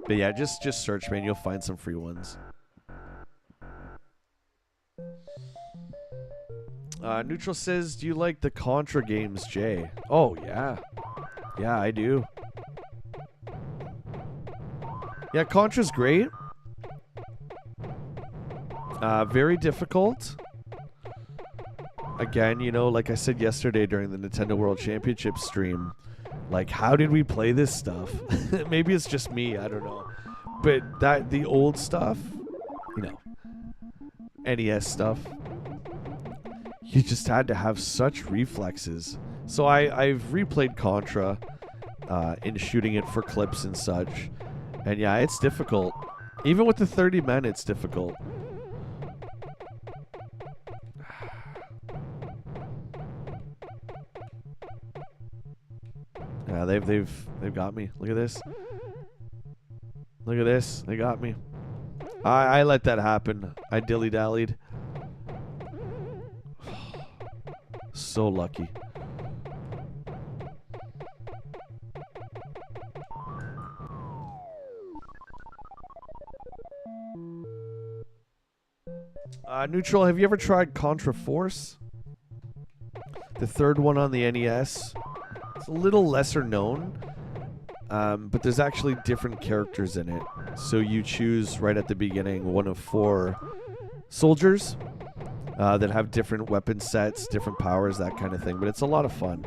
But yeah, just search, man. You'll find some free ones. Neutral says, do you like the Contra games, Jay? Oh, yeah. Yeah, I do. Yeah, Contra's great. Very difficult. Again, you know, like I said yesterday during the Nintendo World Championship stream, like, how did we play this stuff? Maybe it's just me, I don't know. But the old stuff, you know, NES stuff, you just had to have such reflexes. So I've replayed Contra in shooting it for clips and such. And yeah, it's difficult. Even with the 30 men, it's difficult. Yeah, they've got me. Look at this. Look at this. They got me. I let that happen. I dilly-dallied. So lucky. Neutral, have you ever tried Contra Force? The third one on the NES. It's a little lesser known, but there's actually different characters in it. So you choose right at the beginning one of 4 soldiers that have different weapon sets, different powers, that kind of thing. But it's a lot of fun.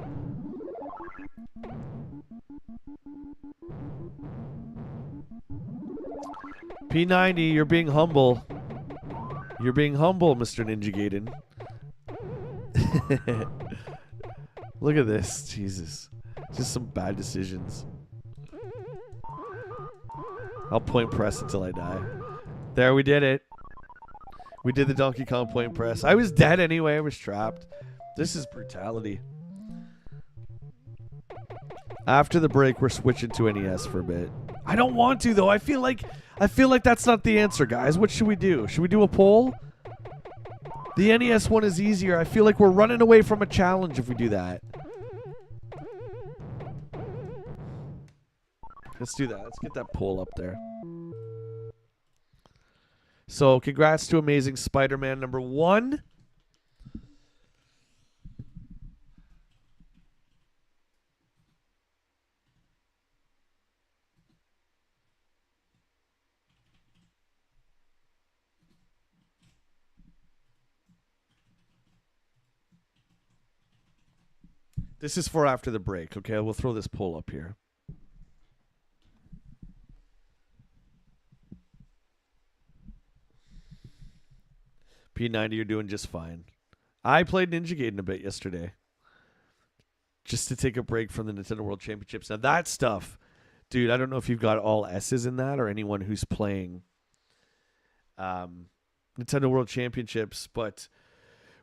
P90, you're being humble. You're being humble, Mr. Ninja Gaiden. Look at this. Jesus. Just some bad decisions. I'll point press until I die. There, we did it. We did the Donkey Kong point press. I was dead anyway. I was trapped. This is brutality. After the break, we're switching to NES for a bit. I don't want to, though. I feel like that's not the answer, guys. What should we do? Should we do a poll? The NES one is easier. I feel like we're running away from a challenge if we do that. Let's do that. Let's get that poll up there. So, congrats to Amazing Spider-Man number 1. This is for after the break, okay? We'll throw this poll up here. P90, you're doing just fine. I played Ninja Gaiden a bit yesterday. Just to take a break from the Nintendo World Championships. Now that stuff, dude, I don't know if you've got all S's in that or anyone who's playing Nintendo World Championships, but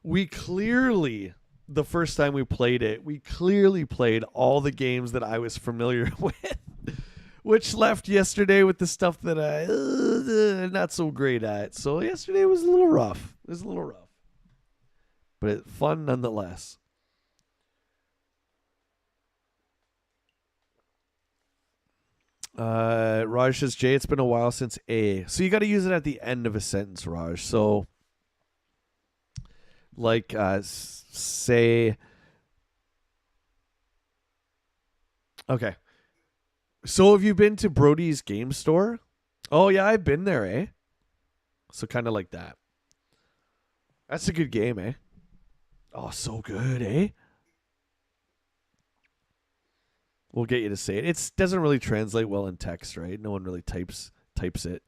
we clearly, the first time we played it, we clearly played all the games that I was familiar with, which left yesterday with the stuff that I not so great at. So yesterday was a little rough. It was a little rough, but fun nonetheless. Raj says, Jay, it's been a while since A. So you got to use it at the end of a sentence, Raj. So, like, say, okay. So have you been to Brody's Game Store? Oh, yeah, I've been there, eh? So kind of like that. That's a good game, eh? Oh, so good, eh? We'll get you to say it. It doesn't really translate well in text, right? No one really types it.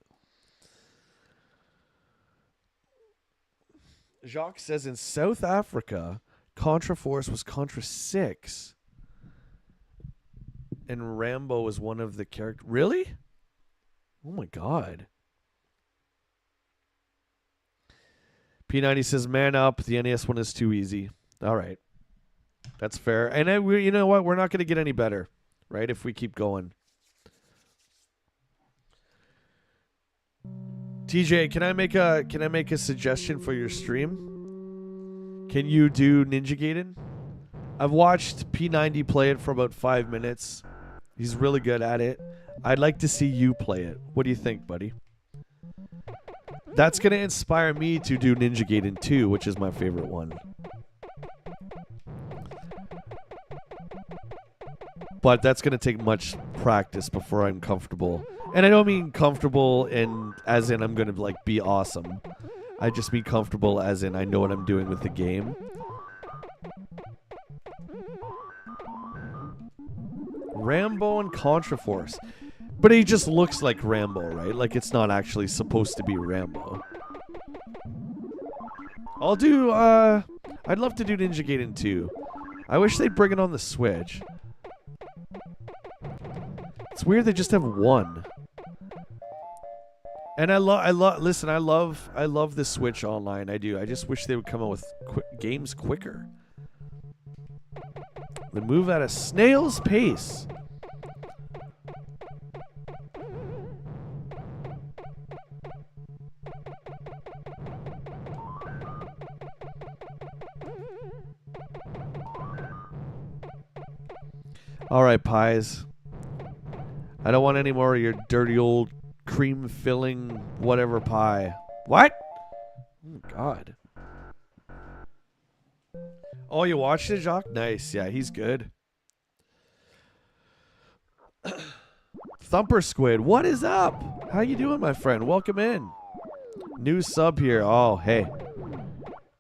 Jacques says in South Africa, Contra Force was Contra 6. And Rambo was one of the characters. Really? Oh my God. P90 says, man up. The NES one is too easy. All right. That's fair. And you know what? We're not going to get any better, right, if we keep going. TJ, can I make a suggestion for your stream? Can you do Ninja Gaiden? I've watched P90 play it for about 5 minutes. He's really good at it. I'd like to see you play it. What do you think, buddy? That's going to inspire me to do Ninja Gaiden 2, which is my favorite one. But that's going to take much practice before I'm comfortable. And I don't mean comfortable as in I'm going to like be awesome. I just mean comfortable as in I know what I'm doing with the game. Rambo and Contra Force. But he just looks like Rambo, right? Like it's not actually supposed to be Rambo. I'll do, I'd love to do Ninja Gaiden 2. I wish they'd bring it on the Switch. It's weird they just have one. And I love the Switch Online. I do. I just wish they would come out with games quicker. They move at a snail's pace. All right, pies. I don't want any more of your dirty old cream filling whatever pie. What? Oh, God. Oh, you watched it, Jacques? Nice. Yeah, he's good. Thumper Squid, what is up? How you doing, my friend? Welcome in. New sub here. Oh, hey.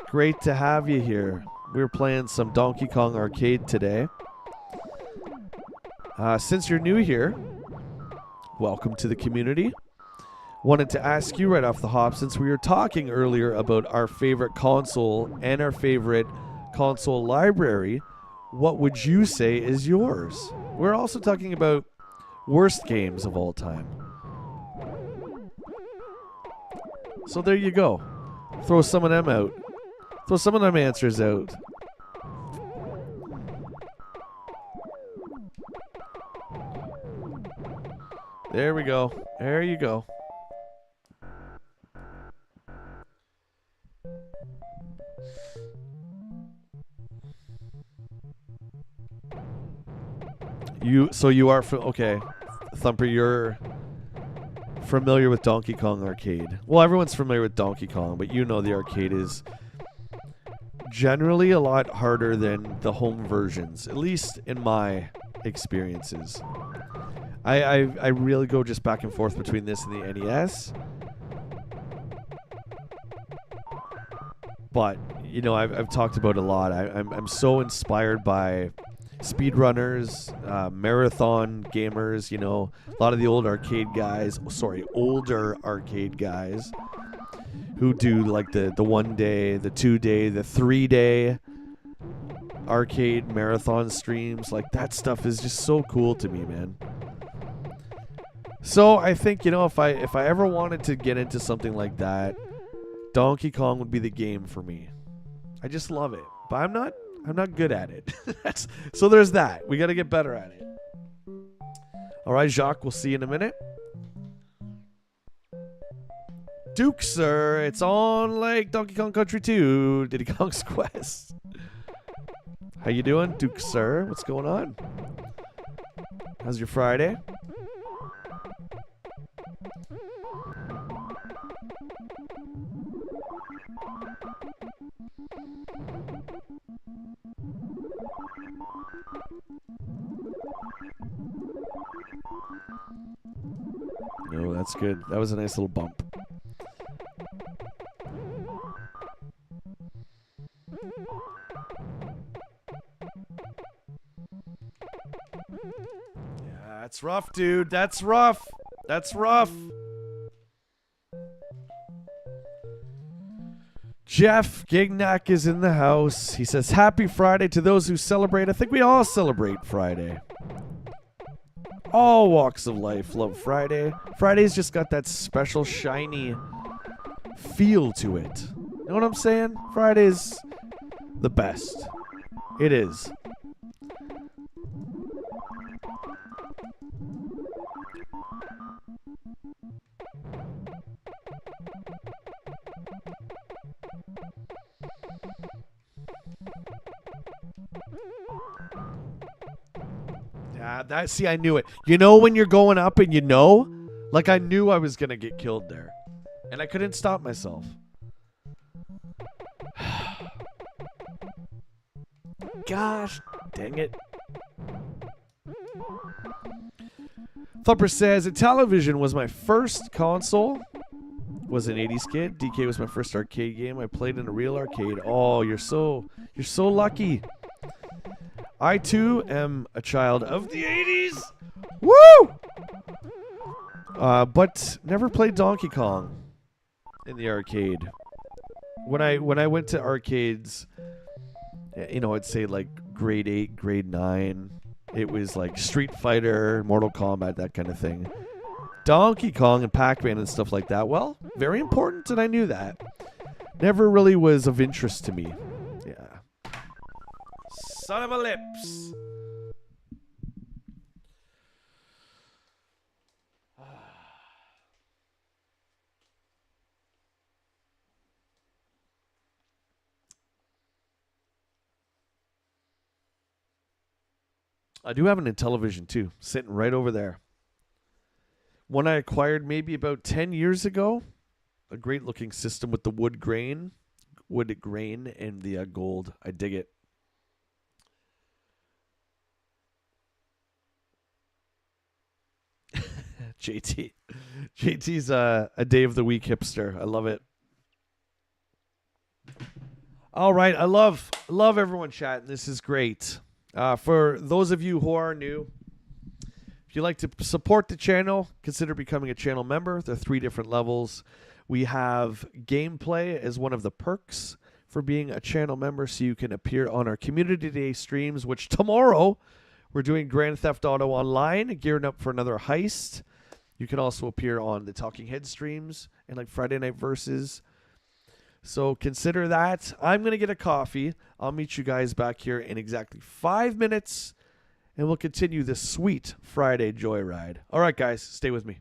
Great to have you here. We were playing some Donkey Kong Arcade today. Since you're new here, welcome to the community. Wanted to ask you right off the hop, since we were talking earlier about our favorite console and our favorite console library, what would you say is yours? We're also talking about worst games of all time. So there you go. Throw some of them out. Throw some of them answers out. There we go. There you go. You are okay, Thumper. You're familiar with Donkey Kong Arcade. Well, everyone's familiar with Donkey Kong, but you know the arcade is generally a lot harder than the home versions, at least in my experiences. I really go just back and forth between this and the NES. But, you know, I've talked about it a lot. I'm so inspired by speedrunners, marathon gamers, you know, a lot of the older arcade guys who do like the 1 day, the 2 day, the 3 day arcade marathon streams. Like, that stuff is just so cool to me, man. So I think, you know, if I ever wanted to get into something like that, Donkey Kong would be the game for me. I just love it, but I'm not good at it. So there's that. We got to get better at it. All right, Jacques, we'll see you in a minute. Duke, sir, it's on like Donkey Kong Country 2, Diddy Kong's Quest. How you doing, Duke, sir? What's going on? How's your Friday? No, that's good. That was a nice little bump. Yeah, that's rough, dude. That's rough. That's rough. Jeff Gignac is in the house. He says, happy Friday to those who celebrate. I think we all celebrate Friday. All walks of life love Friday. Friday's just got that special shiny feel to it. You know what I'm saying? Friday's the best. It is. See, I knew it. You know when you're going up and you know? Like, I knew I was going to get killed there. And I couldn't stop myself. Gosh, dang it. Thumper says, a television was my first console. Was an 80s kid. DK was my first arcade game. I played in a real arcade. Oh, you're so lucky. I, too, am a child of the 80s. Woo! But never played Donkey Kong in the arcade. When I went to arcades, you know, I'd say like grade 8, grade 9. It was like Street Fighter, Mortal Kombat, that kind of thing. Donkey Kong and Pac-Man and stuff like that. Well, very important, and I knew that. Never really was of interest to me. Son of a lips. I do have an Intellivision too, sitting right over there. One I acquired maybe about 10 years ago. A great looking system with the wood grain and the gold. I dig it. JT's a day of the week hipster. I love it. All right, I love everyone chatting. This is great. For those of you who are new, if you'd like to support the channel, consider becoming a channel member. There are 3 different levels. We have gameplay as one of the perks for being a channel member, so you can appear on our Community Day streams, which tomorrow we're doing Grand Theft Auto Online, gearing up for another heist. You can also appear on the Talking Head streams and like Friday Night Versus. So consider that. I'm going to get a coffee. I'll meet you guys back here in exactly 5 minutes, and we'll continue this sweet Friday joyride. All right, guys, stay with me.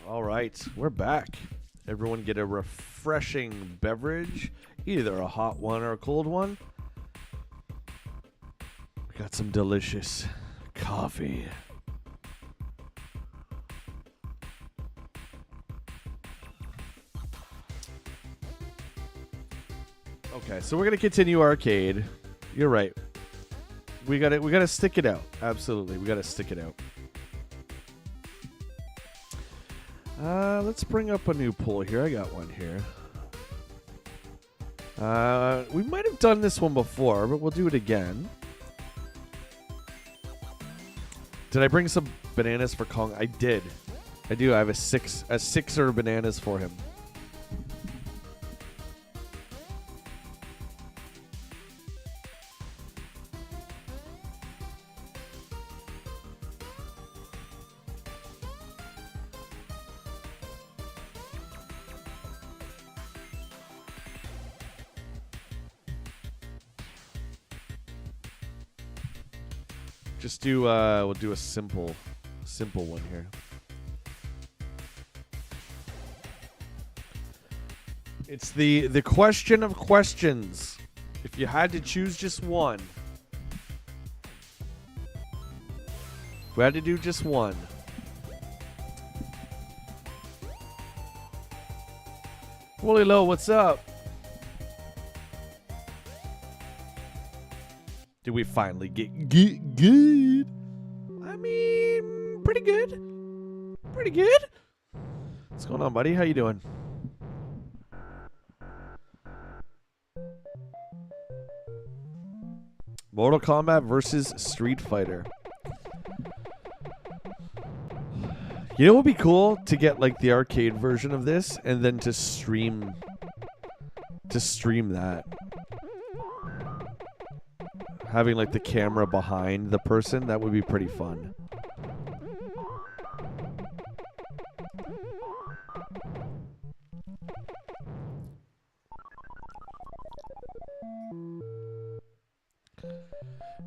All right, we're back. Everyone get a refreshing beverage, either a hot one or a cold one. We got some delicious coffee. Okay, so we're gonna continue arcade. You're right. We gotta stick it out. Absolutely, we gotta stick it out. Let's bring up a new poll here. I got one here. We might have done this one before, but we'll do it again. Did I bring some bananas for Kong? I did. I do. I have a sixer bananas for him. Just do we'll do a simple one here. It's the question of questions. If you had to choose just one. We had to do just one. Wooly Low, what's up? Did we finally get good? I mean, pretty good. Pretty good. What's going on, buddy? How you doing? Mortal Kombat versus Street Fighter. You know what would be cool? To get like the arcade version of this and then to stream that. Having like the camera behind the person, that would be pretty fun.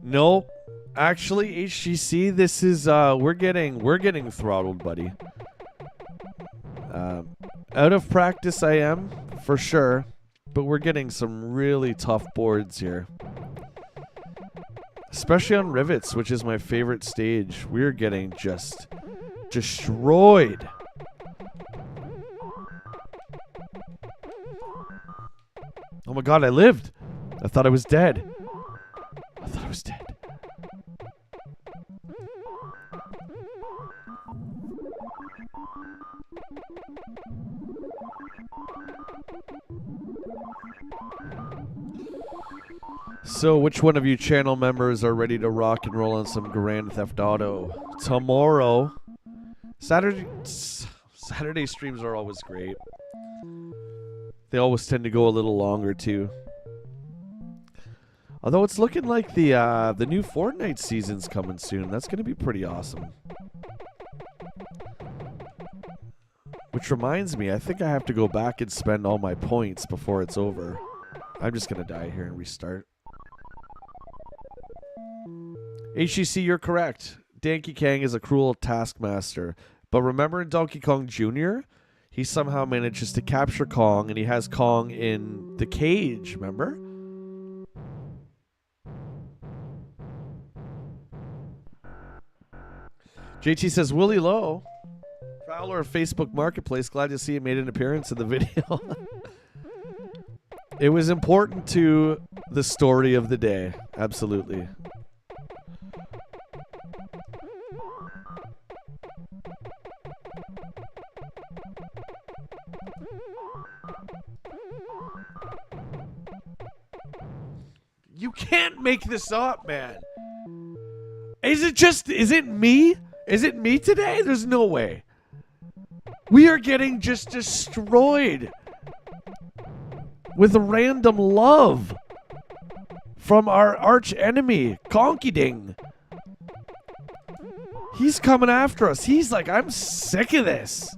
Nope. Actually, HGC, this is we're getting throttled, buddy. Out of practice I am, for sure, but we're getting some really tough boards here. Especially on rivets, which is my favorite stage. We're getting just destroyed. Oh my god, I lived. I thought I was dead. I thought I was dead. So, which one of you channel members are ready to rock and roll on some Grand Theft Auto? Tomorrow. Saturday streams are always great. They always tend to go a little longer too. Although it's looking like the new Fortnite season's coming soon. That's going to be pretty awesome. Which reminds me, I think I have to go back and spend all my points before it's over. I'm just going to die here and restart. HGC, you're correct. Donkey Kong is a cruel taskmaster. But remember in Donkey Kong Jr., he somehow manages to capture Kong, and he has Kong in the cage, remember? JT says, Willie Lowe, Prowler of Facebook Marketplace, glad to see you made an appearance in the video. It was important to the story of the day. Absolutely. You can't make this up, man. Is it me? Is it me today? There's no way. We are getting just destroyed with random love from our arch enemy, Conky Ding. He's coming after us. He's like, I'm sick of this.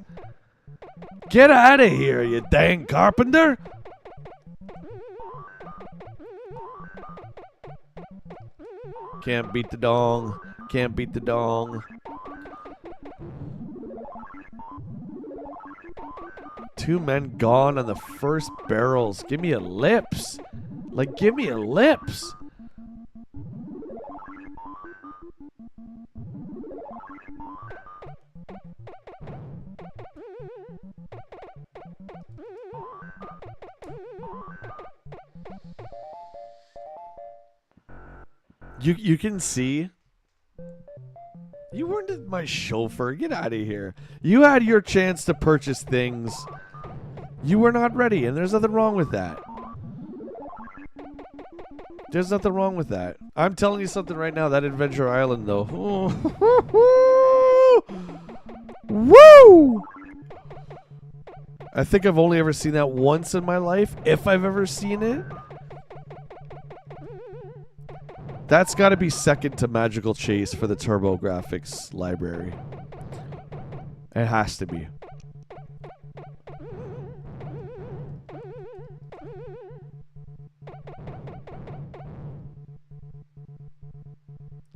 Get out of here, you dang carpenter. Can't beat the dong. Can't beat the dong. Two men gone on the first barrels. Give me a lips. Like, give me a lips. You can see. You weren't my chauffeur. Get out of here. You had your chance to purchase things. You were not ready, and there's nothing wrong with that. There's nothing wrong with that. I'm telling you something right now. That Adventure Island, though. Woo! I think I've only ever seen that once in my life, if I've ever seen it. That's got to be second to Magical Chase for the TurboGrafx library. It has to be.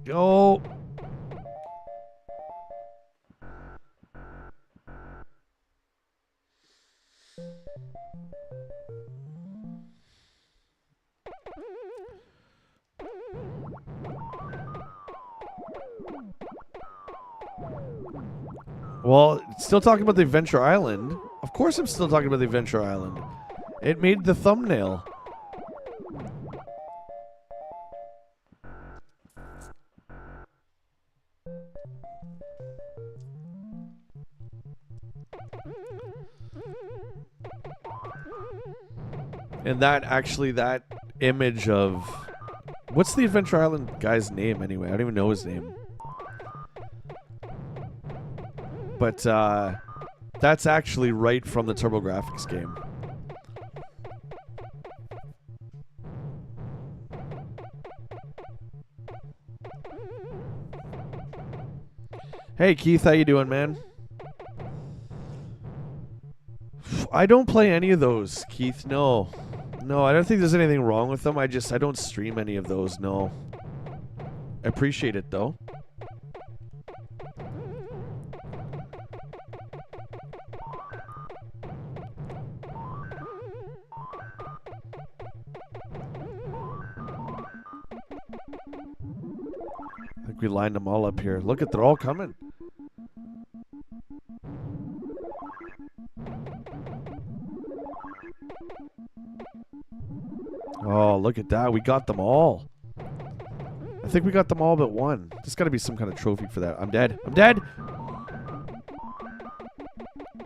Go. Well, still talking about the Adventure Island. Of course I'm still talking about the Adventure Island. It made the thumbnail. And that image of What's the Adventure Island guy's name anyway? I don't even know his name. But that's actually right from the TurboGrafx game. Hey Keith, how you doing, man? I don't play any of those, Keith. No. No, I don't think there's anything wrong with them. I don't stream any of those, no. I appreciate it though. I think we lined them all up here. Look at, they're all coming. Oh, look at that. We got them all. I think we got them all but one. There's got to be some kind of trophy for that. I'm dead. I'm dead.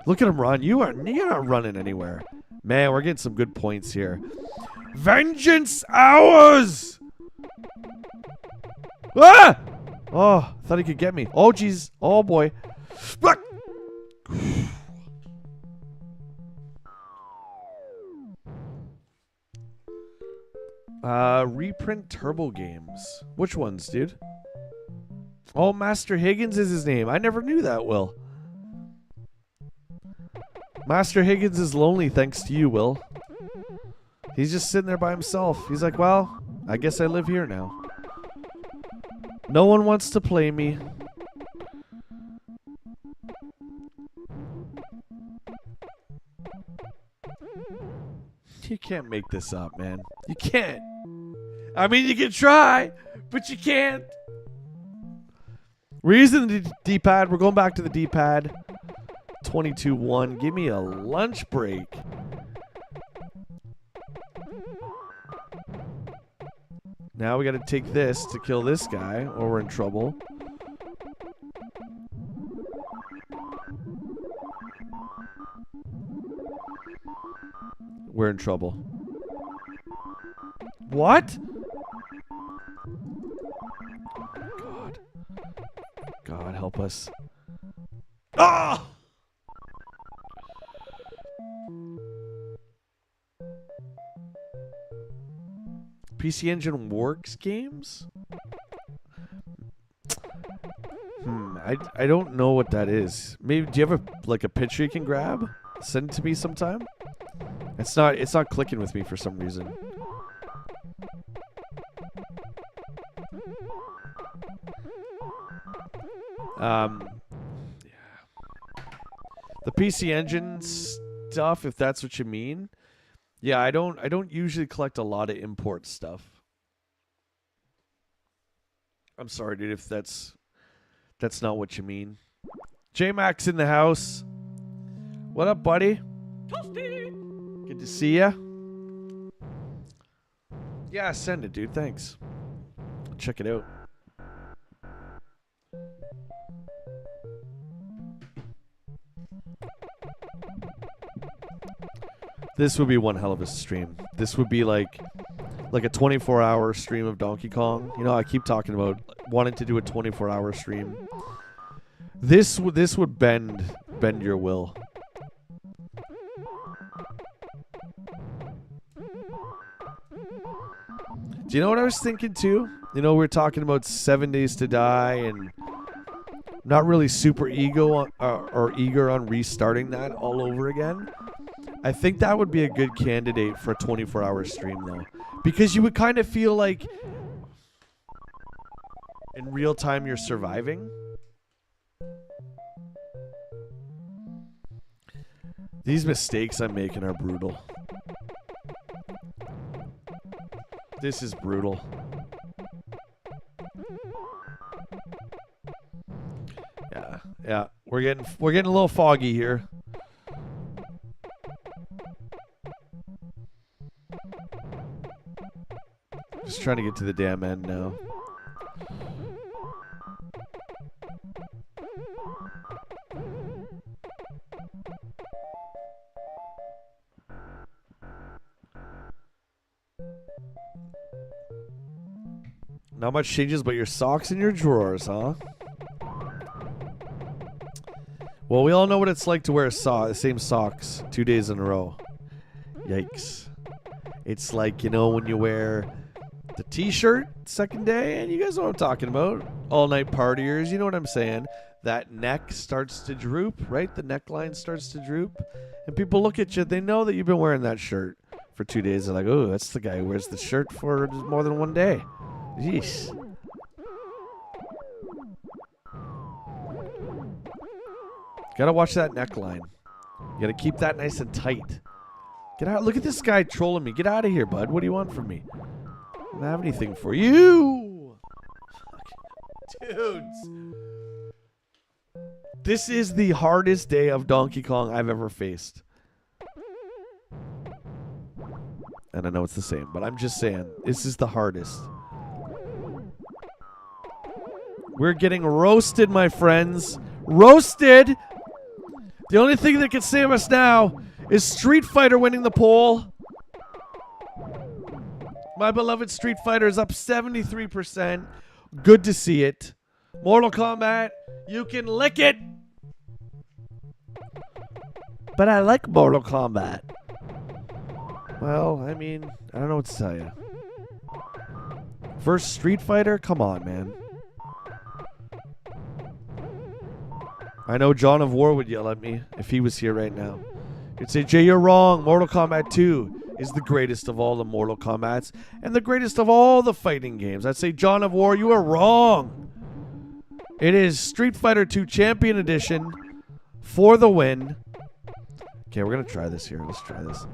Look at him run. You're not running anywhere. Man, we're getting some good points here. Vengeance ours! Ah! Oh, thought he could get me. Oh, jeez. Oh, boy. Reprint Turbo Games. Which ones, dude? Oh, Master Higgins is his name. I never knew that, Will. Master Higgins is lonely thanks to you, Will. He's just sitting there by himself. He's like, well, I guess I live here now. No one wants to play me. You can't make this up, man. You can't. I mean, you can try, but you can't. We're using the D-pad. We're going back to the D-pad. 22-1. Give me a lunch break. Now we got to take this to kill this guy, or we're in trouble. We're in trouble. What? God. God, help us. Ah! PC Engine Works games? I don't know what that is. Maybe, do you have a picture you can grab? Send it to me sometime? It's not clicking with me for some reason. Yeah. The PC Engine stuff, if that's what you mean. Yeah, I don't usually collect a lot of import stuff. I'm sorry, dude, if that's not what you mean. J-Max in the house. What up, buddy? Toasty. Good to see ya. Yeah, send it, dude. Thanks. Check it out. This would be one hell of a stream. This would be like a 24-hour stream of Donkey Kong. You know, I keep talking about wanting to do a 24-hour stream. This would bend your will. Do you know what I was thinking too? You know, we're talking about 7 Days to Die and not really super eager on restarting that all over again. I think that would be a good candidate for a 24-hour stream, though. Because you would kind of feel like in real time you're surviving. These mistakes I'm making are brutal. This is brutal. Yeah. We're getting a little foggy here. Just trying to get to the damn end now. Not much changes, but your socks in your drawers, huh? Well, we all know what it's like to wear the same socks 2 days in a row. Yikes. It's like, you know, when you wear the t-shirt second day, and you guys know what I'm talking about. All-night partiers, you know what I'm saying. That neck starts to droop, right? The neckline starts to droop. And people look at you, they know that you've been wearing that shirt for 2 days. They're like, oh, that's the guy who wears the shirt for more than 1 day. Jeez. Gotta watch that neckline. You gotta keep that nice and tight. Get out. Look at this guy trolling me. Get out of here, bud. What do you want from me? I don't have anything for you. Dudes. This is the hardest day of Donkey Kong I've ever faced. And I know it's the same, but I'm just saying, this is the hardest. We're getting roasted, my friends. Roasted! The only thing that can save us now is Street Fighter winning the poll. My beloved Street Fighter is up 73%. Good to see it. Mortal Kombat, you can lick it. But I like Mortal Kombat. Well, I mean, I don't know what to tell you. First Street Fighter? Come on, man. I know John of War would yell at me if he was here right now. He'd say, Jay, you're wrong. Mortal Kombat 2 is the greatest of all the Mortal Kombats and the greatest of all the fighting games. I'd say, John of War, you are wrong. It is Street Fighter 2 Champion Edition for the win. Okay, we're going to try this here. Let's try this.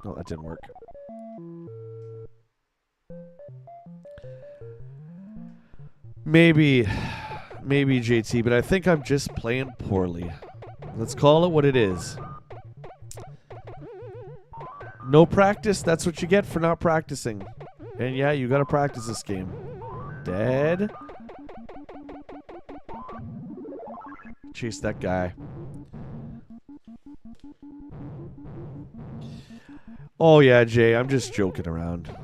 No, that didn't work. Maybe JT, but I think I'm just playing poorly. Let's call it what it is. No practice, that's what you get for not practicing. And yeah, you gotta practice this game. Dead. Chase that guy. Oh yeah, Jay, I'm just joking around.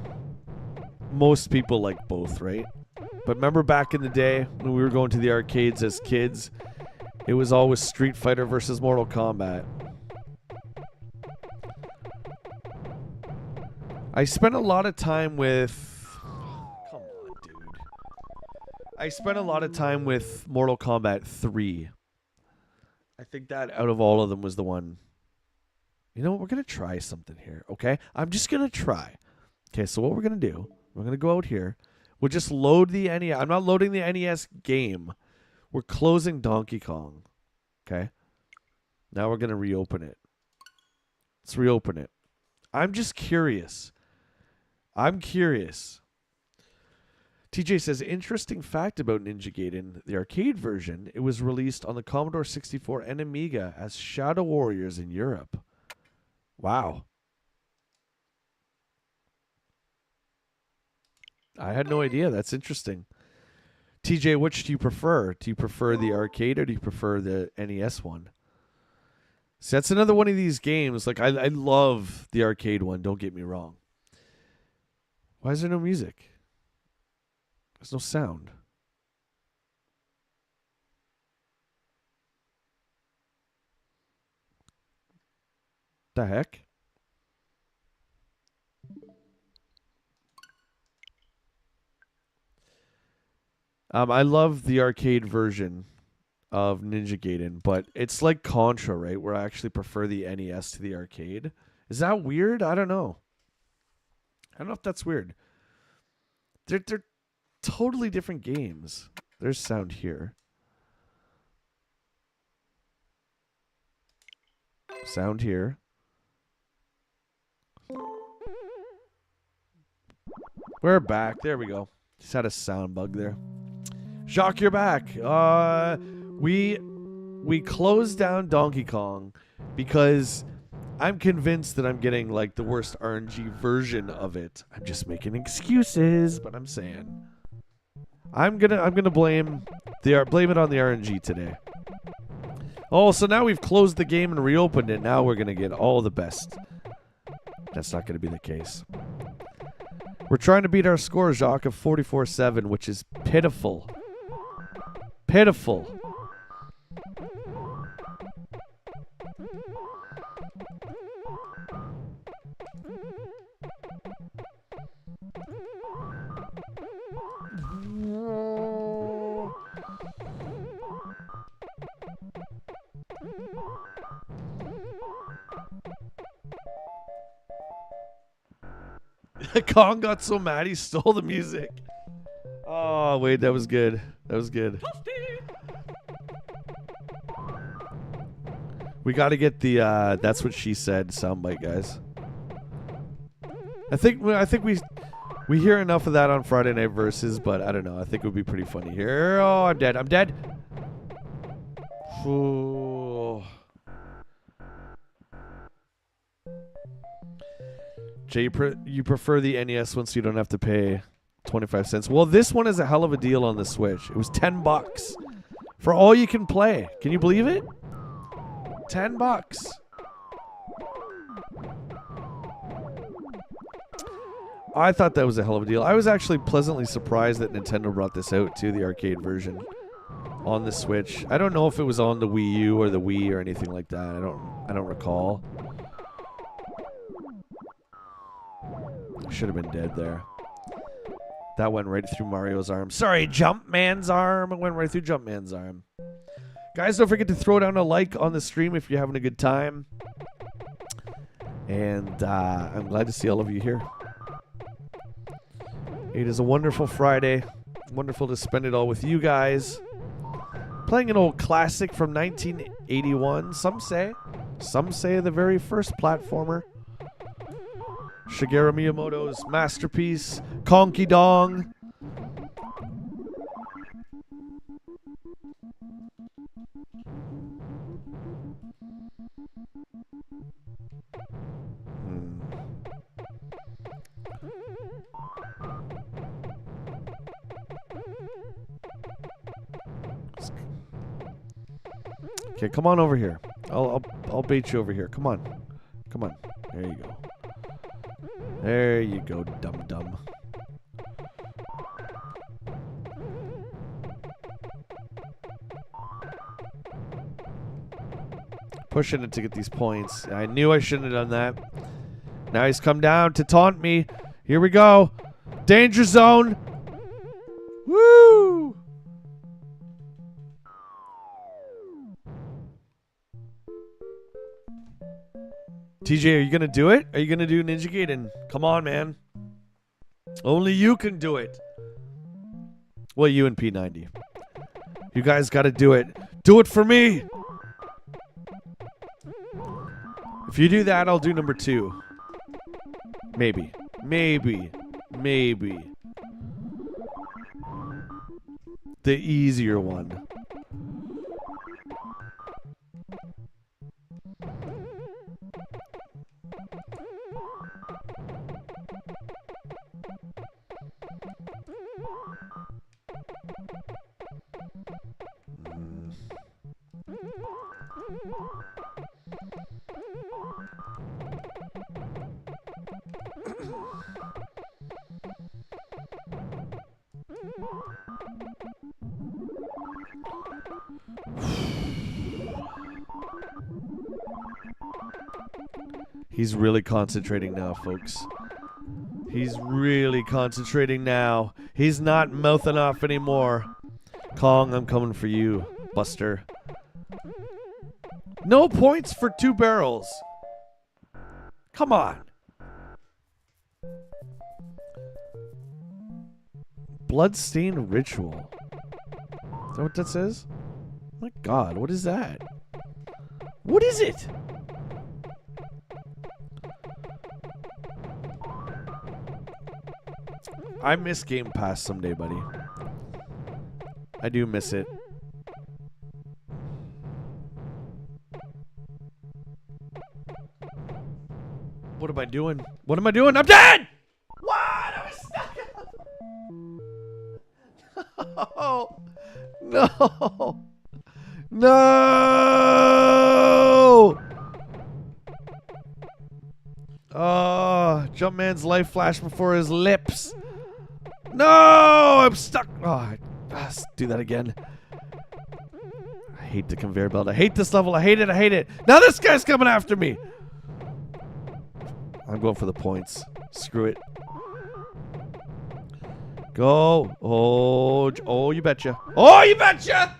Most people like both, right? But remember back in the day when we were going to the arcades as kids, it was always Street Fighter versus Mortal Kombat. I spent a lot of time with... Come on, dude. I spent a lot of time with Mortal Kombat 3. I think that out of all of them was the one. You know what? We're going to try something here, okay? I'm just going to try. Okay, so what we're going to do, we're going to go out here. We'll just load the NES. I'm not loading the NES game. We're closing Donkey Kong. Okay? Now we're going to reopen it. Let's reopen it. I'm just curious. I'm curious. TJ says, interesting fact about Ninja Gaiden. The arcade version, it was released on the Commodore 64 and Amiga as Shadow Warriors in Europe. Wow. I had no idea. That's interesting. TJ, which do you prefer? Do you prefer the arcade or do you prefer the NES one? So that's another one of these games. Like, I love the arcade one. Don't get me wrong. Why is there no music? There's no sound. The heck? I love the arcade version of Ninja Gaiden, but it's like Contra, right? Where I actually prefer the NES to the arcade. Is that weird? I don't know. I don't know if that's weird. They're totally different games. There's sound here. Sound here. We're back. There we go. Just had a sound bug there. Jacques, you're back. We closed down Donkey Kong because I'm convinced that I'm getting like the worst RNG version of it. I'm just making excuses, but I'm saying I'm gonna blame it on the RNG today. Oh, so now we've closed the game and reopened it. Now we're gonna get all the best. That's not gonna be the case. We're trying to beat our score, Jacques, of 44-7, which is pitiful. Pitiful. Kong got so mad he stole the music. Oh, wait, that was good. That was good. We got to get the That's What She Said soundbite, guys. I think we hear enough of that on Friday Night Versus, but I don't know. I think it would be pretty funny here. Oh, I'm dead. I'm dead. Ooh. Jay, you prefer the NES one so you don't have to pay 25 cents. Well, this one is a hell of a deal on the Switch. It was $10 for all you can play. Can you believe it? $10. I thought that was a hell of a deal. I was actually pleasantly surprised that Nintendo brought this out too, the arcade version on the Switch. I don't know if it was on the Wii U or the Wii or anything like that. I don't recall. Should have been dead there. That went right through Mario's arm. Sorry, Jumpman's arm. It went right through Jumpman's arm. Guys, don't forget to throw down a like on the stream if you're having a good time. And I'm glad to see all of you here. It is a wonderful Friday. Wonderful to spend it all with you guys. Playing an old classic from 1981. Some say the very first platformer. Shigeru Miyamoto's masterpiece, Conky Dong. Okay, come on over here. I'll bait you over here. Come on. Come on. There you go. There you go, dum-dum. Pushing it to get these points. I knew I shouldn't have done that. Now he's come down to taunt me. Here we go. Danger zone. Woo! TJ, are you going to do it? Are you going to do Ninja Gaiden? Come on, man. Only you can do it. Well, you and P90. You guys got to do it. Do it for me. If you do that, I'll do number 2. Maybe. Maybe. Maybe. The easier one. He's really concentrating now, folks. He's really concentrating now. He's not mouthing off anymore. Kong, I'm coming for you, Buster. No points for 2 barrels. Come on. Bloodstained Ritual. Is that what that says? My God, what is that? What is it? I miss Game Pass someday, buddy. I do miss it. What am I doing? What am I doing? I'm dead! What? I was stuck. No! No! No! Oh, Jumpman's life flashed before his lips. No, I'm stuck. Oh, let's do that again. I hate the conveyor belt. I hate this level. I hate it. I hate it. Now this guy's coming after me. I'm going for the points. Screw it. Go. Oh, you betcha. Oh, you betcha.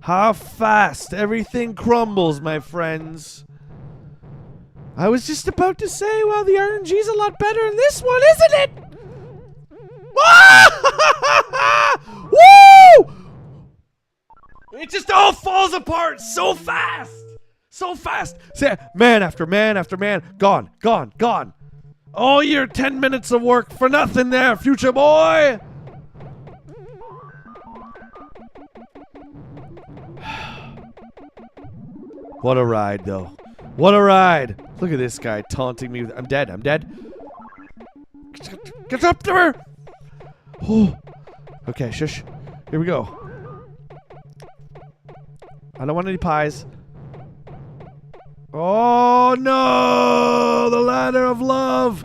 How fast everything crumbles, my friends. I was just about to say, well, the RNG's a lot better in this one, isn't it? Woo! It just all falls apart so fast. So fast. Say, man after man after man. Gone, gone, gone. All your 10 minutes of work for nothing there, future boy. What a ride, though. What a ride. Look at this guy taunting me. I'm dead. I'm dead. Get up there. Oh. Okay, shush. Here we go. I don't want any pies. Oh, no. The ladder of love.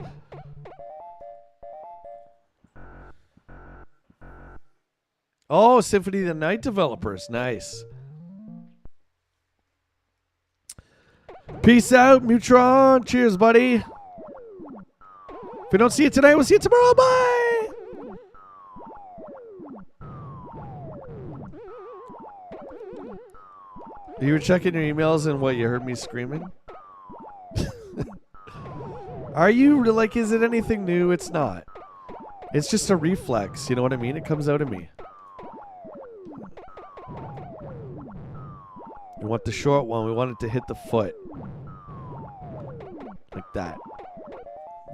Oh, Symphony of the Night developers. Nice. Peace out, Mutron. Cheers, buddy. If we don't see you tonight, we'll see you tomorrow. Bye. You were checking your emails and what, you heard me screaming? Are you like, is it anything new? It's not. It's just a reflex. You know what I mean? It comes out of me. We want the short one. We want it to hit the foot. Like that.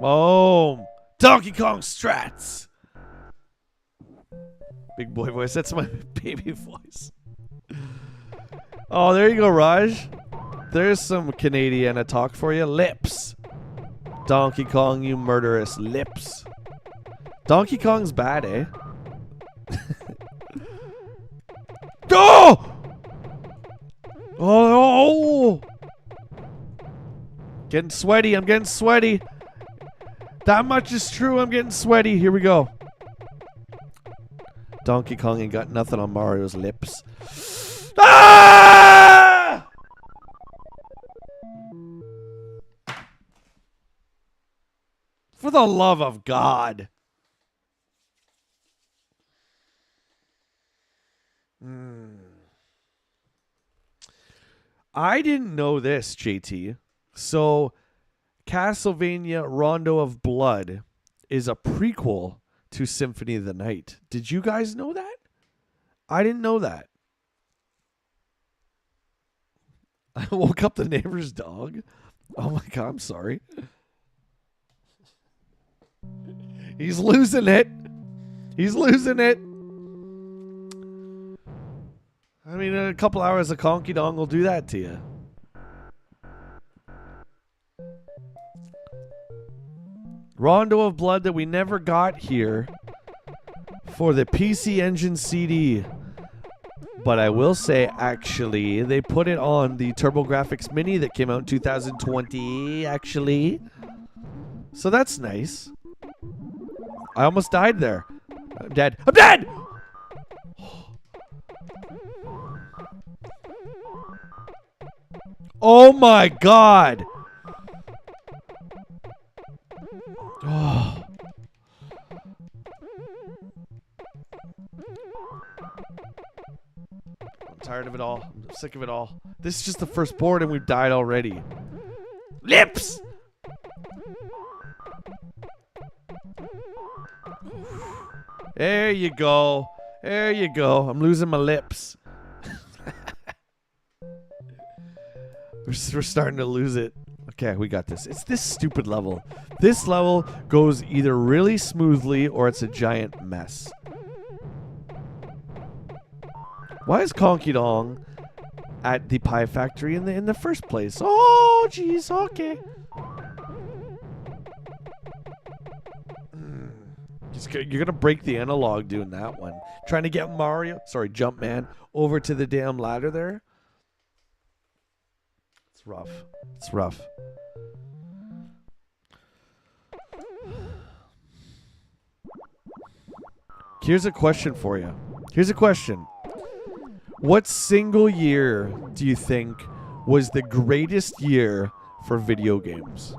Boom! Donkey Kong strats! Big boy voice. That's my baby voice. Oh, there you go, Raj. There's some Canadiana talk for you. Lips. Donkey Kong, you murderous lips. Donkey Kong's bad, eh? Oh! Oh! Getting sweaty. I'm getting sweaty. That much is true. I'm getting sweaty. Here we go. Donkey Kong ain't got nothing on Mario's lips. Ah! For the love of God. I didn't know this, JT. So, Castlevania Rondo of Blood is a prequel to Symphony of the Night. Did you guys know that? I didn't know that. I woke up the neighbor's dog. Oh my God, I'm sorry. He's losing it. He's losing it. I mean, a couple hours of Conky Dong will do that to you. Rondo of Blood that we never got here for the PC Engine CD. But I will say, actually, they put it on the TurboGrafx Mini that came out in 2020, actually. So that's nice. I almost died there. I'm dead. I'm dead! Oh my God! Oh. I'm tired of it all. I'm sick of it all. This is just the first board and we've died already. Lips! There you go. There you go. I'm losing my lips. We're starting to lose it. Okay, we got this. It's this stupid level. This level goes either really smoothly or it's a giant mess. Why is Conky Dong at the Pie Factory in the first place? Oh, jeez. Okay. You're going to break the analog doing that one. Trying to get Jumpman, over to the damn ladder there. It's rough. It's rough. Here's a question for you. Here's a question. What single year do you think was the greatest year for video games?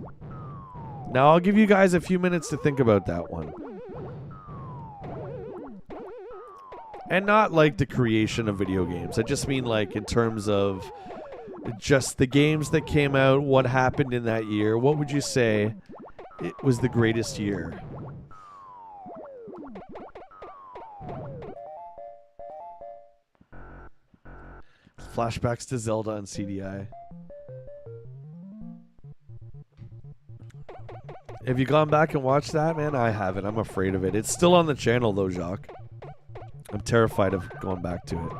Now, I'll give you guys a few minutes to think about that one. And not like the creation of video games. I just mean like in terms of just the games that came out, what happened in that year. What would you say it was the greatest year? Flashbacks to Zelda on CDI. Have you gone back and watched that, man? I haven't. I'm afraid of it. It's still on the channel, though, Jacques. I'm terrified of going back to it.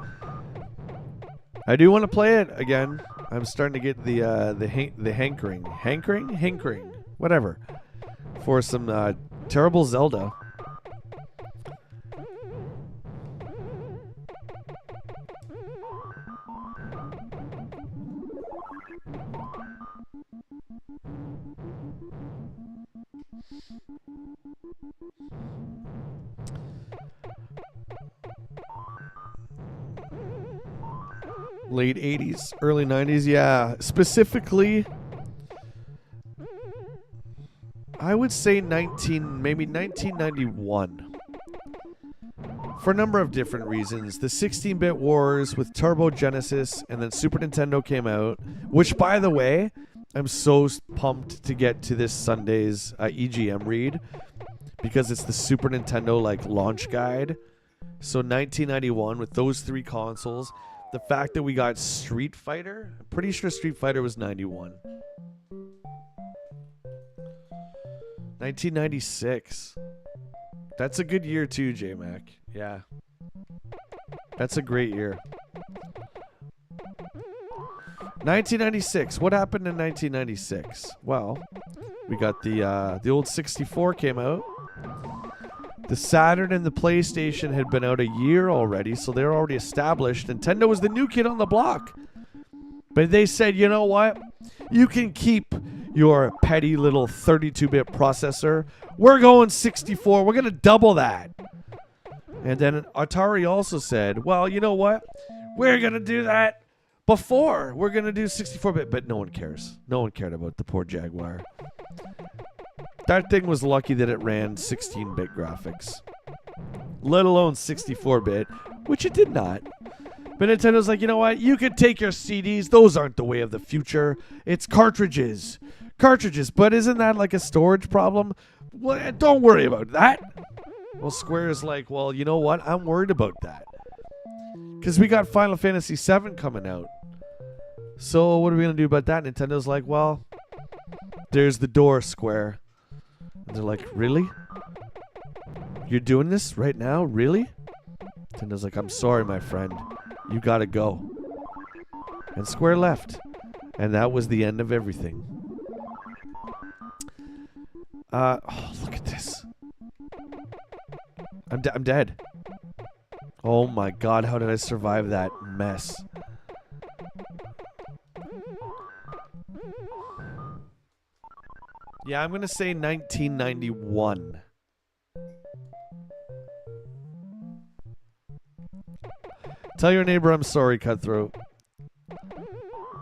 I do want to play it again. I'm starting to get the hankering, whatever, for some terrible Zelda. Late 80s, early 90s, yeah. Specifically, I would say maybe 1991. For a number of different reasons. The 16-bit wars with Turbo Genesis and then Super Nintendo came out, which, by the way, I'm so pumped to get to this Sunday's EGM read because it's the Super Nintendo like launch guide. So 1991 with those three consoles. The fact that we got Street Fighter, I'm pretty sure Street Fighter was 91. 1996. That's a good year too, J-Mac. Yeah. That's a great year. 1996. What happened in 1996? Well, we got the old 64 came out. The Saturn and the PlayStation had been out a year already, so they're already established. Nintendo was the new kid on the block. But they said, you know what? You can keep your petty little 32-bit processor. We're going 64. We're going to double that. And then Atari also said, well, you know what? We're going to do that before. We're going to do 64-bit. But no one cares. No one cared about the poor Jaguar. That thing was lucky that it ran 16-bit graphics, let alone 64-bit, which it did not. But Nintendo's like, you know what? You could take your CDs. Those aren't the way of the future. It's cartridges. Cartridges. But isn't that like a storage problem? Well, don't worry about that. Well, Square's like, well, you know what? I'm worried about that. Because we got Final Fantasy VII coming out. So what are we going to do about that? Nintendo's like, well, there's the door, Square. And they're like, really? You're doing this right now? Really? Nintendo's like, I'm sorry, my friend. You gotta go. And Square left. And that was the end of everything. Oh, look at this. I'm dead. Oh my god, how did I survive that mess? Yeah, I'm going to say 1991. Tell your neighbor I'm sorry, Cutthroat.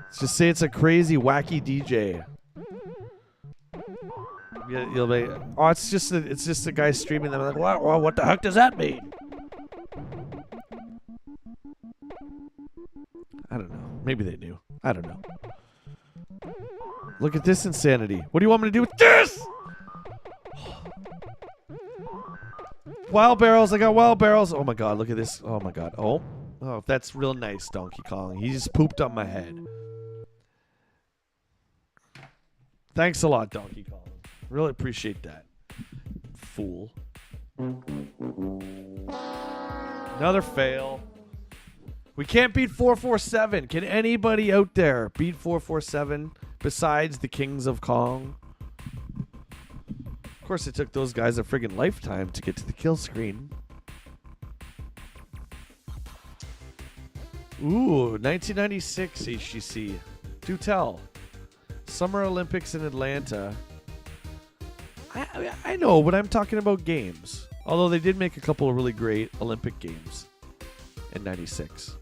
Let's just say it's a crazy, wacky DJ. You'll be, oh, it's just a guy streaming them. Like, well, what the heck does that mean? I don't know. Maybe they knew. I don't know. Look at this insanity. What do you want me to do with this? Wild barrels. I got wild barrels. Oh my god, look at this. Oh my god. Oh, that's real nice, Donkey Kong. He just pooped on my head. Thanks a lot, Donkey Kong. Really appreciate that. Fool. Another fail. We can't beat 447. Can anybody out there beat 447 besides the Kings of Kong? Of course, it took those guys a friggin' lifetime to get to the kill screen. Ooh, 1996 HGC. Do tell. Summer Olympics in Atlanta. I know, but I'm talking about games. Although they did make a couple of really great Olympic games in 96.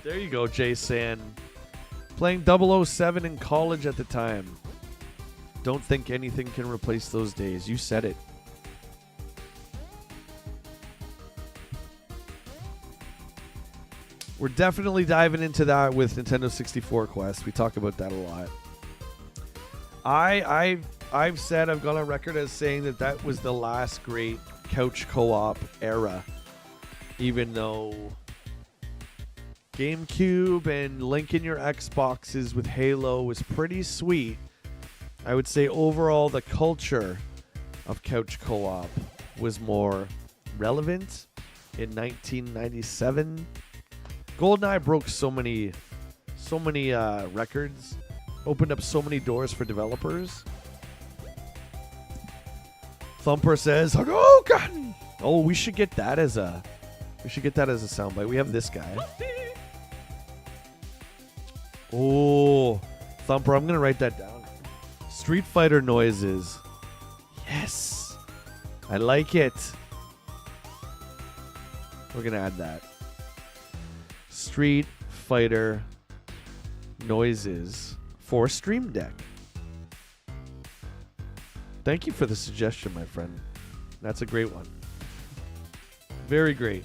There you go, Jason. Playing 007 in college at the time. Don't think anything can replace those days. You said it. We're definitely diving into that with Nintendo 64 Quest. We talk about that a lot. I've said, I've gone on record as saying that was the last great couch co-op era. Even though GameCube and linking your Xboxes with Halo was pretty sweet, I would say overall the culture of couch co-op was more relevant in 1997. GoldenEye broke so many records, opened up so many doors for developers. Thumper says, "Oh God! Oh, we should get that as a soundbite. We have this guy." Oh, Thumper, I'm gonna write that down. Street Fighter noises. Yes, I like it. We're gonna add that. Street Fighter noises for Stream Deck. Thank you for the suggestion, my friend. That's a great one. Very great.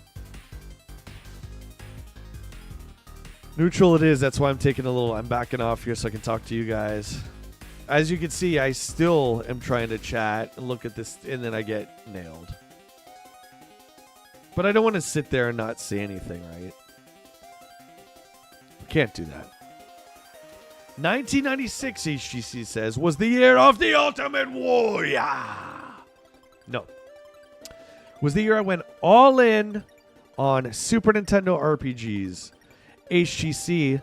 Neutral it is. That's why I'm backing off here so I can talk to you guys. As you can see, I still am trying to chat and look at this, and then I get nailed. But I don't want to sit there and not say anything, right? Can't do that. 1996, HGC says, was the year of the Ultimate Warrior. No. Was the year I went all in on Super Nintendo RPGs. HGC,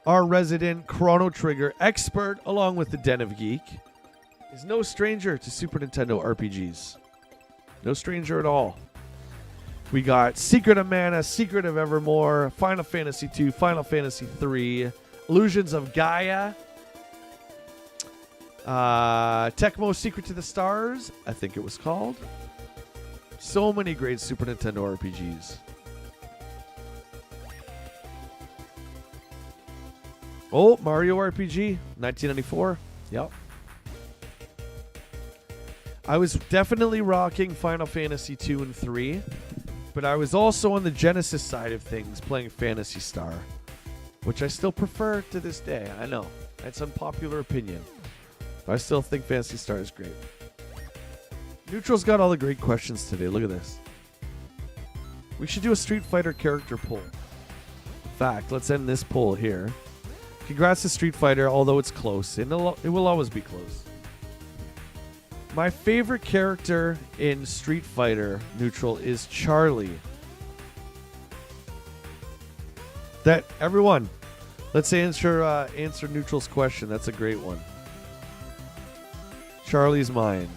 our resident Chrono Trigger expert, along with the Den of Geek, is no stranger to Super Nintendo RPGs. No stranger at all. We got Secret of Mana, Secret of Evermore, Final Fantasy II, Final Fantasy III, Illusions of Gaia, Tecmo Secret to the Stars, I think it was called. So many great Super Nintendo RPGs. Oh, Mario RPG, 1994. Yep. I was definitely rocking Final Fantasy 2 and 3. But I was also on the Genesis side of things playing Phantasy Star, which I still prefer to this day. I know. That's unpopular opinion. But I still think Phantasy Star is great. Neutral's got all the great questions today. Look at this. We should do a Street Fighter character poll. In fact, let's end this poll here. Congrats to Street Fighter, although it's close. And it will always be close. My favorite character in Street Fighter, Neutral, is Charlie. That everyone, let's answer Neutral's question. That's a great one. Charlie's mine.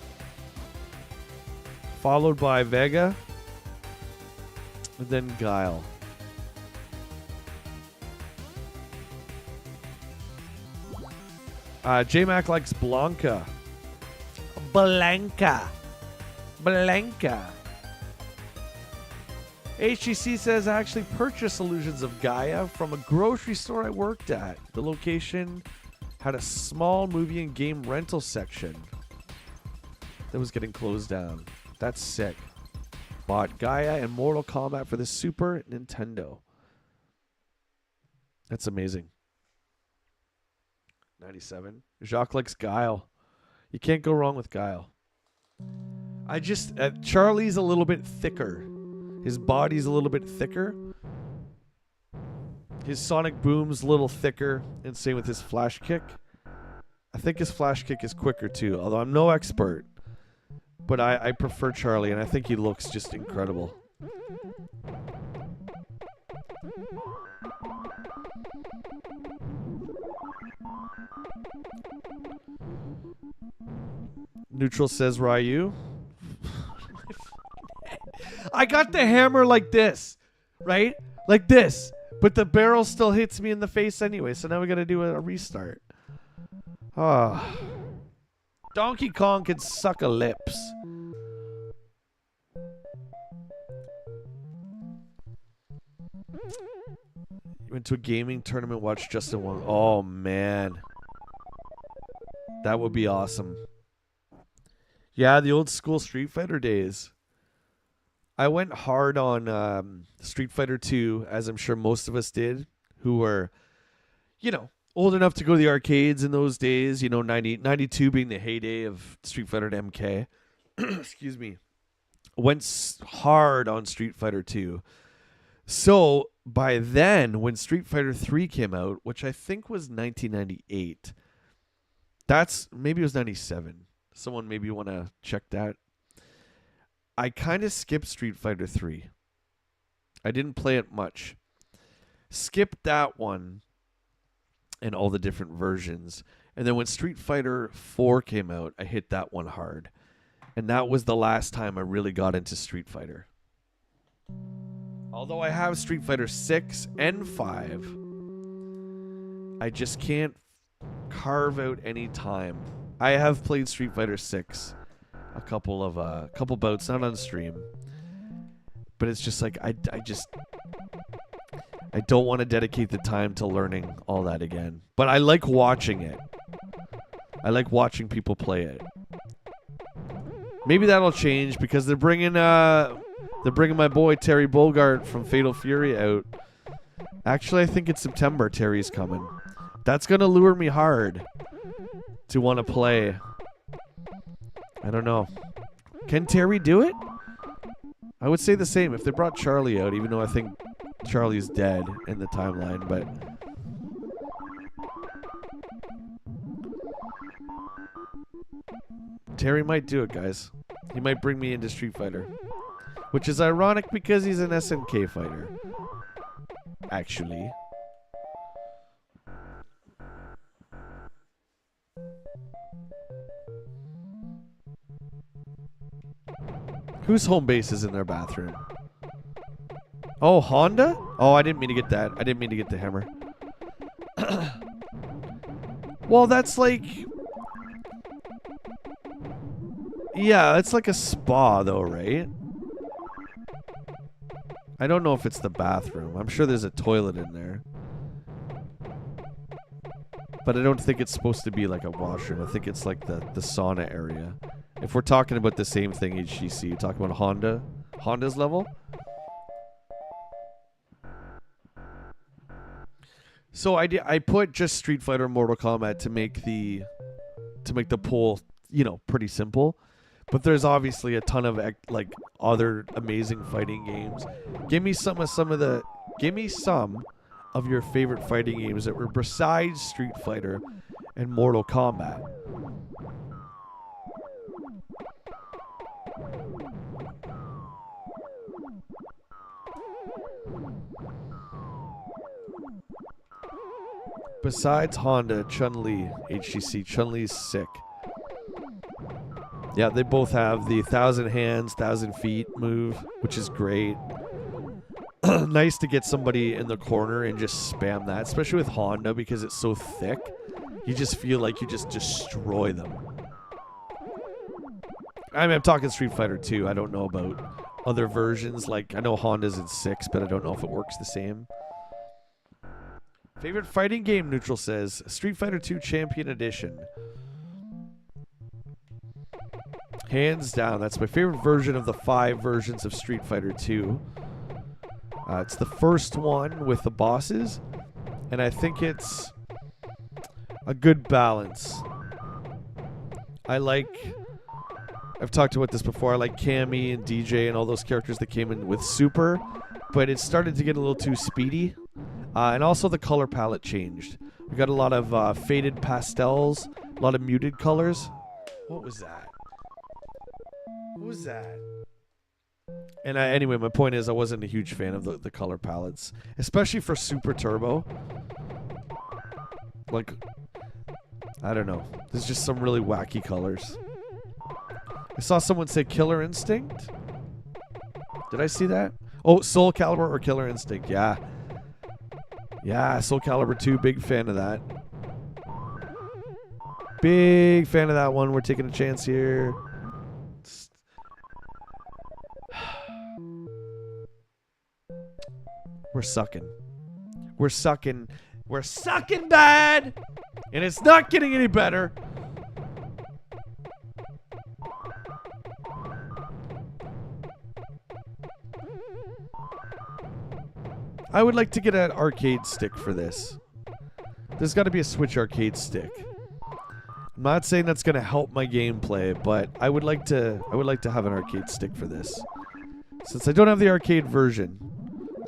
Followed by Vega, and then Guile. J-Mac likes Blanca. Blanca. HGC says, I actually purchased Illusions of Gaia from a grocery store I worked at. The location had a small movie and game rental section that was getting closed down. That's sick. Bought Gaia and Mortal Kombat for the Super Nintendo. That's amazing. 97. Jacques likes Guile. You can't go wrong with Guile. Charlie's a little bit thicker. His body's a little bit thicker. His sonic boom's a little thicker, and same with his flash kick. I think his flash kick is quicker too, although I'm no expert. But I prefer Charlie, and I think he looks just incredible. Neutral says Ryu. I got the hammer like this, right? Like this. But the barrel still hits me in the face anyway, so now we gotta do a restart. Ah. Donkey Kong can suck a lips. Went to a gaming tournament, watched Justin Wong. Oh, man. That would be awesome. Yeah, the old school Street Fighter days. I went hard on Street Fighter 2, as I'm sure most of us did, who were, you know, old enough to go to the arcades in those days. You know, 92 being the heyday of Street Fighter to MK. Excuse me. Went hard on Street Fighter 2. So by then, when Street Fighter 3 came out, which I think was 1998, maybe it was 97. Someone maybe want to check that. I kind of skipped Street Fighter 3. I didn't play it much. Skipped that one and all the different versions. And then when Street Fighter 4 came out, I hit that one hard. And that was the last time I really got into Street Fighter. Although I have Street Fighter 6 and 5, I just can't carve out any time. I have played Street Fighter 6 a couple bouts, not on stream. But it's just like I don't want to dedicate the time to learning all that again. But I like watching it. I like watching people play it. Maybe that'll change because they're bringing my boy Terry Bogard from Fatal Fury out. Actually, I think it's September Terry's coming. That's going to lure me hard to want to play. I don't know. Can Terry do it? I would say the same if they brought Charlie out, even though I think Charlie's dead in the timeline, but Terry might do it, guys. He might bring me into Street Fighter. Which is ironic because he's an SNK fighter. Actually. Whose home base is in their bathroom? Oh, Honda? Oh, I didn't mean to get that. I didn't mean to get the hammer. Well, that's like... Yeah, it's like a spa though, right? I don't know if it's the bathroom. I'm sure there's a toilet in there. But I don't think it's supposed to be like a washroom. I think it's like the sauna area. If we're talking about the same thing, HGC, you talking about Honda's level? So I put just Street Fighter and Mortal Kombat to make the poll, you know, pretty simple. But there's obviously a ton of like other amazing fighting games. Give me some of your favorite fighting games that were besides Street Fighter and Mortal Kombat. Besides Honda, Chun-Li, HGC, Chun-Li's sick. Yeah, they both have the 1,000 hands, 1,000 feet move, which is great. Nice to get somebody in the corner and just spam that, especially with Honda because it's so thick. You just feel like you just destroy them. I mean, I'm talking Street Fighter 2. I don't know about other versions. Like, I know Honda's in 6, but I don't know if it works the same. Favorite fighting game, Neutral says. Street Fighter 2 Champion Edition. Hands down, that's my favorite version of the 5 versions of Street Fighter 2. It's the first one with the bosses, and I think it's a good balance. I've talked about this before, I like Cammy and DJ and all those characters that came in with Super, but it started to get a little too speedy, and also the color palette changed. We got a lot of faded pastels, a lot of muted colors. What was that? What was that? And anyway, my point is I wasn't a huge fan of the color palettes, especially for Super Turbo. Like, I don't know. There's just some really wacky colors. I saw someone say Killer Instinct. Did I see that? Oh, Soul Calibur or Killer Instinct. Yeah. Yeah, Soul Calibur 2. Big fan of that. Big fan of that one. We're taking a chance here. We're sucking. We're sucking. We're sucking bad. And it's not getting any better. I would like to get an arcade stick for this. There's got to be a Switch arcade stick. I'm not saying that's going to help my gameplay, but I would like to have an arcade stick for this. Since I don't have the arcade version,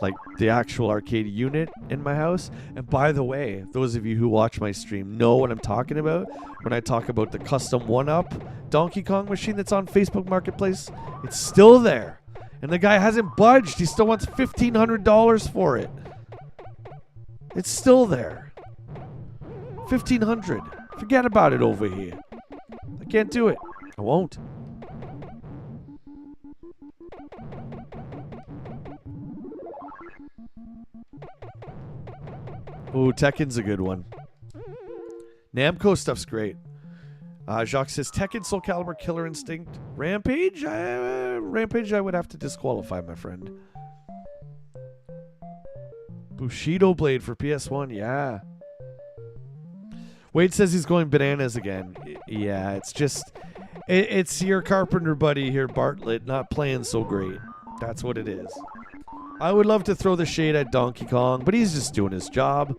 like the actual arcade unit in my house. And by the way, those of you who watch my stream know what I'm talking about when I talk about the custom 1UP Donkey Kong machine that's on Facebook Marketplace. It's still there. And the guy hasn't budged. He still wants $1,500 for it. It's still there. $1,500. Forget about it over here. I can't do it. I won't. Ooh, Tekken's a good one. Namco stuff's great. Jacques says Tekken, Soul Calibur, Killer Instinct, Rampage. Rampage, I would have to disqualify, my friend. Bushido Blade for PS1, yeah. Wade says he's going bananas again. Yeah, it's just, it's your carpenter buddy here, Bartlett, not playing so great. That's what it is. I would love to throw the shade at Donkey Kong, but he's just doing his job.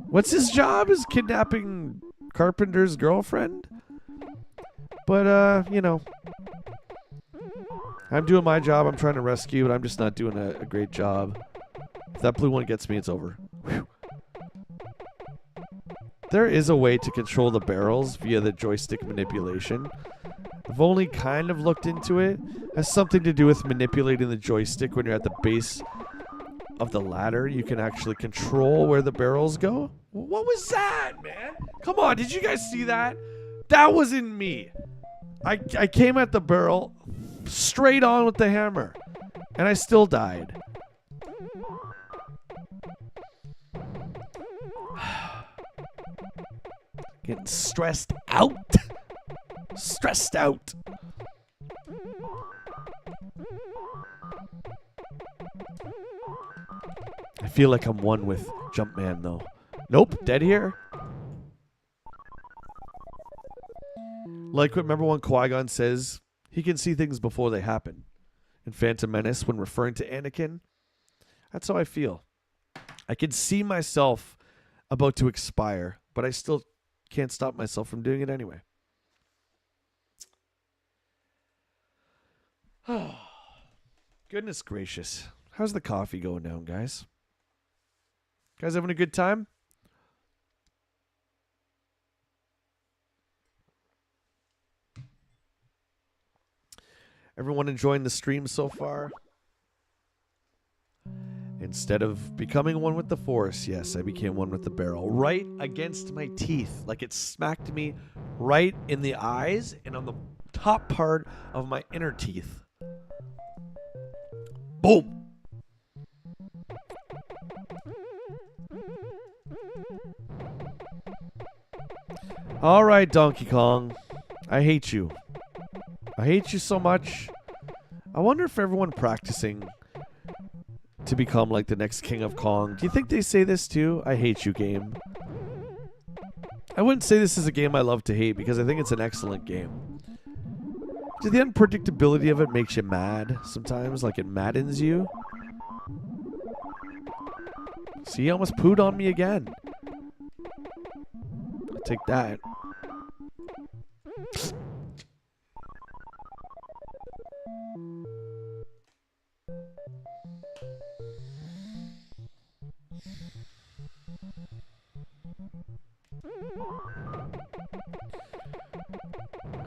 What's his job? Is kidnapping Carpenter's girlfriend? But, you know, I'm doing my job. I'm trying to rescue, but I'm just not doing a great job. If that blue one gets me, it's over. Whew. There is a way to control the barrels via the joystick manipulation. I've only kind of looked into it. It has something to do with manipulating the joystick when you're at the base of the ladder. You can actually control where the barrels go. What was that, man? Come on, did you guys see that? That wasn't me. I came at the barrel straight on with the hammer, and I still died. Getting stressed out. Stressed out. I feel like I'm one with Jumpman, though. Nope, dead here. Like, remember when Qui-Gon says he can see things before they happen in Phantom Menace when referring to Anakin? That's how I feel. I can see myself about to expire, but I still can't stop myself from doing it anyway. Oh, goodness gracious. How's the coffee going down, guys? Guys having a good time? Everyone enjoying the stream so far? Instead of becoming one with the Force, yes, I became one with the barrel. Right against my teeth. Like it smacked me right in the eyes and on the top part of my inner teeth. Boom! All right, Donkey Kong. I hate you. I hate you so much. I wonder if everyone practicing to become like the next King of Kong. Do you think they say this too? I hate you, game. I wouldn't say this is a game I love to hate because I think it's an excellent game. The unpredictability of it makes you mad sometimes, like it maddens you. See, he almost pooed on me again. I'll take that.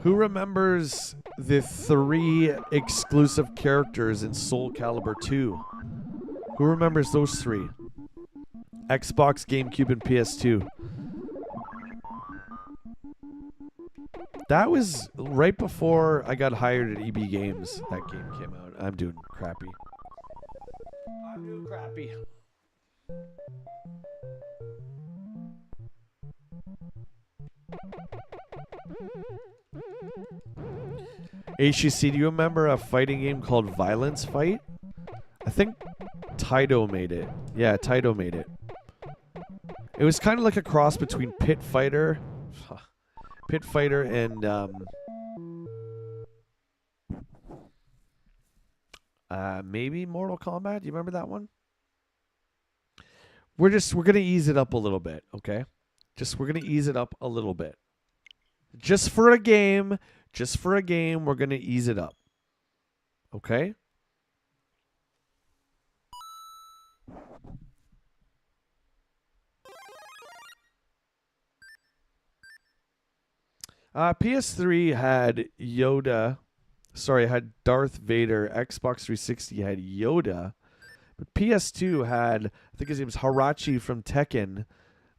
Who remembers the 3 exclusive characters in Soul Calibur 2? Who remembers those 3? Xbox, GameCube, and PS2. That was right before I got hired at EB Games. That game came out. I'm doing crappy. HCC, do you remember a fighting game called Violence Fight? I think Taito made it. Yeah, Taito made it. It was kind of like a cross between Pit Fighter and maybe Mortal Kombat. Do you remember that one? We're gonna ease it up a little bit, okay? We're gonna ease it up a little bit. Just for a game, we're gonna ease it up. Okay? PS3 had Yoda. Sorry, had Darth Vader. Xbox 360 had Yoda. But PS2 had, I think his name was Harachi from Tekken.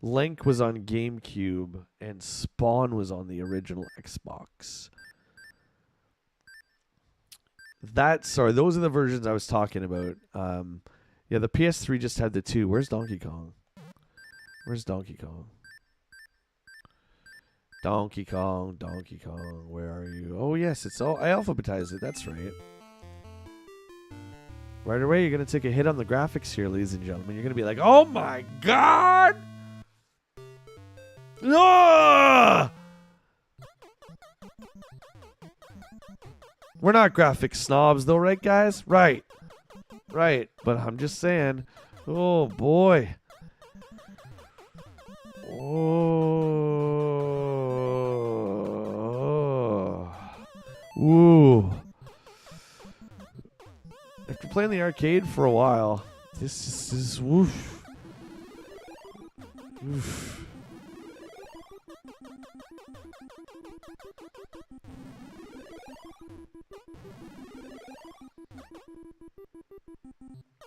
Link was on GameCube. And Spawn was on the original Xbox. Those are the versions I was talking about. Yeah, the PS3 just had the two. Where's Donkey Kong? Donkey Kong, where are you? Oh, yes, I alphabetized it. That's right. Right away, you're going to take a hit on the graphics here, ladies and gentlemen. You're going to be like, oh my God! Ugh! We're not graphic snobs, though, right, guys? Right. But I'm just saying, oh boy. Ooh. After playing the arcade for a while, this is woof. Oof.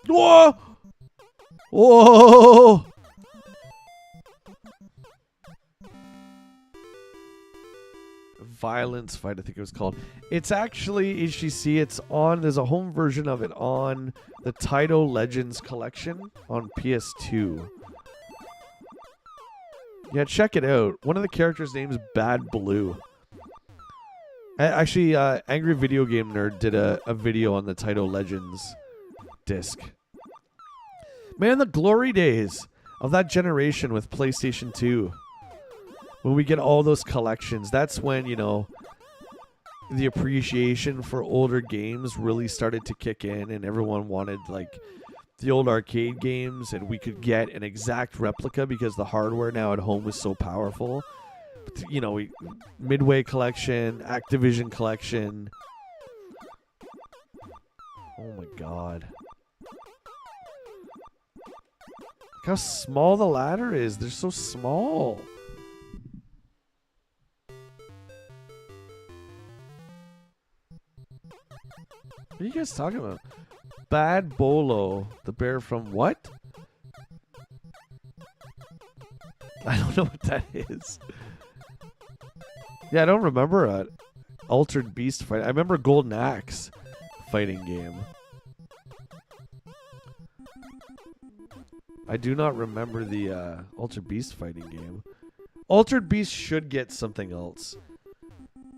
Whoa! Whoa! Violence Fight, I think it was called. It's actually HGC. There's a home version of it on the Taito Legends collection on PS2. Yeah, check it out. One of the characters' names is Bad Blue. Actually, Angry Video Game Nerd did a video on the Taito Legends disc. Man, the glory days of that generation with PlayStation 2. When we get all those collections, that's when, the appreciation for older games really started to kick in, and everyone wanted, the old arcade games, and we could get an exact replica because the hardware now at home was so powerful. But, Midway collection, Activision collection. Oh my God. Look how small the ladder is. They're so small. What are you guys talking about? Bad Bolo, the bear from what? I don't know what that is. Yeah, I don't remember a Altered Beast fight. I remember Golden Axe fighting game. I do not remember the Altered Beast fighting game. Altered Beast should get something else.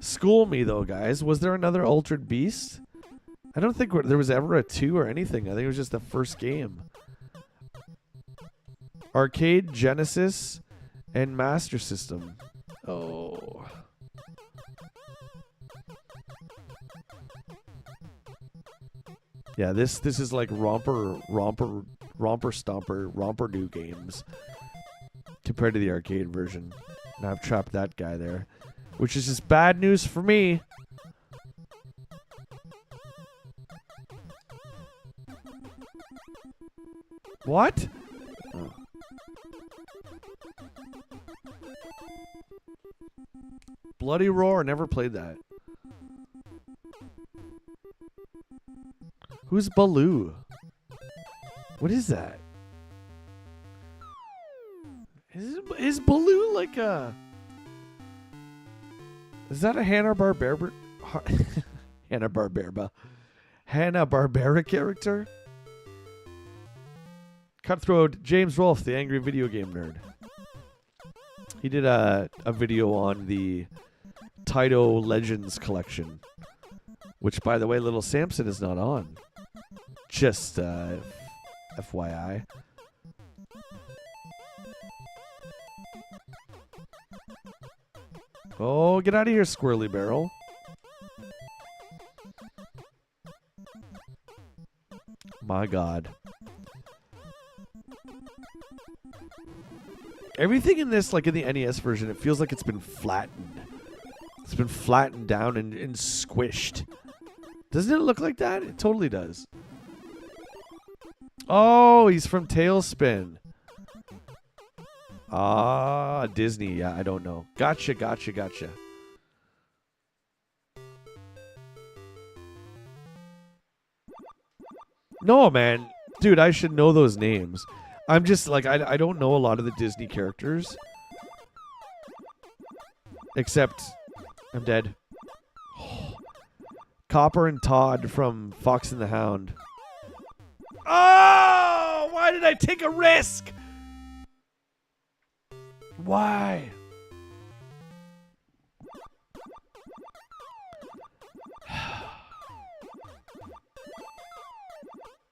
School me though, guys. Was there another Altered Beast? I don't think there was ever a 2 or anything. I think it was just the first game. Arcade, Genesis, and Master System. Oh. Yeah, this is like Romper Stomper, Romperdoo games compared to the arcade version. And I've trapped that guy there, which is just bad news for me. What? Oh. Bloody Roar, never played that. Who's Baloo? What is that? Is Baloo like a... Is that a Hanna-Barbera? Hanna-Barbera character? Cutthroat James Rolfe, the angry video game nerd. He did a video on the Taito Legends collection, which, by the way, Little Samson is not on. Just FYI. Oh, get out of here, Squirrely Barrel. My God. Everything in this, like in the NES version, it feels like it's been flattened. It's been flattened down and squished. Doesn't it look like that? It totally does. Oh, he's from Tailspin. Ah, Disney. Yeah, I don't know. Gotcha. No, man. Dude, I should know those names. I'm just like, I don't know a lot of the Disney characters. Except, I'm dead. Copper and Todd from Fox and the Hound. Oh! Why did I take a risk? Why?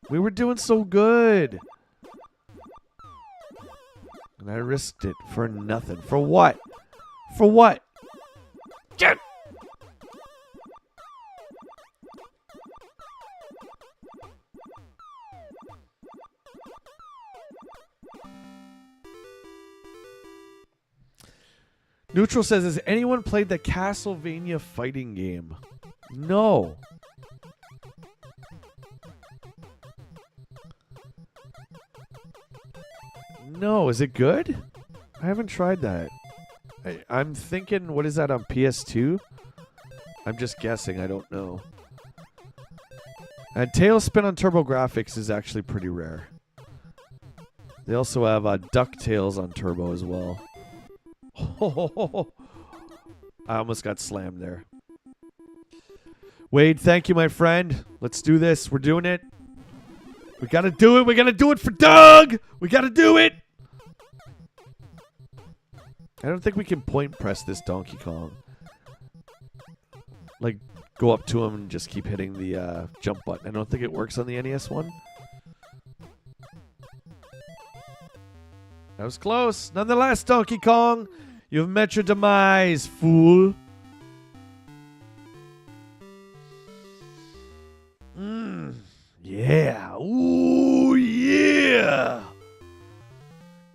We were doing so good. And I risked it for nothing. For what? For what? Get! Neutral says, has anyone played the Castlevania fighting game? No. No, is it good? I haven't tried that. I'm thinking, what is that on PS2? I'm just guessing, I don't know. And Tailspin on TurboGrafx is actually pretty rare. They also have DuckTales on Turbo as well. I almost got slammed there. Wade, thank you, my friend. Let's do this. We're doing it. We gotta do it. We gotta do it for Doug. We gotta do it. I don't think we can point press this Donkey Kong. Like, go up to him and just keep hitting the jump button. I don't think it works on the NES one. That was close. Nonetheless, Donkey Kong, you've met your demise, fool. Yeah. Ooh, yeah.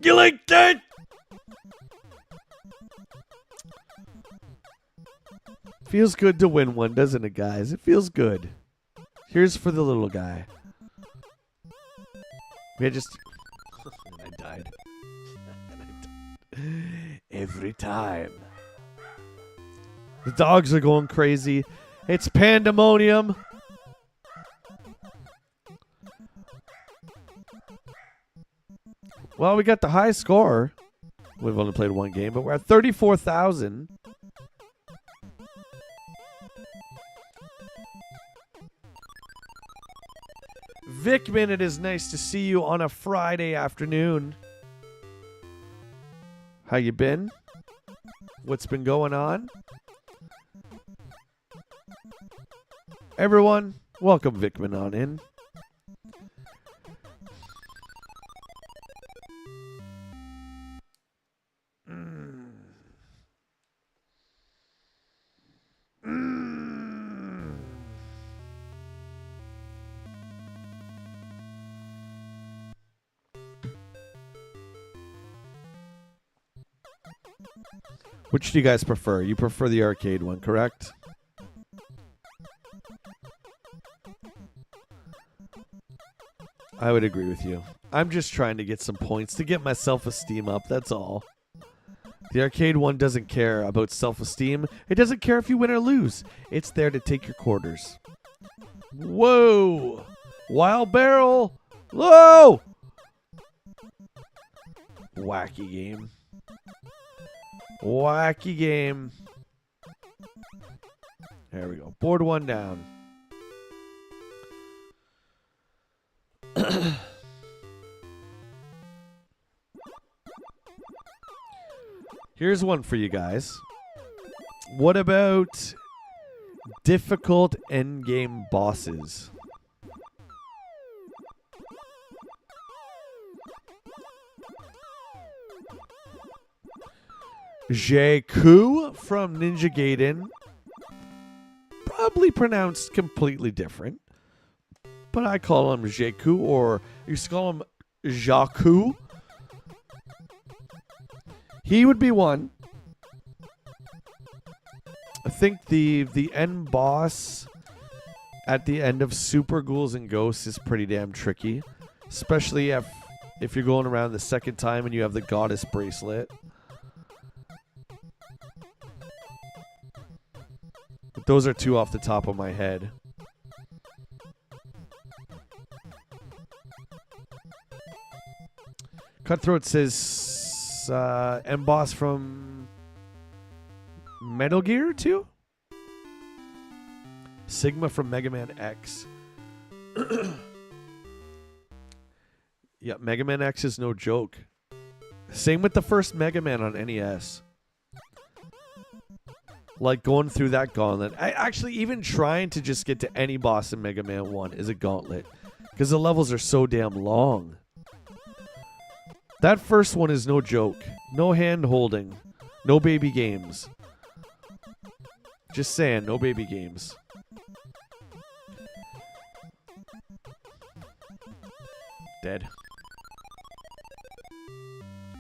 You like that? Feels good to win one, doesn't it, guys? It feels good. Here's for the little guy. I just... I died. Every time. The dogs are going crazy. It's pandemonium. Well, we got the high score. We've only played one game, but we're at 34,000. Vickman, it is nice to see you on a Friday afternoon. How you been? What's been going on? Everyone, welcome Vickman on in. Which do you guys prefer? You prefer the arcade one, correct? I would agree with you. I'm just trying to get some points to get my self-esteem up, that's all. The arcade one doesn't care about self-esteem. It doesn't care if you win or lose. It's there to take your quarters. Whoa! Wild barrel! Whoa! Wacky game. Wacky game. There we go. Board one down. Here's one for you guys. What about difficult endgame bosses? Jakku from Ninja Gaiden. Probably pronounced completely different. But I call him Jakku, or you used to call him Jakku. He would be one. I think the end boss at the end of Super Ghouls and Ghosts is pretty damn tricky. Especially if you're going around the second time and you have the goddess bracelet. But those are two off the top of my head. Cutthroat says end boss from Metal Gear 2? Sigma from Mega Man X. Yeah, Mega Man X is no joke. Same with the first Mega Man on NES. Like going through that gauntlet. I actually even trying to just get to any boss in Mega Man 1 is a gauntlet. Because the levels are so damn long. That first one is no joke. No hand holding. No baby games. Just saying, no baby games. Dead.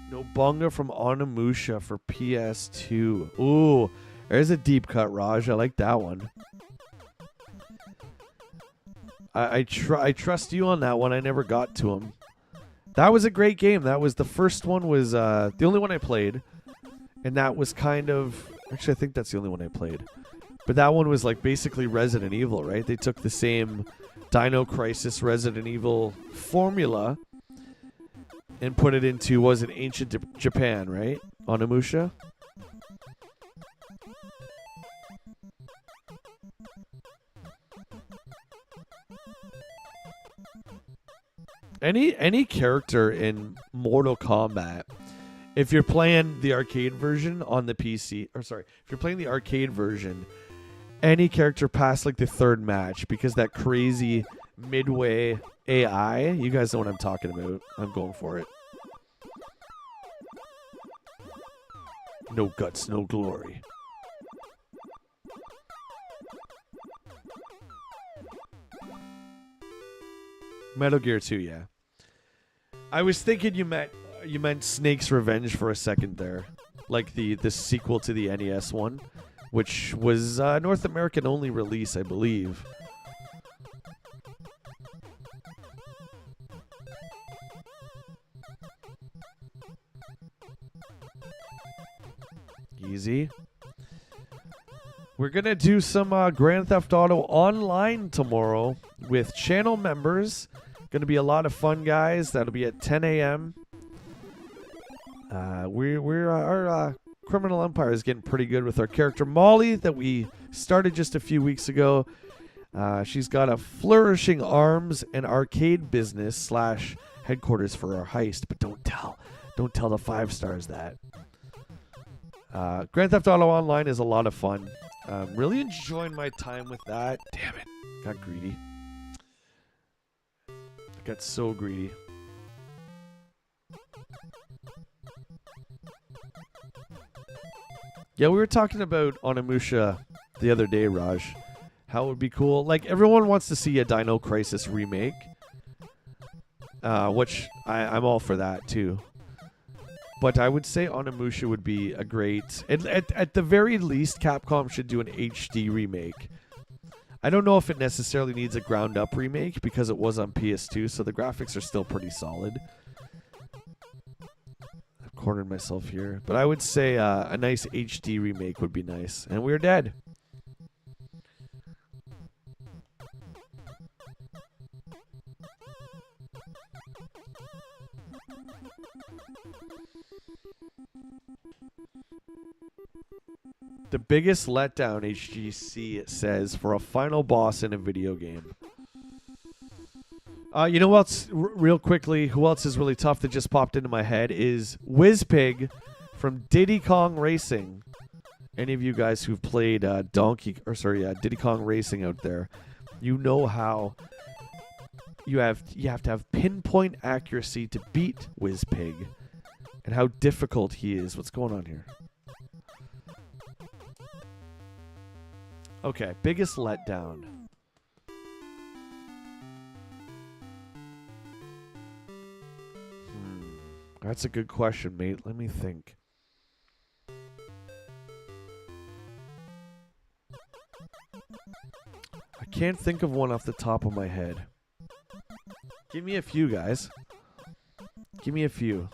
No Bonga from Onimusha for PS2. Ooh, there's a deep cut, Raj. I like that one. I trust you on that one. I never got to him. That was a great game. That was the first one. Was the only one I played, and that was kind of actually I think that's the only one I played. But that one was like basically Resident Evil, right? They took the same Dino Crisis Resident Evil formula and put it into, was it ancient Japan, right? Onimusha. Any character in Mortal Kombat, if you're playing the arcade version on the PC, or sorry, if you're playing the arcade version, any character past like the third match, because that crazy midway AI, you guys know what I'm talking about. I'm going for it. No guts, no glory. Metal Gear 2, yeah. I was thinking you meant Snake's Revenge for a second there, like the sequel to the NES one, which was North American only release, I believe. Easy. We're going to do some Grand Theft Auto Online tomorrow with channel members. Going to be a lot of fun, guys. That'll be at 10 a.m. Our Criminal Empire is getting pretty good with our character Molly that we started just a few weeks ago. She's got a flourishing arms and arcade business / headquarters for our heist, but don't tell the 5 stars that. Grand Theft Auto Online is a lot of fun. Really enjoying my time with that. Damn it, got greedy. I got so greedy. Yeah, we were talking about Onimusha the other day, Raj. How it would be cool. Like, everyone wants to see a Dino Crisis remake. Which I'm all for that, too. But I would say Onimusha would be a great... At the very least, Capcom should do an HD remake. I don't know if it necessarily needs a ground-up remake, because it was on PS2, so the graphics are still pretty solid. I've cornered myself here. But I would say a nice HD remake would be nice. And we're dead. The biggest letdown, HGC, it says, for a final boss in a video game. You know what's real quickly? Who else is really tough that just popped into my head is Whizpig from Diddy Kong Racing. Any of you guys who've played Diddy Kong Racing out there, you know how you have to have pinpoint accuracy to beat Whizpig, and how difficult he is. What's going on here? Okay, biggest letdown. That's a good question, mate. Let me think. I can't think of one off the top of my head. Give me a few, guys. Give me a few.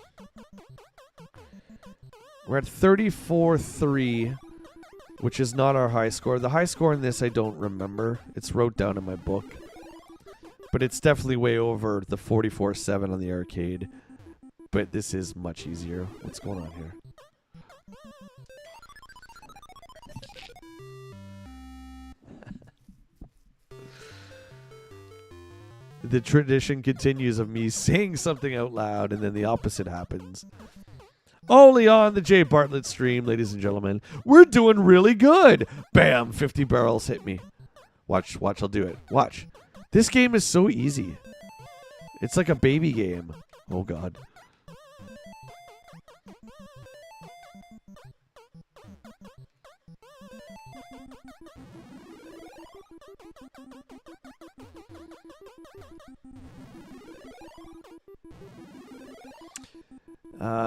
We're at 34-3, which is not our high score. The high score in this I don't remember. It's wrote down in my book. But it's definitely way over the 44-7 on the arcade. But this is much easier. What's going on here? The tradition continues of me saying something out loud and then the opposite happens. Only on the Jay Bartlett stream, ladies and gentlemen. We're doing really good. Bam, 50 barrels hit me. Watch, I'll do it. Watch. This game is so easy. It's like a baby game. Oh, God.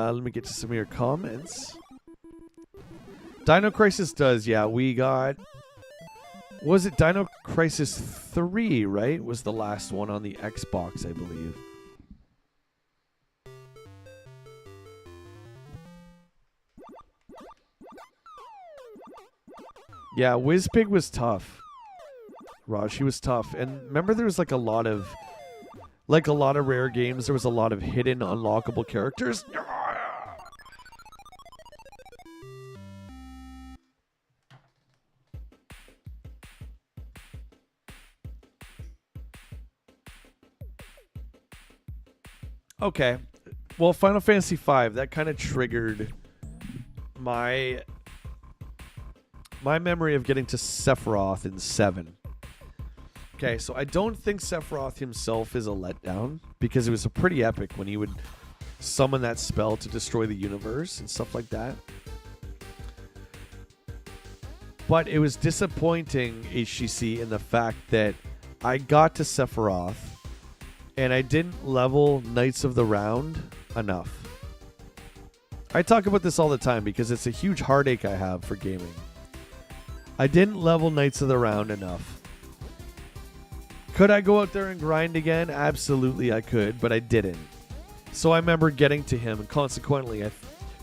Let me get to some of your comments. Dino Crisis does, yeah. We got... Was it Dino Crisis 3, right? Was the last one on the Xbox, I believe. Yeah, Whizpig was tough. Raj, he was tough. And remember there was like a lot of rare games, there was a lot of hidden unlockable characters. Okay. Well, Final Fantasy V, that kind of triggered my memory of getting to Sephiroth in 7. Okay, so I don't think Sephiroth himself is a letdown, because it was a pretty epic when he would summon that spell to destroy the universe and stuff like that. But it was disappointing, HGC, in the fact that I got to Sephiroth and I didn't level Knights of the Round enough. I talk about this all the time because it's a huge heartache I have for gaming. I didn't level Knights of the Round enough. Could I go out there and grind again? Absolutely I could, but I didn't. So I remember getting to him, and consequently, I'm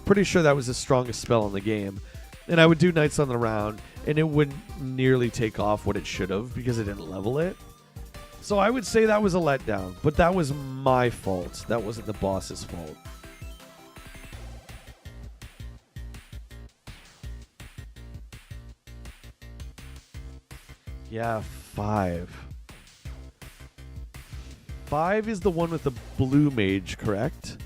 pretty sure that was the strongest spell in the game. And I would do Knights on the Round, and it wouldn't nearly take off what it should have because I didn't level it. So I would say that was a letdown, but that was my fault. That wasn't the boss's fault. Yeah, 5. 5 is the one with the blue mage, correct?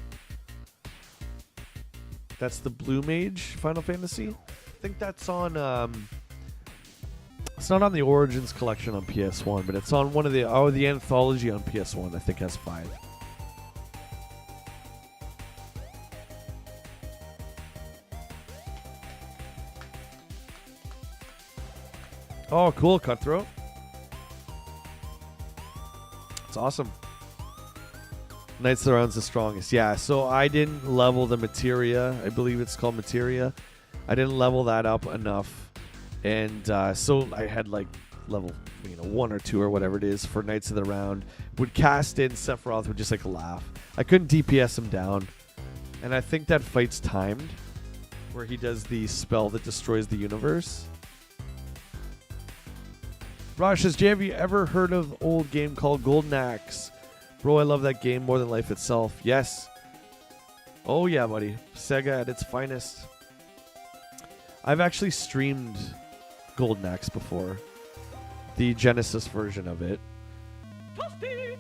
That's the blue mage Final Fantasy? I think that's on... It's not on the Origins collection on PS1, but it's on one of the... Oh, the Anthology on PS1, I think, has 5. Oh, cool, Cutthroat. It's awesome. Knights of the Round's the strongest. Yeah, so I didn't level the Materia. I believe it's called Materia. I didn't level that up enough. And so I had like level 1 or 2 or whatever it is for Knights of the Round. Would cast in, Sephiroth would just like laugh. I couldn't DPS him down. And I think that fight's timed, where he does the spell that destroys the universe. Raj says, Jay, have you ever heard of an old game called Golden Axe? Bro, I love that game more than life itself. Yes. Oh yeah, buddy. Sega at its finest. I've actually streamed Golden Axe before. The Genesis version of it. Toasty!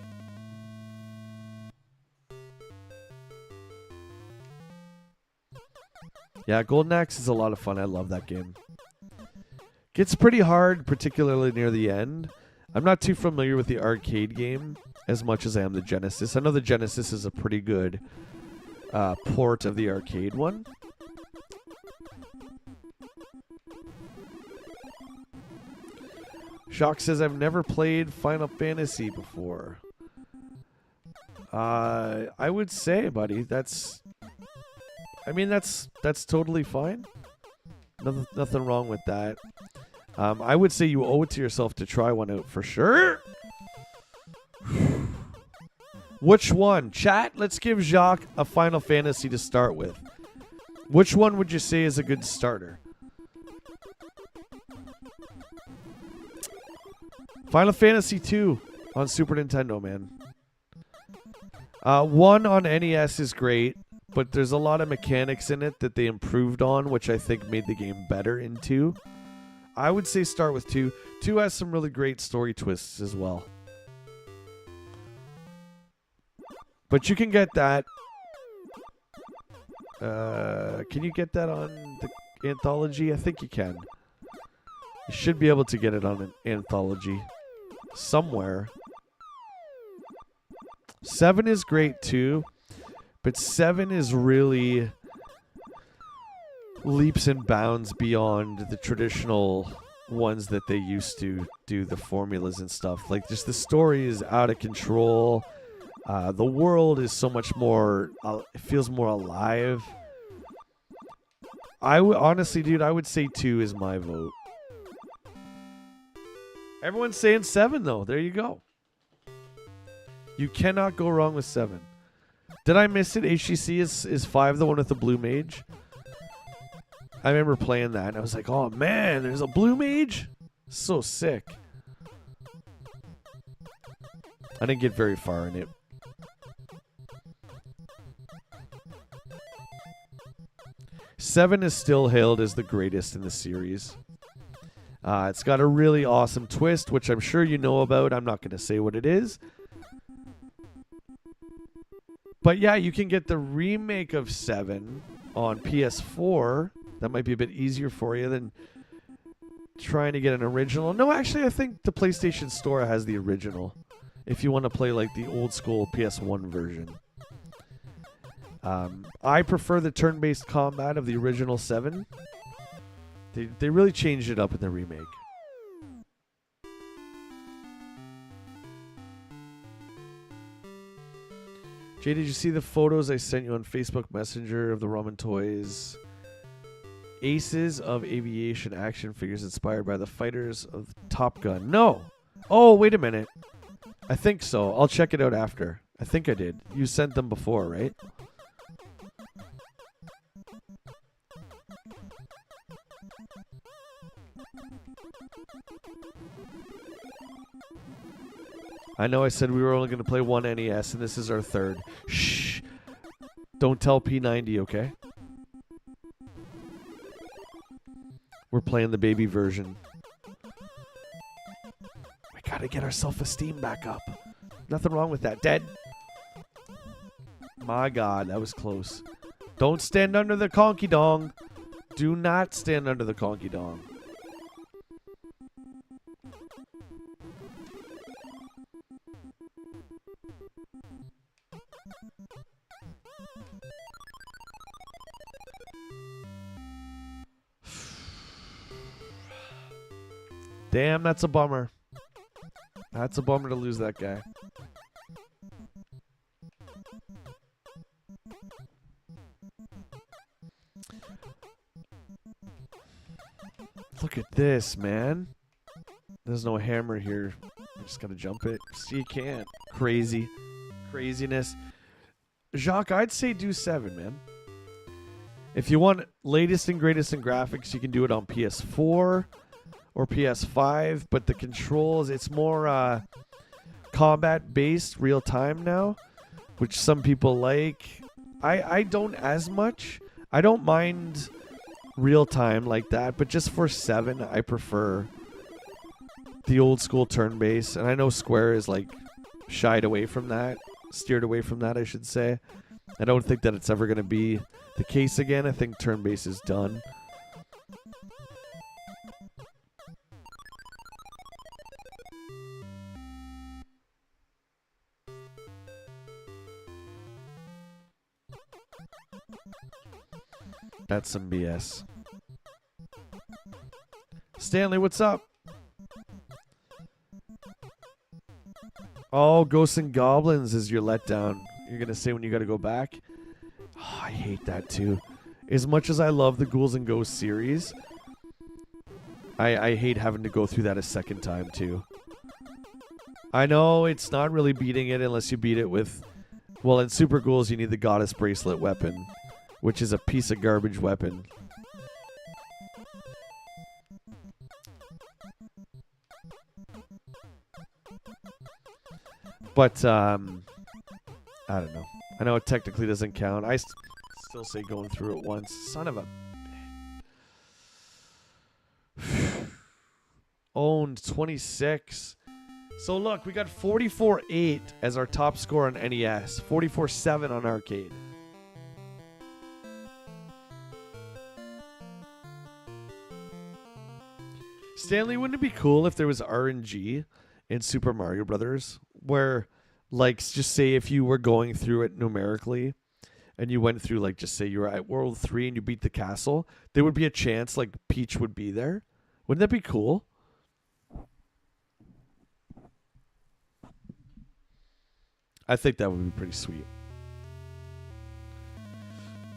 Yeah, Golden Axe is a lot of fun. I love that game. Gets pretty hard, particularly near the end. I'm not too familiar with the arcade game as much as I am the Genesis. I know the Genesis is a pretty good port of the arcade one. Shock says, I've never played Final Fantasy before. I would say, buddy, that's totally fine. Nothing wrong with that. I would say you owe it to yourself to try one out for sure. Which one? Chat, let's give Jacques a Final Fantasy to start with. Which one would you say is a good starter? Final Fantasy 2 on Super Nintendo, man. 1 on NES is great, but there's a lot of mechanics in it that they improved on, which I think made the game better in 2. I would say start with 2. 2 has some really great story twists as well. But you can get that. Can you get that on the Anthology? I think you can. You should be able to get it on an Anthology somewhere. 7 is great too, but 7 is really leaps and bounds beyond the traditional ones that they used to do, the formulas and stuff. Like, just the story is out of control. The world is so much more, it feels more alive. Honestly, dude, I would say 2 is my vote. Everyone's saying 7, though. There you go. You cannot go wrong with 7. Did I miss it? HGC is 5, the one with the blue mage? I remember playing that, and I was like, oh, man, there's a blue mage? So sick. I didn't get very far in it. Seven is still hailed as the greatest in the series. It's got a really awesome twist, which I'm sure you know about. I'm not going to say what it is. But yeah, you can get the remake of 7 on PS4. That might be a bit easier for you than trying to get an original. No, actually, I think the PlayStation Store has the original, if you want to play like the old school PS1 version. I prefer the turn-based combat of the original 7. They really changed it up in the remake. Jay, did you see the photos I sent you on Facebook Messenger of the ramen toys? Aces of Aviation action figures inspired by the fighters of Top Gun. No! Oh, wait a minute. I think so. I'll check it out after. I think I did. You sent them before, right? I know I said we were only going to play one NES, and this is our third. Shh. Don't tell P90, okay? We're playing the baby version. We gotta get our self-esteem back up. Nothing wrong with that. Dead. My God, that was close. Don't stand under the conky dong. Do not stand under the conky dong. Damn, that's a bummer. That's a bummer to lose that guy. Look at this, man. There's no hammer here. I just gotta jump it. See, you can't. Crazy. Craziness. Jacques, I'd say do 7, man. If you want latest and greatest in graphics, you can do it on PS4 or PS5, but the controls, it's more combat-based, real-time now, which some people like. I don't as much. I don't mind real time like that, but just for 7, I prefer the old school turn based. And I know Square is like shied away from that, steered away from that, I should say. I don't think that it's ever going to be the case again. I think turn based is done. That's some BS. Stanley, what's up? Oh, Ghosts and Goblins is your letdown. You're going to say when you got to go back? Oh, I hate that too. As much as I love the Ghouls and Ghosts series, I hate having to go through that a second time too. I know it's not really beating it unless you beat it with... Well, in Super Ghouls, you need the Goddess Bracelet weapon, which is a piece of garbage weapon. But, I don't know. I know it technically doesn't count. I still say going through it once. Son of a... Owned 26. So look, we got 44.8 as our top score on NES. 44.7 on arcade. Stanley, wouldn't it be cool if there was RNG in Super Mario Brothers, where, like, just say if you were going through it numerically, and you went through, like, just say you were at World 3 and you beat the castle, there would be a chance, like, Peach would be there. Wouldn't that be cool? I think that would be pretty sweet.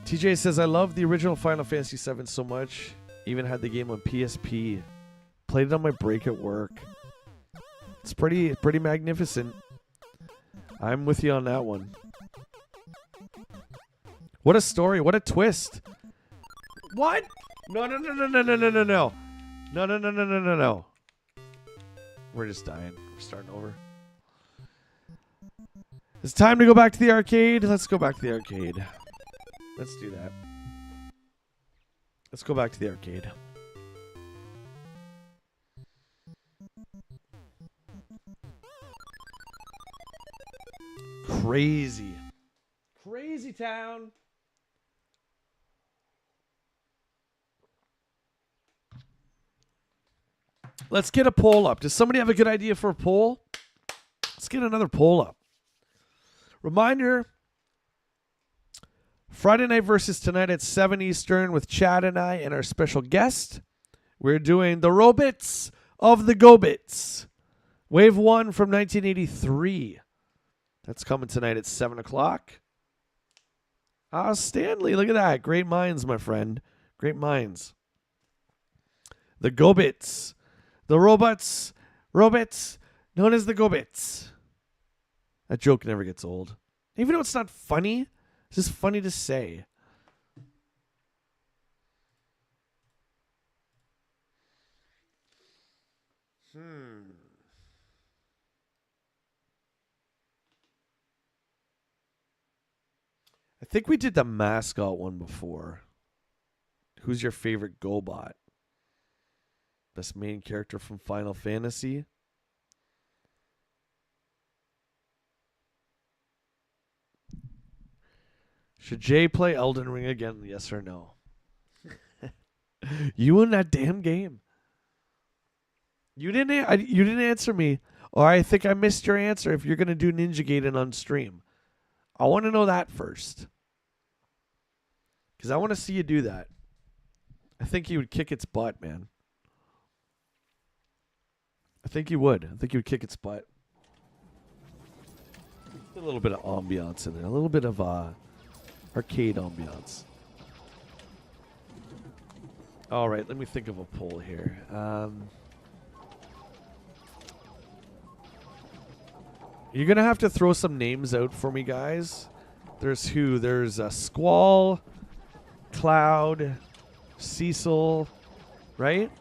TJ says, I love the original Final Fantasy VII so much. Even had the game on PSP. Played it on my break at work. It's pretty magnificent. I'm with you on that one. What a story. What a twist. What? No. No. We're just dying. We're starting over. It's time to go back to the arcade. Let's go back to the arcade. Let's do that. Let's go back to the arcade. Crazy. Crazy town. Let's get a poll up. Does somebody have a good idea for a poll? Let's get another poll up. Reminder, Friday night versus tonight at 7 Eastern with Chad and I and our special guest. We're doing the Robits of the Gobits. Wave 1 from 1983. That's coming tonight at 7 o'clock. Ah, Stanley, look at that. Great minds, my friend. Great minds. The Gobits. The robots. Robits known as the Gobits. That joke never gets old. Even though it's not funny, it's just funny to say. I think we did the mascot one before. Who's your favorite GoBot? Best main character from Final Fantasy? Should Jay play Elden Ring again? Yes or no? You in that damn game. You didn't answer me. Or I think I missed your answer if you're going to do Ninja Gaiden on stream. I want to know that first. Because I want to see you do that. I think you would kick its butt, man. I think you would. I think you would kick its butt. A little bit of ambiance in there. A little bit of arcade ambiance. All right, let me think of a poll here. You're going to have to throw some names out for me, guys. There's who? There's Squall, Cloud, Cecil, right?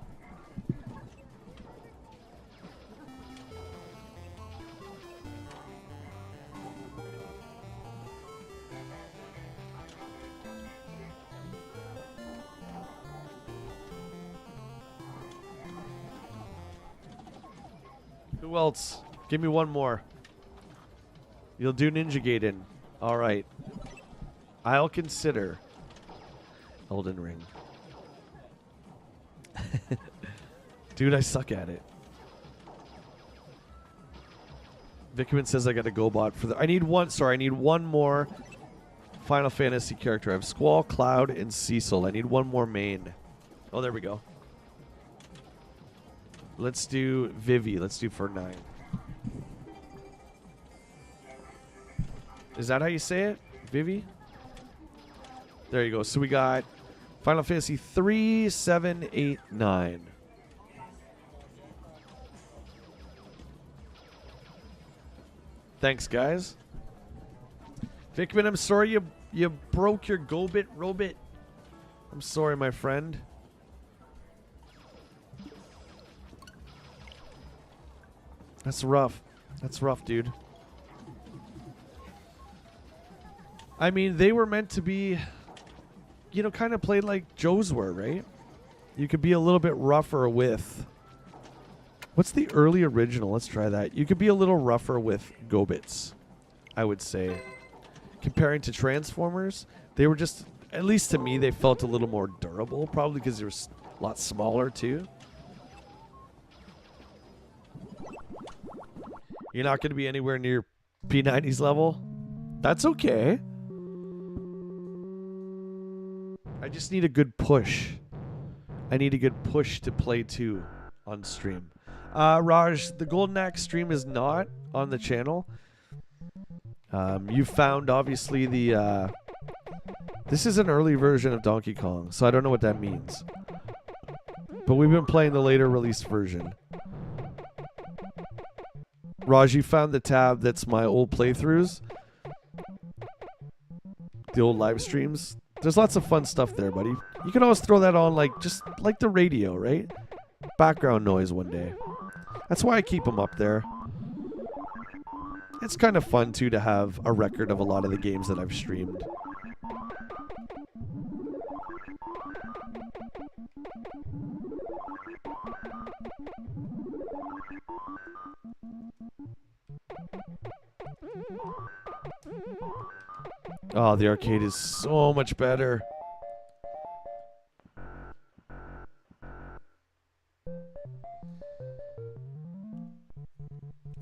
Who else? Give me one more. You'll do Ninja Gaiden. All right. I'll consider Elden Ring. Dude, I suck at it. Vickerman says I got a GoBot for the... I need one more Final Fantasy character. I have Squall, Cloud, and Cecil. I need one more main. Oh, there we go. Let's do Vivi. Let's do for 9. Is that how you say it? Vivi? There you go. So we got Final Fantasy 3, 7, 8, 9. Thanks, guys. Vickman, I'm sorry you broke your Go-Bit Robit. I'm sorry, my friend. That's rough. That's rough, dude. I mean, they were meant to be, you know, kind of played like Joe's were, right? You could be a little bit rougher with... What's the early original? Let's try that. You could be a little rougher with Go-Bits, I would say. Comparing to Transformers, they were just, at least to me, they felt a little more durable, probably because they were a lot smaller, too. You're not going to be anywhere near P90's level? That's okay. I just need a good push. I need a good push to play 2 on stream. Raj, the Golden Axe stream is not on the channel. You found, obviously, the... this is an early version of Donkey Kong, so I don't know what that means. But we've been playing the later released version. Raj, you found the tab that's my old playthroughs. The old live streams. There's lots of fun stuff there, buddy. You can always throw that on, like, just like the radio, right? Background noise one day. That's why I keep them up there. It's kind of fun, too, to have a record of a lot of the games that I've streamed. Oh, the arcade is so much better.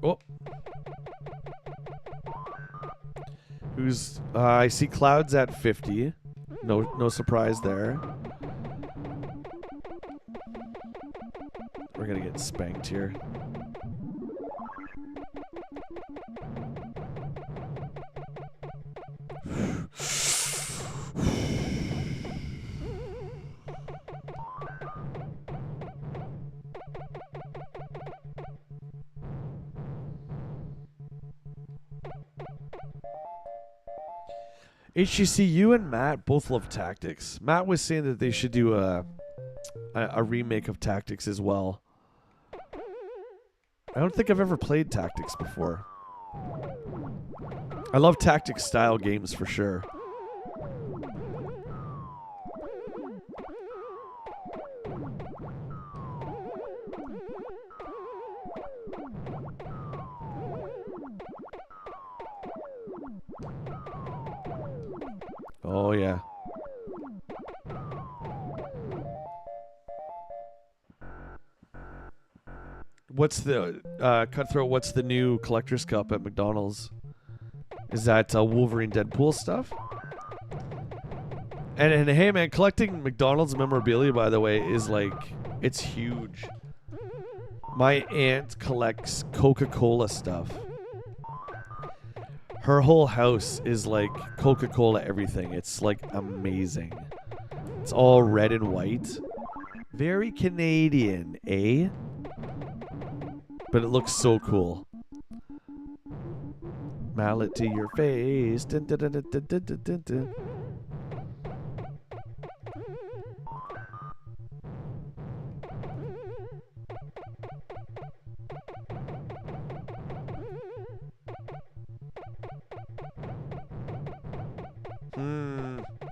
Oh. Who's I see Cloud's at 50. No surprise there. We're gonna get spanked here. HGC, you and Matt both love Tactics. Matt was saying that they should do a remake of Tactics as well. I don't think I've ever played Tactics before. I love Tactics style games for sure. Oh, yeah. What's the, Cutthroat, what's the new Collector's Cup at McDonald's? Is that Wolverine Deadpool stuff? And hey, man, collecting McDonald's memorabilia, by the way, is like, it's huge. My aunt collects Coca-Cola stuff. Her whole house is like Coca-Cola everything. It's like amazing. It's all red and white. Very Canadian, eh? But it looks so cool. Mallet to your face. Dun, dun, dun, dun, dun, dun, dun, dun.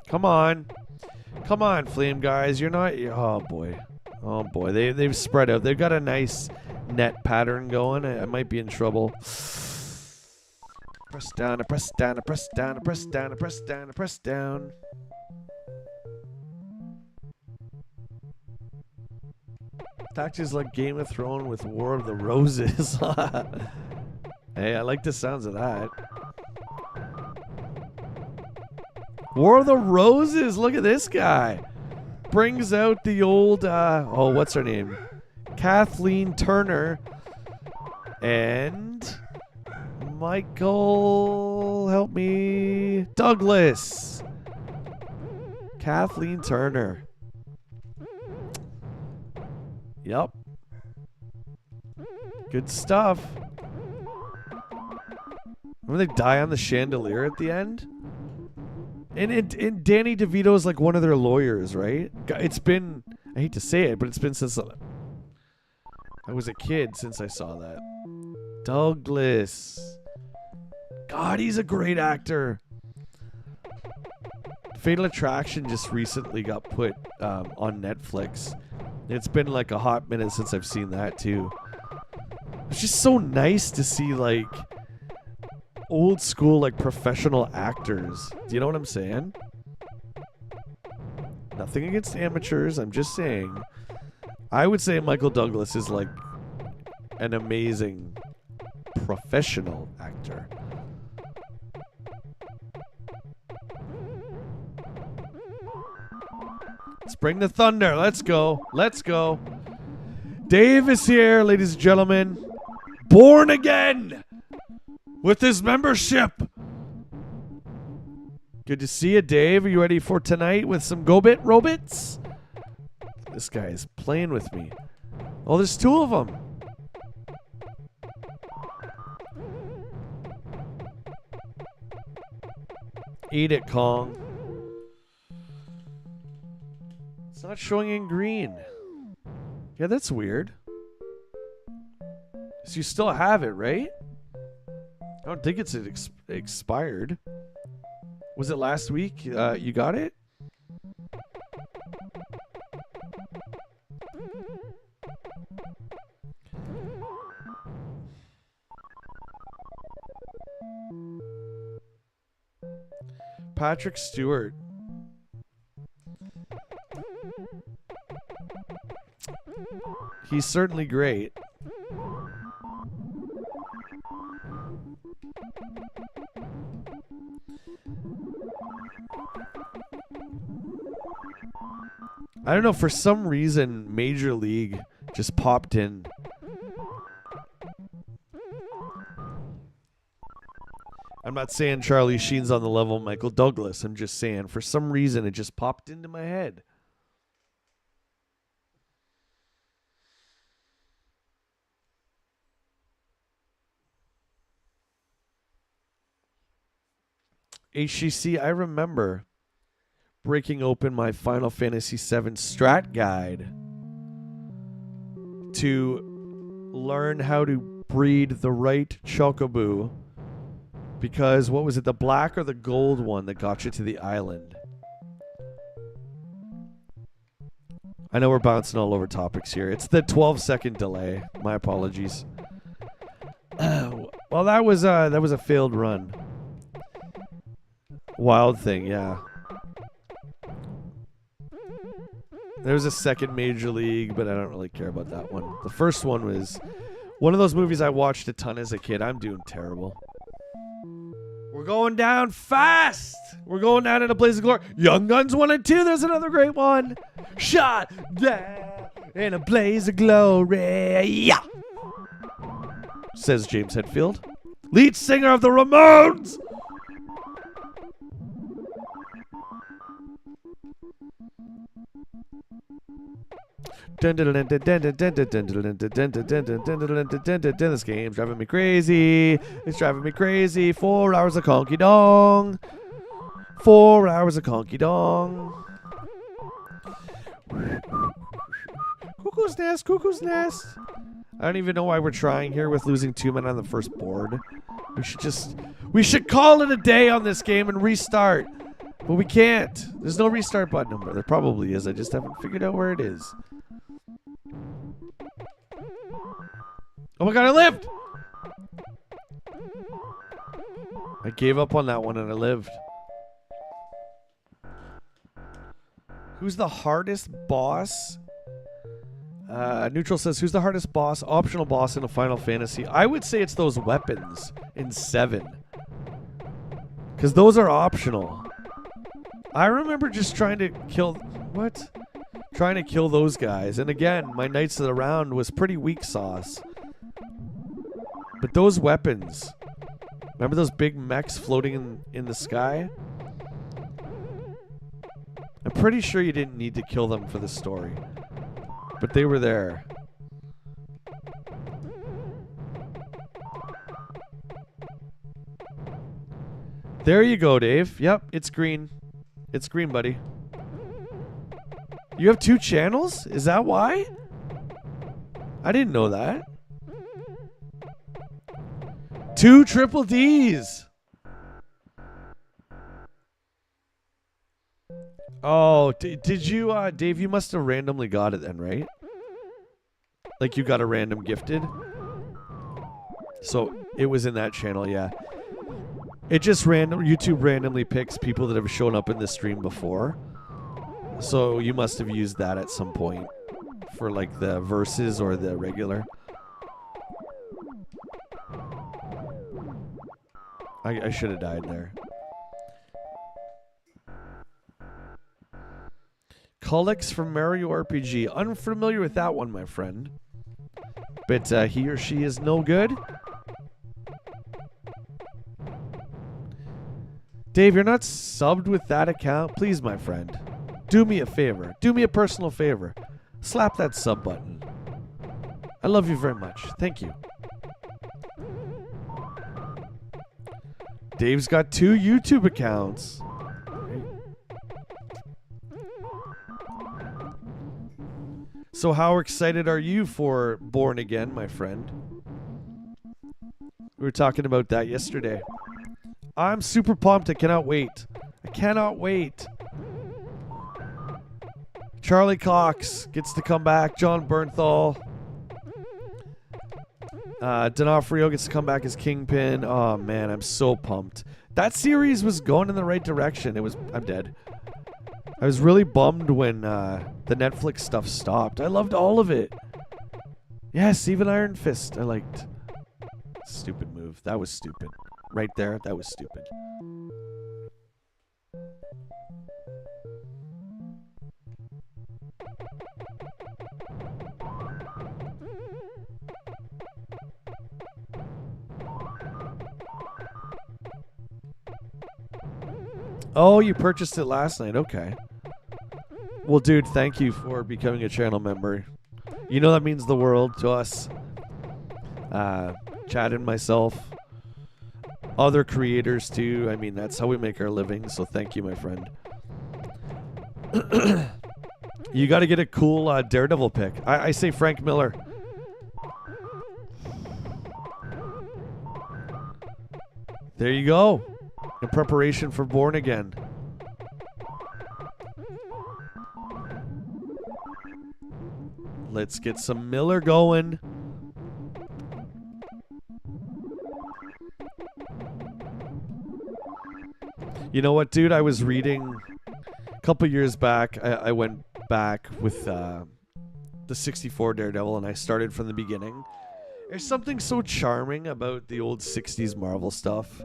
Come on. Come on, Flame guys. You're not... Oh, boy. Oh, boy. They've spread out. They've got a nice net pattern going, I might be in trouble. Press down, I press down, I press down, I press down, I press down, I press down. Tactics like Game of Thrones with War of the Roses. Hey, I like the sounds of that. War of the Roses. Look at this guy. Brings out the old, oh, what's her name? Kathleen Turner. And Michael, help me. Douglas. Kathleen Turner. Yep. Good stuff. Remember they die on the chandelier at the end? And Danny DeVito is like one of their lawyers, right? It's been, I hate to say it, but it's been since I was a kid since I saw that. Douglas. God, he's a great actor. Fatal Attraction just recently got put on Netflix. It's been like a hot minute since I've seen that too. It's just so nice to see like old school like professional actors. Do you know what I'm saying? Nothing against amateurs. I'm just saying. I would say Michael Douglas is like an amazing professional actor. Let's bring the thunder. Let's go. Let's go. Dave is here, ladies and gentlemen. Born again with his membership. Good to see you, Dave. Are you ready for tonight with some Go-Bit Robits? This guy is playing with me. Oh, there's two of them. Eat it, Kong. It's not showing in green. Yeah, that's weird. So you still have it, right? I don't think it's expired. Was it last week? You got it? Patrick Stewart. He's certainly great. I don't know, for some reason Major League just popped in. I'm not saying Charlie Sheen's on the level of Michael Douglas. I'm just saying for some reason it just popped into my head. HCC, I remember breaking open my Final Fantasy VII Strat Guide to learn how to breed the right Chocobo. Because, what was it, the black or the gold one that got you to the island? I know we're bouncing all over topics here. It's the 12-second delay. My apologies. Well, that was a failed run. Wild Thing, yeah. There's a second Major League, but I don't really care about that one. The first one was one of those movies I watched a ton as a kid. I'm doing terrible. We're going down fast. We're going down in a blaze of glory. Young Guns 1 and 2. There's another great one. Shot down in a blaze of glory. Yeah. Says James Hetfield, lead singer of the Ramones. This game's driving me crazy. It's driving me crazy. 4 hours of conky dong. 4 hours of conky dong. Cuckoo's nest, cuckoo's nest. I don't even know why we're trying here with losing 2 men on the first board. We should call it a day on this game and restart. But we can't. There's no restart button. There probably is. I just haven't figured out where it is. Oh my god, I lived! I gave up on that one and I lived. Who's the hardest boss? Neutral says, who's the hardest boss, optional boss in a Final Fantasy? I would say it's those weapons in 7. Because those are optional. I remember just trying to kill... What? Trying to kill those guys. And again, my Knights of the Round was pretty weak sauce. But those weapons... Remember those big mechs floating in the sky? I'm pretty sure you didn't need to kill them for the story. But they were there. There you go, Dave. Yep, it's green. It's green, buddy. You have 2 channels? Is that why? I didn't know that. 2 triple Ds. Oh, did you, Dave, you must have randomly got it then, right? Like you got a random gifted? So it was in that channel, yeah. It just YouTube randomly picks people that have shown up in the stream before. So you must have used that at some point for like the verses or the regular. I should have died there. Cullix from Mario RPG. Unfamiliar with that one, my friend. But he or she is no good. Dave, you're not subbed with that account? Please, my friend. Do me a favor. Do me a personal favor. Slap that sub button. I love you very much. Thank you. Dave's got 2 YouTube accounts. So how excited are you for Born Again, my friend? We were talking about that yesterday. I'm super pumped. I cannot wait. I cannot wait. Charlie Cox gets to come back. John Bernthal. D'Onofrio gets to come back as Kingpin. Oh, man, I'm so pumped. That series was going in the right direction. I'm dead. I was really bummed when the Netflix stuff stopped. I loved all of it. Yes, even Iron Fist I liked. Stupid move. That was stupid. Right there, that was stupid. Oh, you purchased it last night. Okay. Well, dude, thank you for becoming a channel member. You know that means the world to us. Chad and myself. Other creators, too. I mean, that's how we make our living, so thank you, my friend. You got to get a cool Daredevil pick. I say Frank Miller. There you go. In preparation for Born Again. Let's get some Miller going. You know what, dude? I was reading a couple years back. I went back with the 64 Daredevil, and I started from the beginning. There's something so charming about the old 60s Marvel stuff.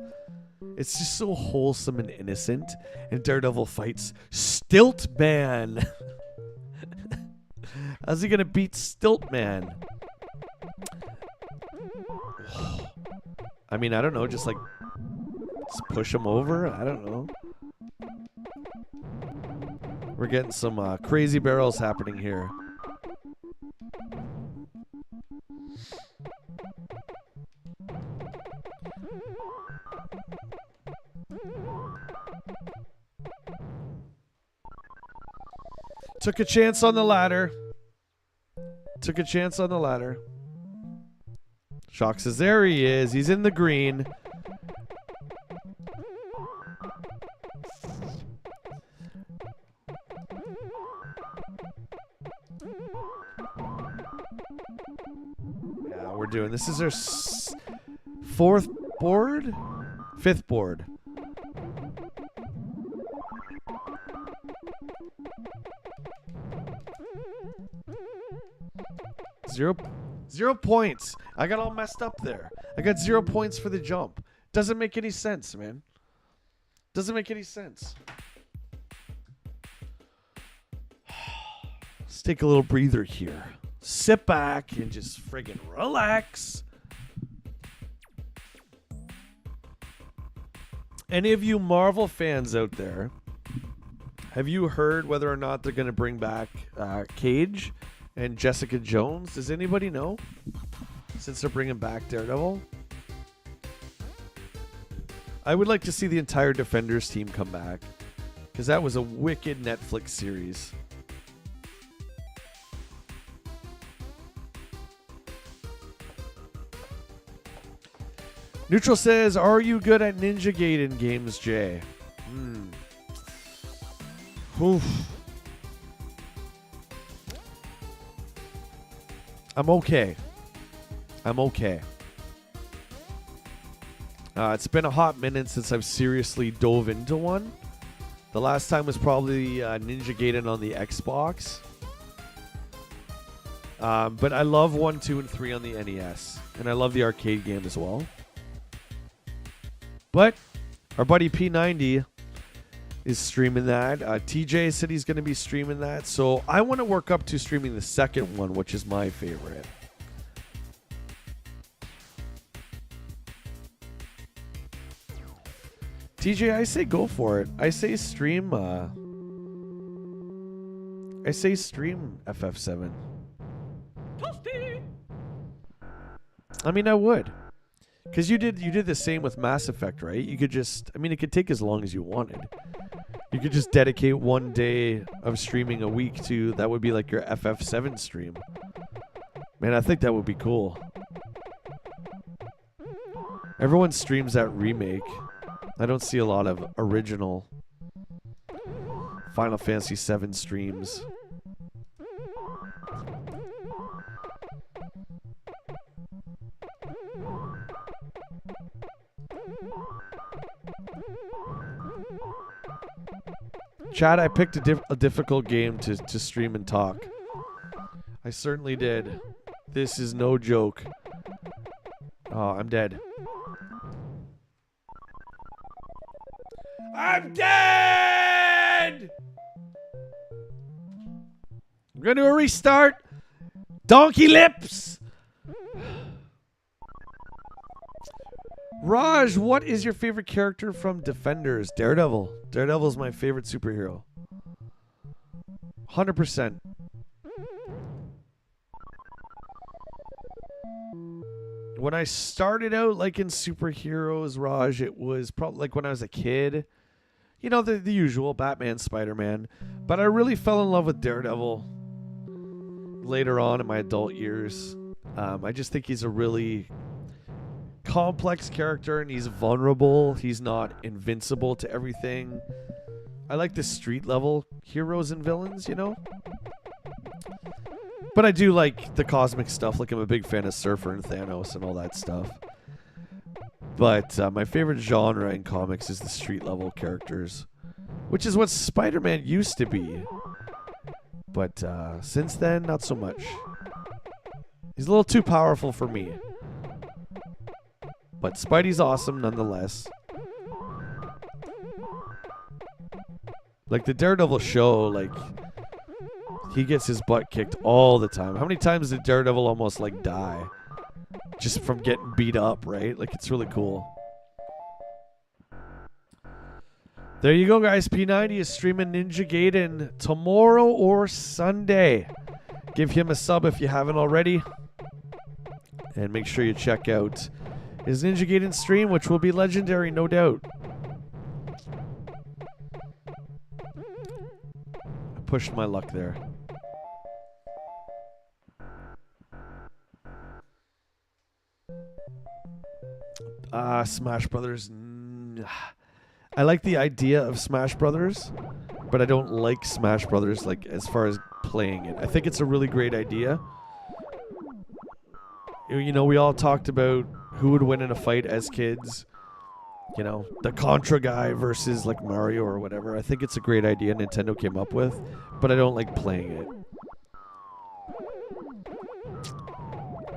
It's just so wholesome and innocent. And Daredevil fights Stiltman. How's he gonna beat Stiltman? I mean, I don't know. Just push him over. I don't know. We're getting some crazy barrels happening here. Took a chance on the ladder. Took a chance on the ladder. Shock says, there he is. He's in the green. Yeah, we're doing. This is our fourth board? Fifth board. Zero points. I got all messed up there. I got 0 points for the jump. Doesn't make any sense, man. Doesn't make any sense. Let's take a little breather here. Sit back and just friggin' relax. Any of you Marvel fans out there, have you heard whether or not they're going to bring back Cage and Jessica Jones? Does anybody know? Since they're bringing back Daredevil? I would like to see the entire Defenders team come back, because that was a wicked Netflix series. Neutral says, are you good at Ninja Gaiden games, Jay? Oof. I'm okay. It's been a hot minute since I've seriously dove into one. The last time was probably Ninja Gaiden on the Xbox. But I love 1, 2, and 3 on the NES. And I love the arcade game as well. But our buddy P90 is streaming that. TJ said he's going to be streaming that. So I want to work up to streaming the second one, which is my favorite. TJ, I say go for it. I say stream FF7. Toasty. I mean, I would. Because you did the same with Mass Effect, right? You could just, I mean, it could take as long as you wanted. You could just dedicate one day of streaming a week to, that would be like your FF7 stream. Man, I think that would be cool. Everyone streams that remake. I don't see a lot of original Final Fantasy VII streams. Chad, I picked a difficult game to stream and talk. I certainly did. This is no joke. Oh, I'm dead. I'm dead! I'm going to do a restart. Donkey lips! Raj, what is your favorite character from Defenders? Daredevil. Daredevil's my favorite superhero. 100%. When I started out like in superheroes, Raj, it was probably like when I was a kid. You know, the usual Batman, Spider-Man. But I really fell in love with Daredevil later on in my adult years. I just think he's a really complex character, and he's vulnerable. He's not invincible to everything. I like the street level heroes and villains, you know? But I do like the cosmic stuff. Like, I'm a big fan of Surfer and Thanos and all that stuff. But my favorite genre in comics is the street level characters, which is what Spider-Man used to be. But since then, not so much. He's a little too powerful for me. But Spidey's awesome nonetheless. Like the Daredevil show, like, he gets his butt kicked all the time. How many times did Daredevil almost like die? Just from getting beat up, right? Like, it's really cool. There you go, guys. P90 is streaming Ninja Gaiden tomorrow or Sunday. Give him a sub if you haven't already. And make sure you check out his Ninja Gaiden stream, which will be legendary, no doubt. I pushed my luck there. Smash Brothers. I like the idea of Smash Brothers, but I don't like Smash Brothers, like, as far as playing it. I think it's a really great idea. you know, we all talked about who would win in a fight as kids. You know, the Contra guy versus like Mario or whatever. I think it's a great idea Nintendo came up with, but I don't like playing it.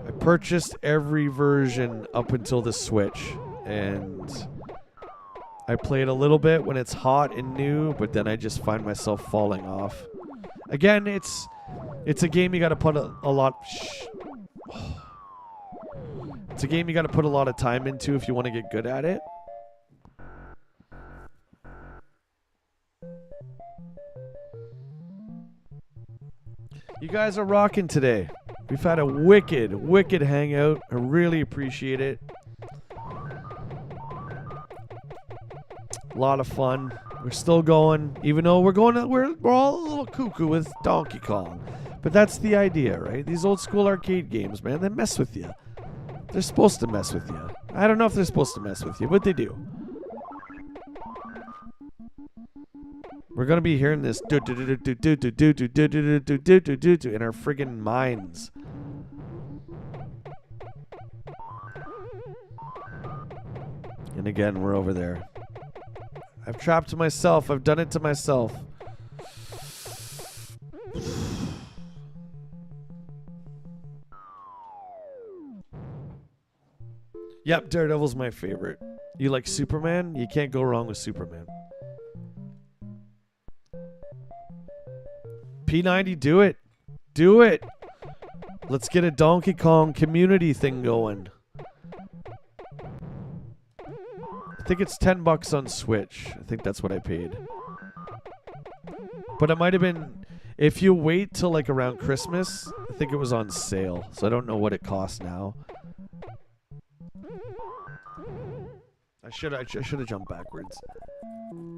I purchased every version up until the Switch, and I played a little bit when it's hot and new, but then I just find myself falling off. Again, it's a game you got to put a lot. It's a game you got to put a lot of time into if you want to get good at it. You guys are rocking today. We've had a wicked hangout. I really appreciate it. A lot of fun. We're still going, even though we're all a little cuckoo with Donkey Kong. But that's the idea, right? These old school arcade games, man, they mess with you. They're supposed to mess with you. I don't know if they're supposed to mess with you, but they do. We're gonna be hearing this in our friggin' minds. And again, we're over there. I've trapped myself. I've done it to myself. Yep, Daredevil's my favorite. You like Superman? You can't go wrong with Superman. P90, do it. Do it. Let's get a Donkey Kong community thing going. I think it's $10 on Switch. I think that's what I paid. But it might have been, if you wait till like around Christmas, I think it was on sale. So I don't know what it costs now. I should have jumped backwards.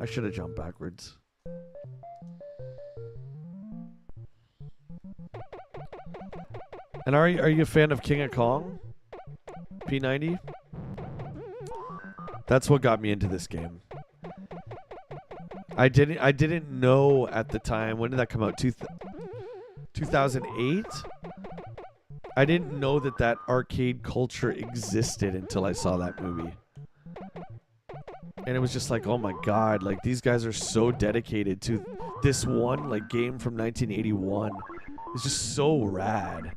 I should have jumped backwards. And are you a fan of King of Kong? P90? That's what got me into this game. I didn't know at the time. When did that come out? 2008? I didn't know that arcade culture existed until I saw that movie. And it was just like, oh my god, like these guys are so dedicated to this one like game from 1981. It's just so rad.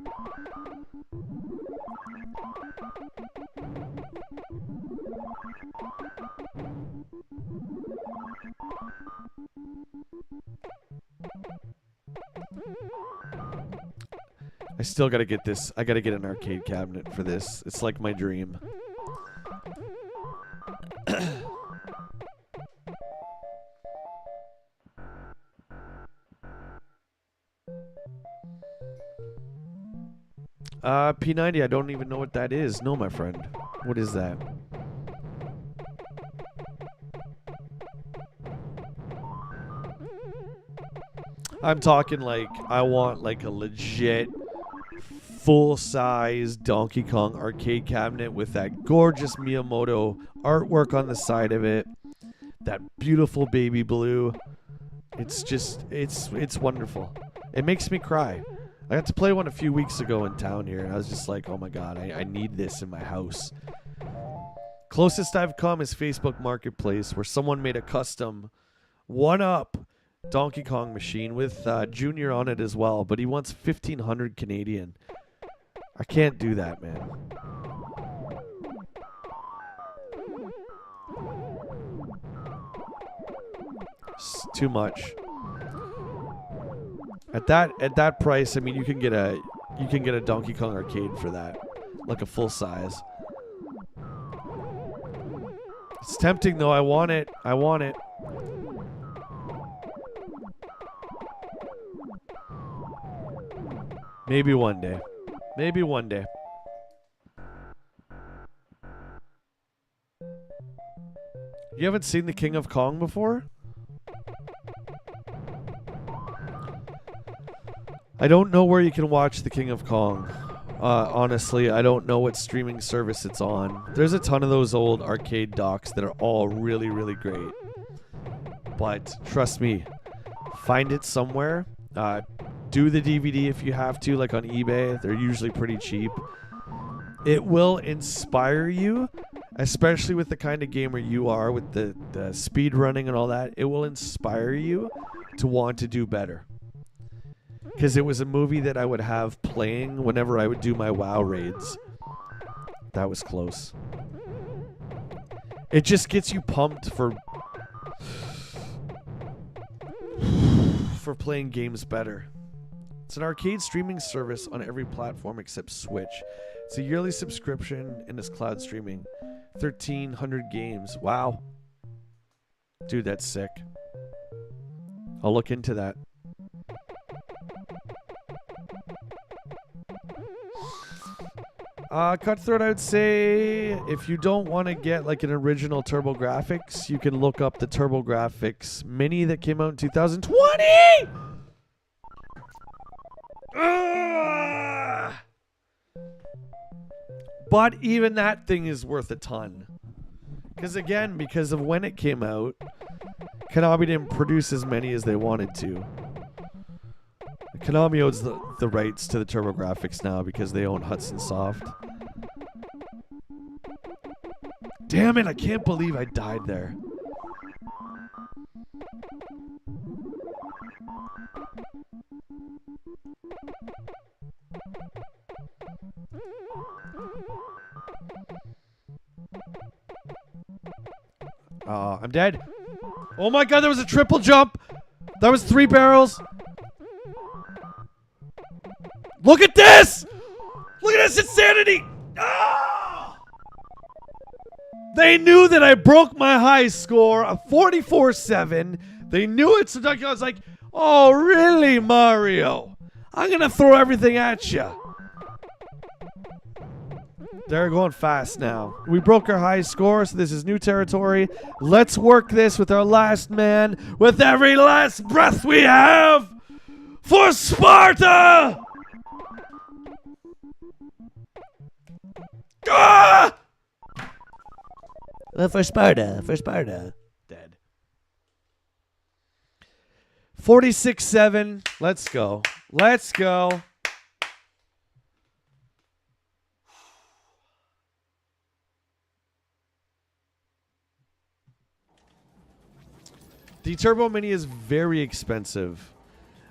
I still gotta get this. I gotta get an arcade cabinet for this. It's like my dream. P90, I don't even know what that is. No, my friend. What is that? I'm talking like, I want like a legit full-size Donkey Kong arcade cabinet with that gorgeous Miyamoto artwork on the side of it. That beautiful baby blue. It's just, it's wonderful. It makes me cry. I got to play one a few weeks ago in town here, and I was just like, oh my god, I need this in my house. Closest I've come is Facebook Marketplace, where someone made a custom one-up Donkey Kong machine with Junior on it as well, but he wants 1,500 Canadian. I can't do that, man. It's too much. At that price, I mean, you can get a Donkey Kong arcade for that, like a full size. It's tempting though. I want it. I want it. Maybe one day. Maybe one day. You haven't seen The King of Kong before? I don't know where you can watch The King of Kong. Honestly, I don't know what streaming service it's on. There's a ton of those old arcade docs that are all really, really great. But trust me, find it somewhere. Do the DVD if you have to, like on eBay. They're usually pretty cheap. It will inspire you, especially with the kind of gamer you are, with the speed running and all that. It will inspire you to want to do better. Because it was a movie that I would have playing whenever I would do my WoW raids. That was close. It just gets you pumped for playing games better. It's an arcade streaming service on every platform except Switch. It's a yearly subscription and it's cloud streaming. 1,300 games. Wow. Dude, that's sick. I'll look into that. Cutthroat, I would say if you don't want to get like an original TurboGrafx, you can look up the TurboGrafx Mini that came out in 2020! But even that thing is worth a ton. Because again, because of when it came out, Konami didn't produce as many as they wanted to. Konami owns the rights to the TurboGrafx now because they own Hudson Soft. Damn it, I can't believe I died there. I'm dead. Oh my god, there was a triple jump. That was 3 barrels. Look at this! Look at this insanity! Ah! They knew that I broke my high score of 44-7. They knew it, so I was like, oh, really, Mario? I'm going to throw everything at you. They're going fast now. We broke our high score, so this is new territory. Let's work this with our last man, with every last breath we have, for Sparta! Ah! For Sparta. Dead. 46-7. Let's go. Let's go. The Turbo Mini is very expensive.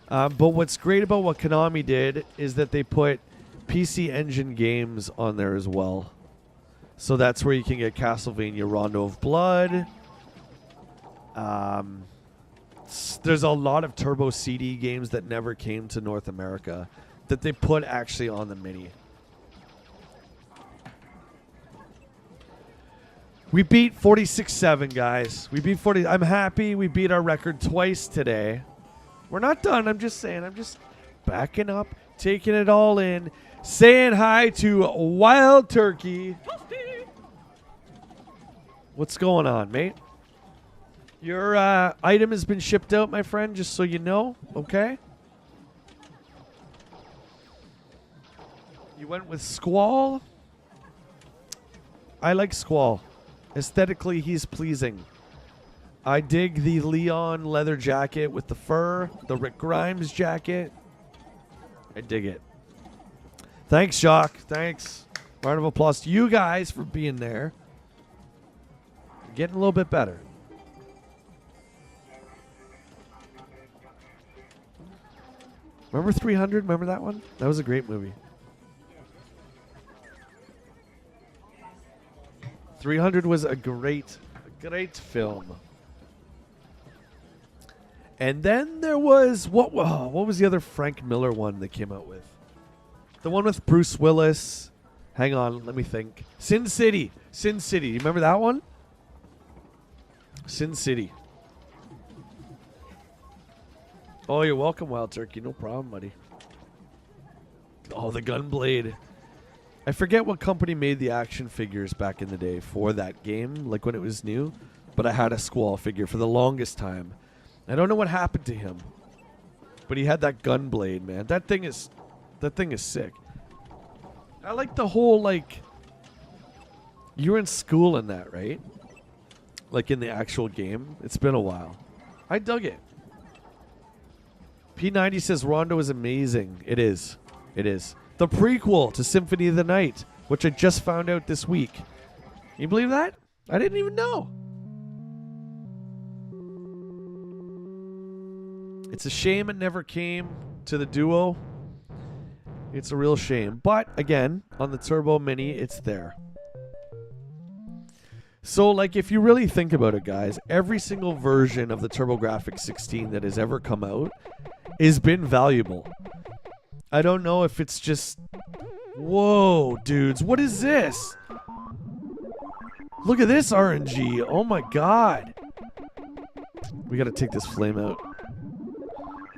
But what's great about what Konami did is that they put PC Engine games on there as well. So that's where you can get Castlevania Rondo of Blood. There's a lot of Turbo CD games that never came to North America that they put actually on the Mini. We beat 46-7, guys. We beat 40. I'm happy we beat our record twice today. We're not done. I'm just saying. I'm just backing up, taking it all in, saying hi to Wild Turkey. What's going on, mate? Your item has been shipped out, my friend, just so you know, okay? You went with Squall. I like Squall. Aesthetically, he's pleasing. I dig the Leon leather jacket with the fur, the Rick Grimes jacket. I dig it. Thanks, Jacques. Thanks. Round of applause to you guys for being there. Getting a little bit better. Remember 300? Remember that one? That was a great movie. 300 was a great film. And then there was what was the other Frank Miller one that came out with? The one with Bruce Willis. Hang on, let me think. Sin City. Sin City. You remember that one? Sin City. Oh, you're welcome, Wild Turkey. No problem, buddy. Oh, the Gunblade. I forget what company made the action figures back in the day for that game, like when it was new. But I had a Squall figure for the longest time. I don't know what happened to him. But he had that Gunblade, man. That thing is sick. I like the whole, like... You were in school in that, right? Like in the actual game. It's been a while. I dug it. P90 says Rondo is amazing. It is. It is. The prequel to Symphony of the Night, which I just found out this week. You believe that? I didn't even know. It's a shame it never came to the Duo. It's a real shame. But, again, on the Turbo Mini, it's there. So, like, if you really think about it, guys, every single version of the TurboGrafx 16 that has ever come out has been valuable. I don't know if it's just... Whoa, dudes, what is this? Look at this RNG. Oh, my God. We got to take this flame out.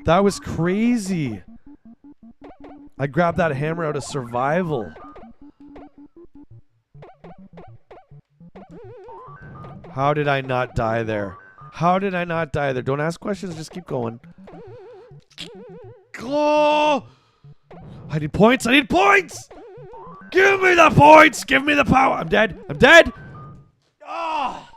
That was crazy. I grabbed that hammer out of survival. How did I not die there? How did I not die there? Don't ask questions, just keep going. Oh! I need points, I need points! Give me the points! Give me the power! I'm dead, I'm dead! Oh!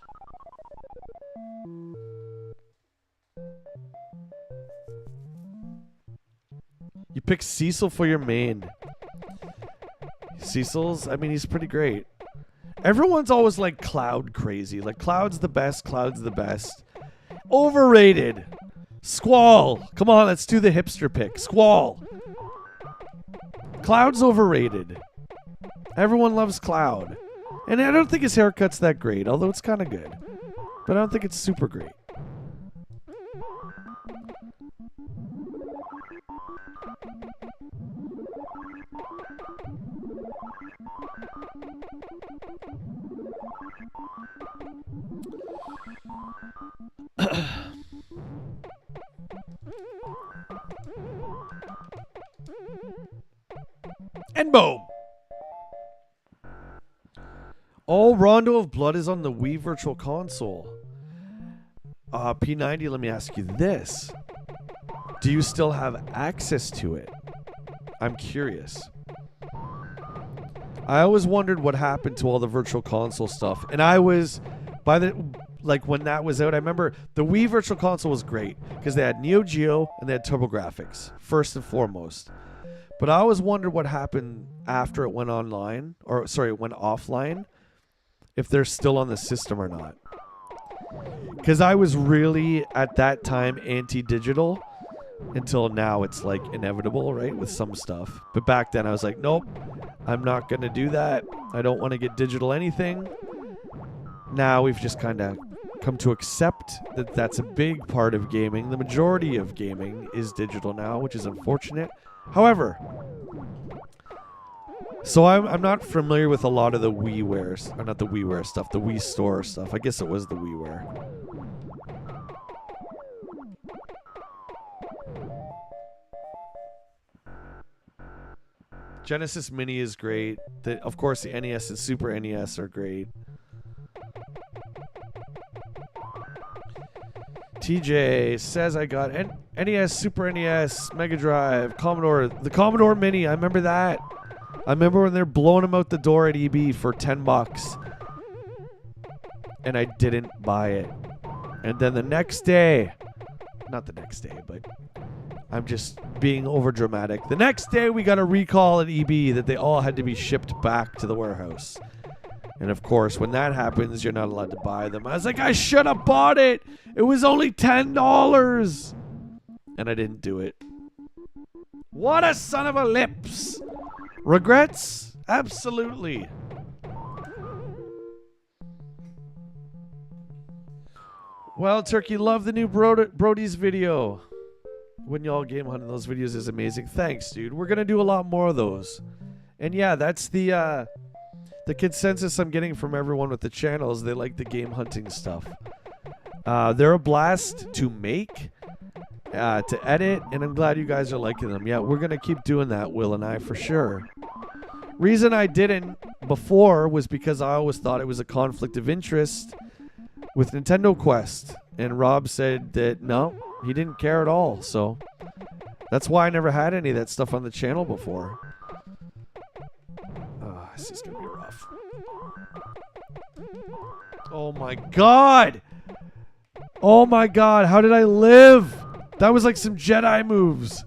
You pick Cecil for your main. Cecil's, I mean, he's pretty great. Everyone's always like Cloud crazy. Like, Cloud's the best, Cloud's the best. Overrated. Squall. Come on, let's do the hipster pick. Squall. Cloud's overrated. Everyone loves Cloud. And I don't think his haircut's that great, although it's kind of good. But I don't think it's super great. And boom! Oh, Rondo of Blood is on the Wii Virtual Console. P90, let me ask you this. Do you still have access to it? I'm curious. I always wondered what happened to all the Virtual Console stuff. And I was, when that was out, I remember the Wii Virtual Console was great because they had Neo Geo and they had TurboGrafx, first and foremost. But I always wondered what happened after it went online, or sorry, it went offline, if they're still on the system or not. Because I was really, at that time, anti-digital, until now it's like inevitable, right, with some stuff. But back then I was like, nope, I'm not going to do that. I don't want to get digital anything. Now we've just kind of come to accept that that's a big part of gaming. The majority of gaming is digital now, which is unfortunate. However, so I'm not familiar with a lot of the WiiWare, or not the WiiWare stuff, the Wii Store stuff. I guess it was the WiiWare. Genesis Mini is great. Of course, the NES and Super NES are great. TJ says I got NES, Super NES, Mega Drive, Commodore. The Commodore Mini, I remember that. I remember when they're blowing them out the door at EB for $10. And I didn't buy it. And then the next day, not the next day, but I'm just being over dramatic. The next day we got a recall at EB that they all had to be shipped back to the warehouse. And of course, when that happens, you're not allowed to buy them. I was like, I should have bought it. It was only $10. And I didn't do it. What a son of a lips. Regrets? Absolutely. Well, Turkey, love the new Brody's video. When y'all game hunting, those videos is amazing. Thanks, dude. We're going to do a lot more of those. And yeah, that's the consensus I'm getting from everyone with the channels. They like the game hunting stuff. They're a blast to make, to edit, and I'm glad you guys are liking them. Yeah, we're going to keep doing that, Will and I, for sure. Reason I didn't before was because I always thought it was a conflict of interest with Nintendo Quest. And Rob said that, no, he didn't care at all. So that's why I never had any of that stuff on the channel before. This is going to be rough. Oh my god! Oh my god, how did I live? That was like some Jedi moves.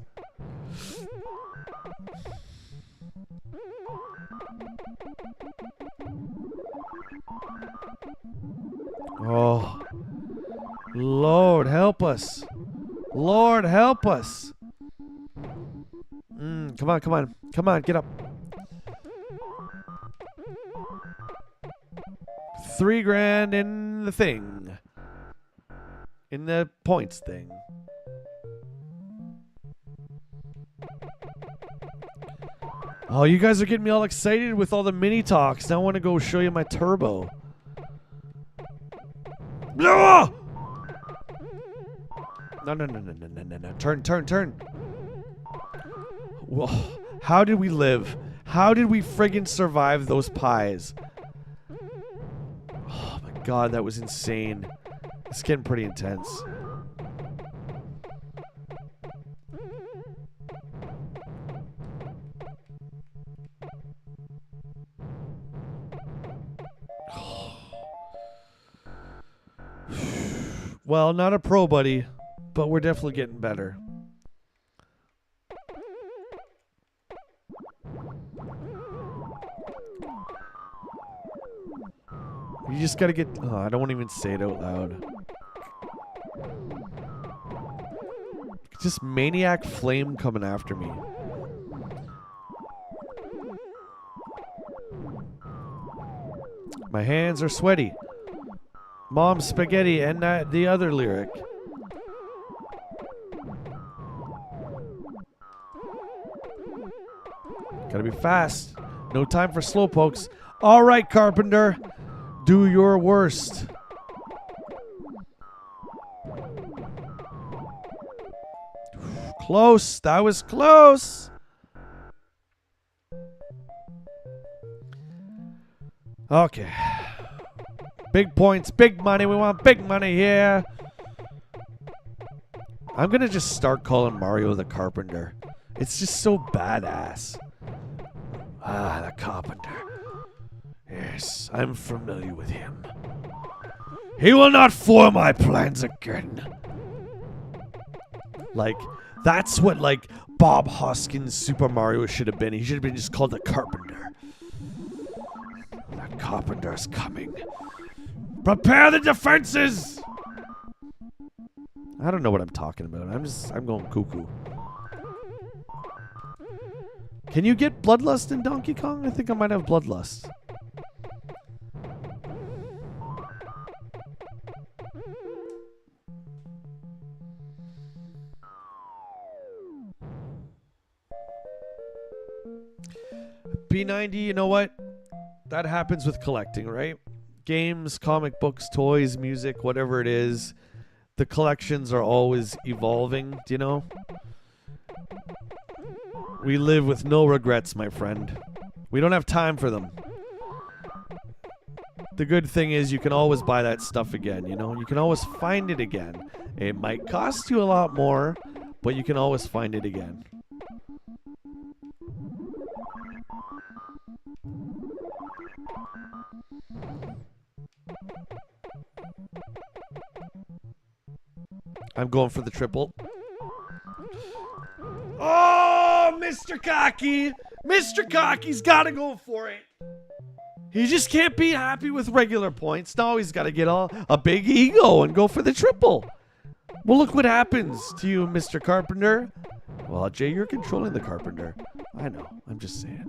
Oh. Lord, help us. Lord, help us. Come on, come on. Come on, get up. $3,000 in the thing. In the points thing. Oh, you guys are getting me all excited with all the mini talks. Now I want to go show you my turbo. No! No. Turn. Whoa. How did we live? How did we friggin' survive those pies? Oh my god, that was insane. It's getting pretty intense. Well, not a pro, buddy, but we're definitely getting better. You just gotta get... Oh, I don't want to even say it out loud. Just maniac flame coming after me. My hands are sweaty. Mom's spaghetti and the other lyric. Gotta be fast. No time for slowpokes. All right, Carpenter. Do your worst. Close. That was close. Okay. Big points, big money. We want big money here. I'm going to just start calling Mario the Carpenter. It's just so badass. Ah, the Carpenter. Yes, I'm familiar with him. He will not foil my plans again. Like, that's what, like, Bob Hoskins' Super Mario should have been. He should have been just called the Carpenter. The Carpenter's coming. Prepare the defenses! I don't know what I'm talking about. I'm going cuckoo. Can you get Bloodlust in Donkey Kong? I think I might have Bloodlust. B90, you know what? That happens with collecting, right? Games, comic books, toys, music, whatever it is. The collections are always evolving, do you know? We live with no regrets, my friend. We don't have time for them. The good thing is you can always buy that stuff again, you know? You can always find it again. It might cost you a lot more, but you can always find it again. I'm going for the triple. Oh, Mr. Cocky! Mr. Cocky's got to go for it. He just can't be happy with regular points. No, he's got to get a big ego and go for the triple. Well, look what happens to you, Mr. Carpenter. Well, Jay, you're controlling the Carpenter. I know. I'm just saying.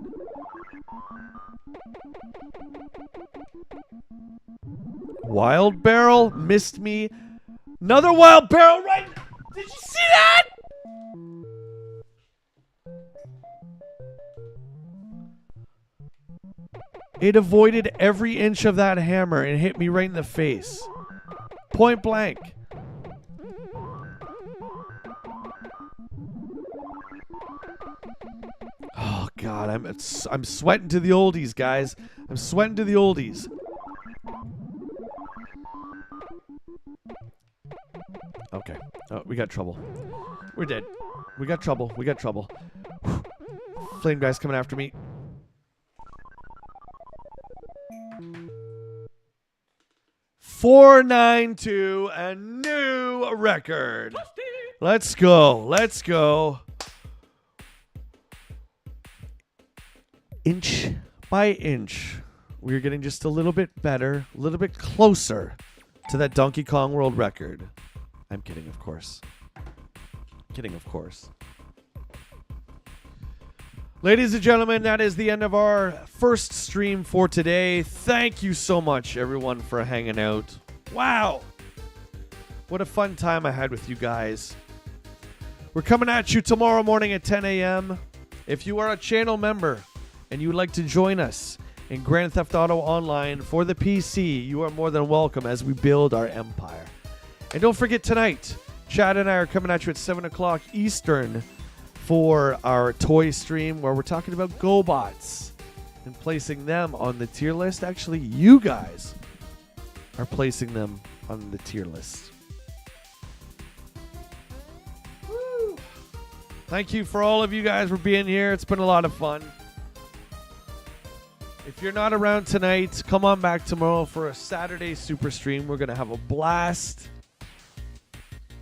Wild Barrel missed me. Another Wild Barrel right. Did you see that? It avoided every inch of that hammer and hit me right in the face. Point blank. Oh God, I'm sweating to the oldies, guys. I'm sweating to the oldies. Okay. Oh, we got trouble. We're dead. We got trouble. We got trouble. Whew. Flame guy's coming after me. $492, a new record. Let's go. Let's go. inch by inch, we're getting just a little bit better, a little bit closer to that Donkey Kong world record. I'm kidding, of course. Kidding, of course. Ladies and gentlemen, that is the end of our first stream for today. Thank you so much, everyone, for hanging out. Wow. What a fun time I had with you guys. We're coming at you tomorrow morning at 10 a.m. If you are a channel member and you would like to join us in Grand Theft Auto Online for the PC, you are more than welcome as we build our empire. And don't forget tonight, Chad and I are coming at you at 7 o'clock Eastern for our toy stream where we're talking about GoBots and placing them on the tier list. Actually, you guys are placing them on the tier list. Woo. Thank you for all of you guys for being here. It's been a lot of fun. If you're not around tonight, come on back tomorrow for a Saturday super stream. We're going to have a blast.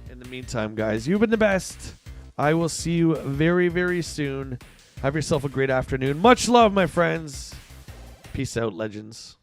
In the meantime, guys, you've been the best. I will see you very, very soon. Have yourself a great afternoon. Much love, my friends. Peace out, legends.